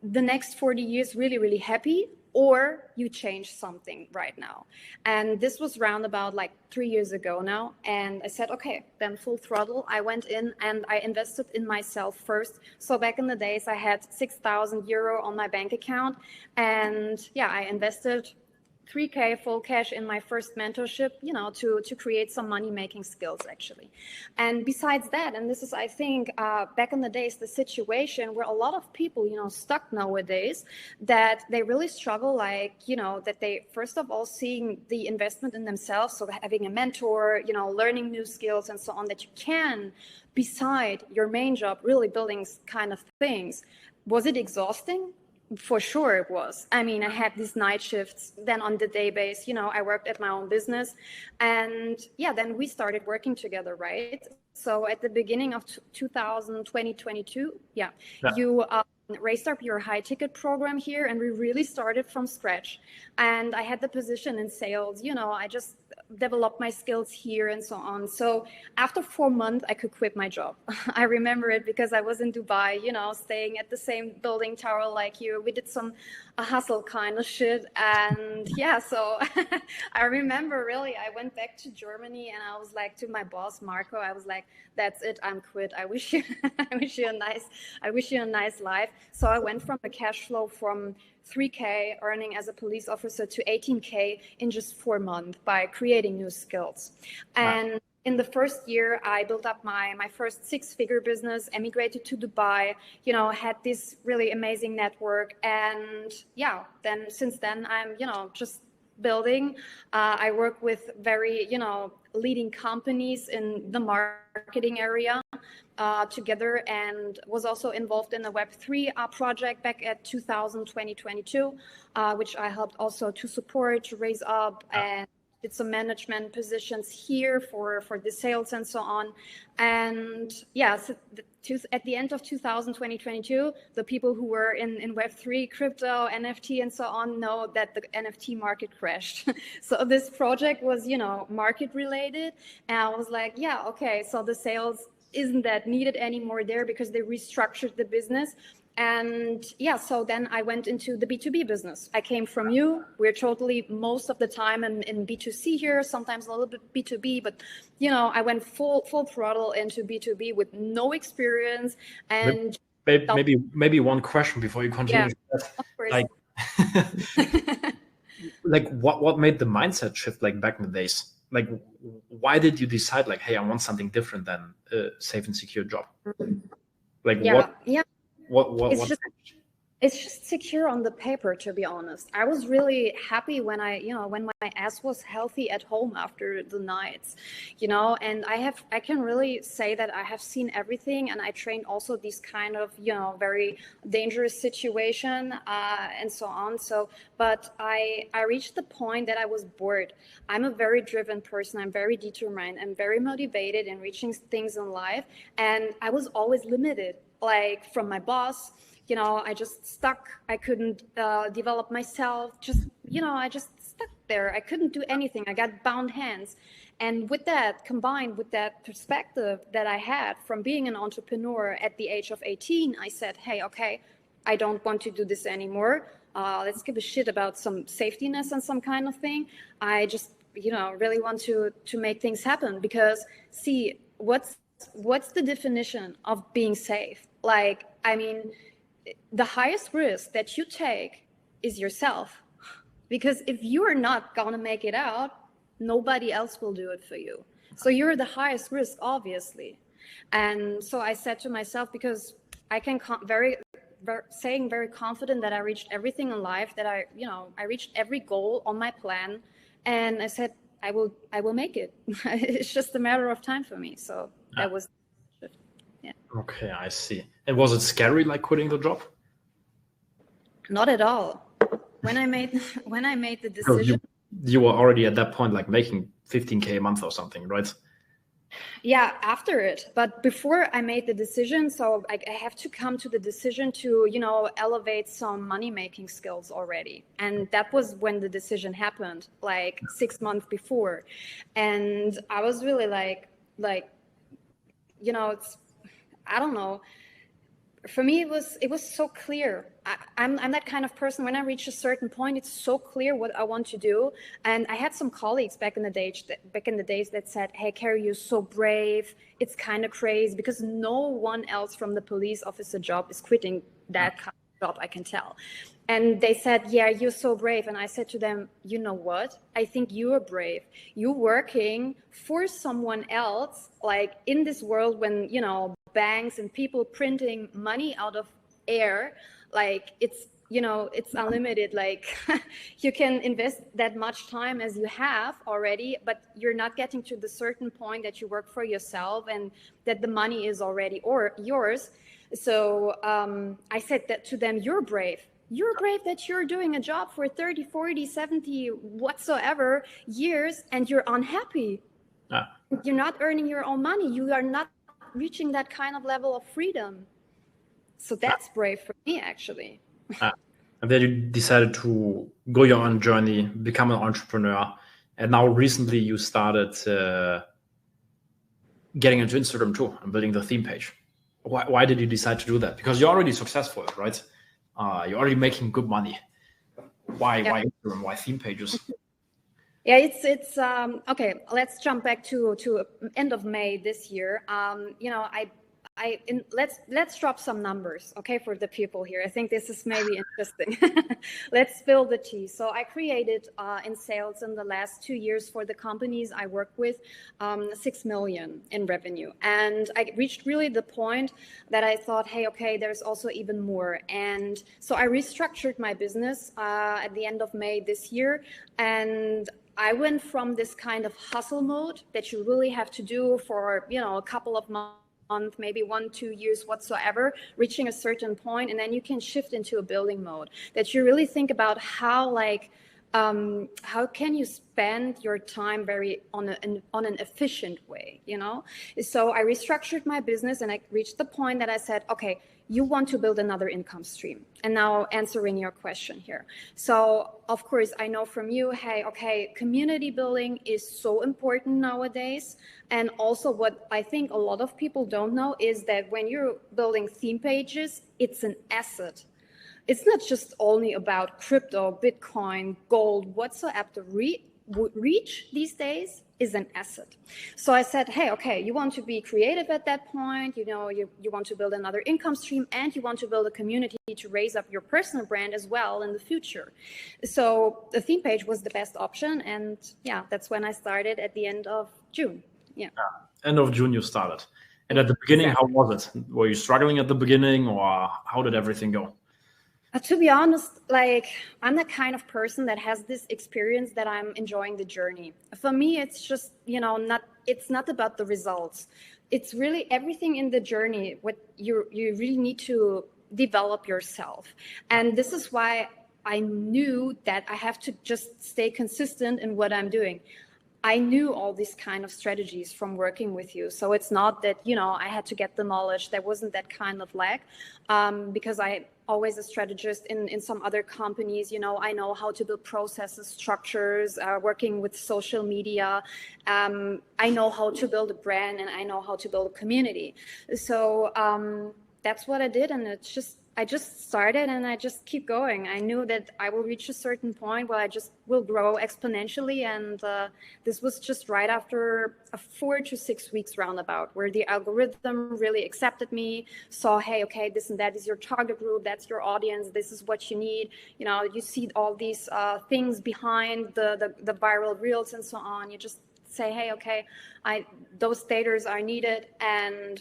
the next 40 years really, really happy, or you change something right now. And this was round about 3 years ago now. And I said, okay, then full throttle. I went in and I invested in myself first. So back in the days, I had 6,000 euro on my bank account. And I invested 3K full cash in my first mentorship, to create some money-making skills, actually. And besides that, and this is, I think, back in the days, the situation where a lot of people, stuck nowadays, that they really struggle, that they, first of all, seeing the investment in themselves, so having a mentor, learning new skills and so on, that you can, beside your main job, really building kind of things. Was it exhausting? For sure it was. I mean, I had these night shifts, then on the day base, I worked at my own business. And then we started working together, right? So at the beginning of 2022, you raised up your high ticket program here, and we really started from scratch. And I had the position in sales. I just developed my skills here and so on. So after 4 months, I could quit my job. I remember it because I was in Dubai, staying at the same building tower like you. We did some hustle kind of shit. And yeah, so I remember really, I went back to Germany and I was like to my boss, Marco, I was like, that's it, I'm quit. I wish you a nice life. So I went from a cash flow from 3K earning as a police officer to 18K in just 4 months by creating new skills. And in the first year, I built up my first 6-figure business, emigrated to Dubai, had this really amazing network. And yeah, since then, I'm, just building. I work with very, leading companies in the marketing area together, and was also involved in a Web3 project back at 2022, which I helped also to support, to raise up, and did some management positions here for the sales and so on. And yeah, so at the end of 2022, the people who were in Web3, crypto, NFT, and so on know that the NFT market crashed. So this project was, market related. And I was like, yeah, okay, so the sales isn't that needed anymore there because they restructured the business. And yeah, so then I went into the B2B business. I came from you. We're totally most of the time in B2C here, sometimes a little bit B2B, but I went full throttle into B2B with no experience. And maybe one question before you continue. Yeah, of course. Like what made the mindset shift back in the days? Why did you decide hey, I want something different than a safe and secure job? What it's just secure on the paper, to be honest. I was really happy when when my ass was healthy at home after the nights, and I can really say that I have seen everything, and I trained also these kind of, very dangerous situation and so on. So, but I reached the point that I was bored. I'm a very driven person. I'm very determined. I'm very motivated in reaching things in life. And I was always limited, from my boss. I just stuck. I couldn't develop myself. I just stuck there. I couldn't do anything. I got bound hands. And with that, combined with that perspective that I had from being an entrepreneur at the age of 18, I said, hey, okay, I don't want to do this anymore. Let's give a shit about some safetyness and some kind of thing. I just, really want to make things happen, because see, what's the definition of being safe? The highest risk that you take is yourself, because if you are not going to make it out, nobody else will do it for you. So you're the highest risk, obviously. And so I said to myself, because I can saying very confident that I reached everything in life, that I reached every goal on my plan. And I said, I will make it. It's just a matter of time for me. So that was yeah. Okay, I see. And was it scary, quitting the job? Not at all. When I made the decision, you were already at that point making 15K a month or something, right? Yeah, after it. But before I made the decision, so I have to come to the decision to, elevate some money-making skills already. And that was when the decision happened, 6 months before. And I was really it's, I don't know. For me, it was so clear. I'm that kind of person. When I reach a certain point, it's so clear what I want to do. And I had some colleagues back in the days that said, "Hey, Carrie, you're so brave. It's kind of crazy because no one else from the police officer job is quitting that kind of job. I can tell." And they said, "Yeah, you're so brave." And I said to them, "You know what? I think you are brave. You're working for someone else, in this world when banks and people printing money out of air, it's unlimited. You can invest that much time as you have already, but you're not getting to the certain point that you work for yourself and that the money is already yours." So I said that to them, "You're brave. You're brave that you're doing a job for 30, 40, 70, whatsoever years, and you're unhappy. You're not earning your own money. You are not reaching that kind of level of freedom." So that's brave for me, actually. And then you decided to go your own journey, become an entrepreneur. And now recently you started getting into Instagram too and building the theme page. Why did you decide to do that? Because you're already successful, right? You're already making good money. Why Instagram? Why theme pages? Yeah, it's okay. Let's jump back to end of May this year. Let's drop some numbers, okay, for the people here. I think this is maybe interesting. Let's spill the tea. So I created in sales in the last 2 years for the companies I work with, 6 million in revenue. And I reached really the point that I thought, hey, okay, there's also even more. And so I restructured my business at the end of May this year. And I went from this kind of hustle mode that you really have to do for, a couple of months, maybe 1-2 years whatsoever, reaching a certain point, and then you can shift into a building mode that you really think about how can you spend your time very on an efficient way, So I restructured my business and I reached the point that I said, okay, you want to build another income stream. And now answering your question here. So of course, I know from you, hey, okay, community building is so important nowadays. And also what I think a lot of people don't know is that when you're building theme pages, it's an asset. It's not just only about crypto, Bitcoin, gold, whatsoever. The reach these days is an asset. So I said, hey, okay, you want to be creative at that point, you want to build another income stream, and you want to build a community to raise up your personal brand as well in the future. So the theme page was the best option. And yeah, that's when I started at the end of June. Yeah. End of June you started. And at the beginning, exactly. How was it? Were you struggling at the beginning, or how did everything go? To be honest, I'm the kind of person that has this experience that I'm enjoying the journey. For me, it's just, it's not about the results. It's really everything in the journey, what you really need to develop yourself. And this is why I knew that I have to just stay consistent in what I'm doing. I knew all these kind of strategies from working with you. So it's not that, I had to get the knowledge. There wasn't that kind of lag because I always a strategist in some other companies, I know how to build processes, structures, working with social media. I know how to build a brand and I know how to build a community. So that's what I did. And I just started and I just keep going. I knew that I will reach a certain point where I just will grow exponentially. And this was just right after a 4 to 6 weeks roundabout where the algorithm really accepted me, saw, hey, okay, this and that is your target group. That's your audience. This is what you need. You see all these things behind the viral reels and so on. You just say, hey, okay, those daters are needed. And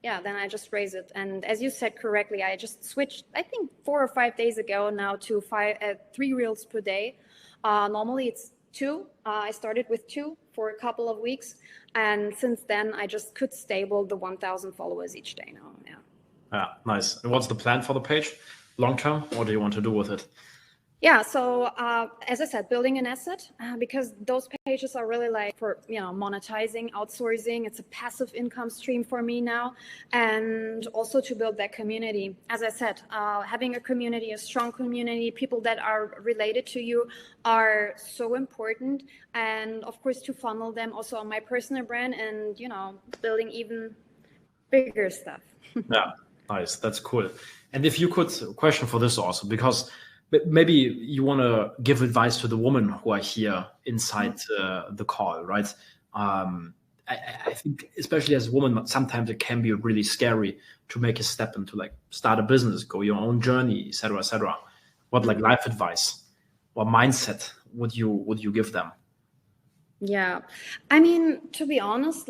yeah, then I just raise it. And as you said correctly, I just switched, I think 4 or 5 days ago now to 3 reels per day. Normally it's 2. I started with 2 for a couple of weeks. And since then, I just could stable the 1,000 followers each day now. Yeah. Yeah, nice. And what's the plan for the page? Long term? What do you want to do with it? Yeah, so as I said, building an asset because those pages are really for monetizing, outsourcing. It's a passive income stream for me now, and also to build that community. As I said, having a community, a strong community, people that are related to you are so important, and of course to funnel them also on my personal brand and building even bigger stuff. Yeah, nice. That's cool. And if you could, question for this also, because maybe you want to give advice to the women who are here inside the call, right? I think, especially as a woman, sometimes it can be really scary to make a step into start a business, go your own journey, etc., etc. What life advice or mindset would you give them? Yeah, I mean, to be honest,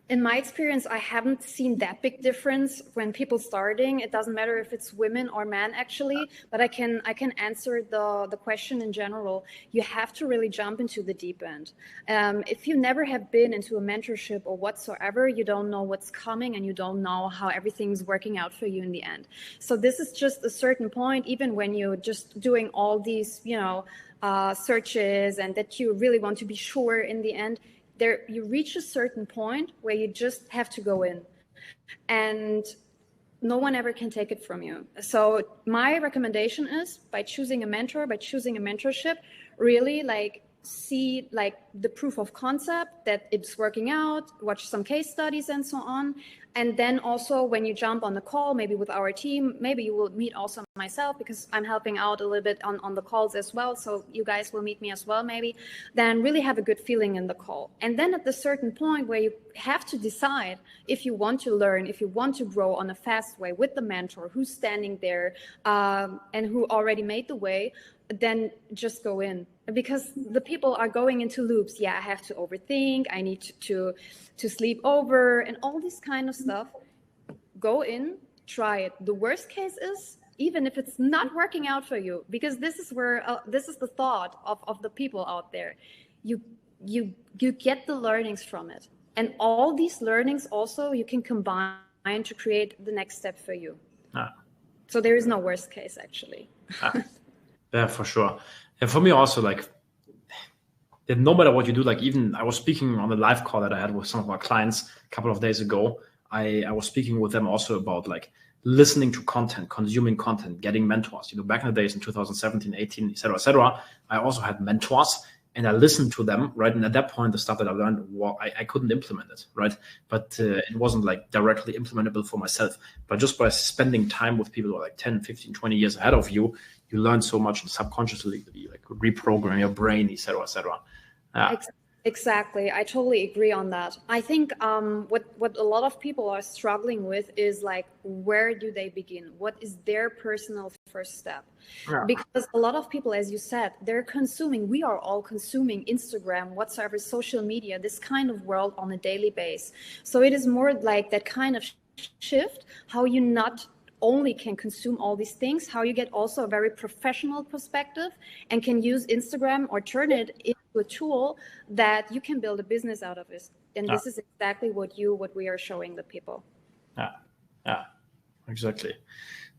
in my experience, I haven't seen that big difference when people starting. It doesn't matter if it's women or men, actually, but I can answer the question in general. You have to really jump into the deep end. If you never have been into a mentorship or whatsoever, you don't know what's coming and you don't know how everything's working out for you in the end. So this is just a certain point, even when you're just doing all these, searches and that you really want to be sure in the end, you reach a certain point where you just have to go in. And no one ever can take it from you. So my recommendation is, by choosing a mentor, by choosing a mentorship, really like see like the proof of concept that it's working out, watch some case studies and so on. And then also when you jump on the call, maybe with our team, maybe you will meet also myself, because I'm helping out a little bit on the calls as well. So you guys will meet me as well, maybe. Then really have a good feeling in the call. And then at the certain point where you have to decide if you want to learn, if you want to grow on a fast way with the mentor who's standing there and who already made the way, then just go in, because the people are going into loops. Yeah, I have to overthink, I need to sleep over and all this kind of stuff. Go in, try it. The worst case is, even if it's not working out for you, because this is where this is the thought of the people out there, you get the learnings from it, and all these learnings also you can combine to create the next step for you. So there is no worst case, actually. Yeah, for sure. And for me also, like, no matter what you do, like, even I was speaking on the live call that I had with some of our clients a couple of days ago. I was speaking with them also about like listening to content, consuming content, getting mentors. You know, back in the days in 2017, 18, et cetera, I also had mentors and I listened to them, right? And at that point, the stuff that I learned, well, I couldn't implement it, right? But it wasn't like directly implementable for myself. But just by spending time with people who are like 10, 15, 20 years ahead of you, you learn so much, and subconsciously you like reprogram your brain, et cetera, et cetera. Exactly. I totally agree on that. I think what a lot of people are struggling with is like, where do they begin? What is their personal first step? Yeah. Because a lot of people, as you said, we are all consuming Instagram, whatsoever, social media, this kind of world on a daily basis. So it is more like that kind of shift, how you not only can consume all these things, how you get also a very professional perspective and can use Instagram or turn it into a tool that you can build a business out of it. And this is exactly what we are showing the people. Yeah, exactly.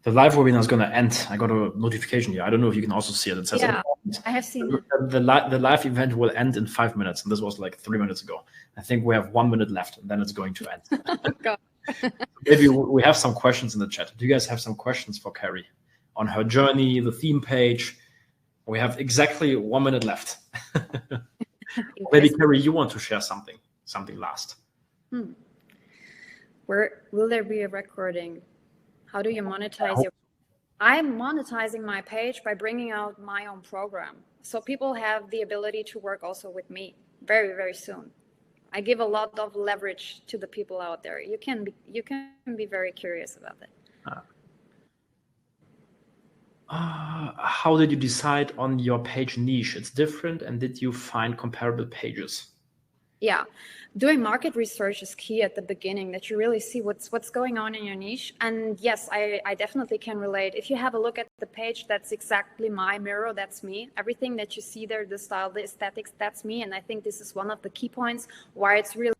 The live webinar is going to end. I got a notification here. I don't know if you can also see it. It says, I have seen it. The live event will end in 5 minutes. And this was like 3 minutes ago. I think we have 1 minute left and then it's going to end. Oh, God. Maybe we have some questions in the chat. Do you guys have some questions for Carrie on her journey, the theme page? We have exactly 1 minute left. Maybe Carrie, you want to share something last. Where will there be a recording? How do you monetize I'm monetizing my page by bringing out my own program. So people have the ability to work also with me very, very soon. I give a lot of leverage to the people out there. You can be very curious about it. How did you decide on your page niche? It's different, and did you find comparable pages? Yeah, doing market research is key at the beginning, that you really see what's going on in your niche. And yes, I definitely can relate. If you have a look at the page, that's exactly my mirror. That's me. Everything that you see there, the style, the aesthetics, that's me. And I think this is one of the key points why it's really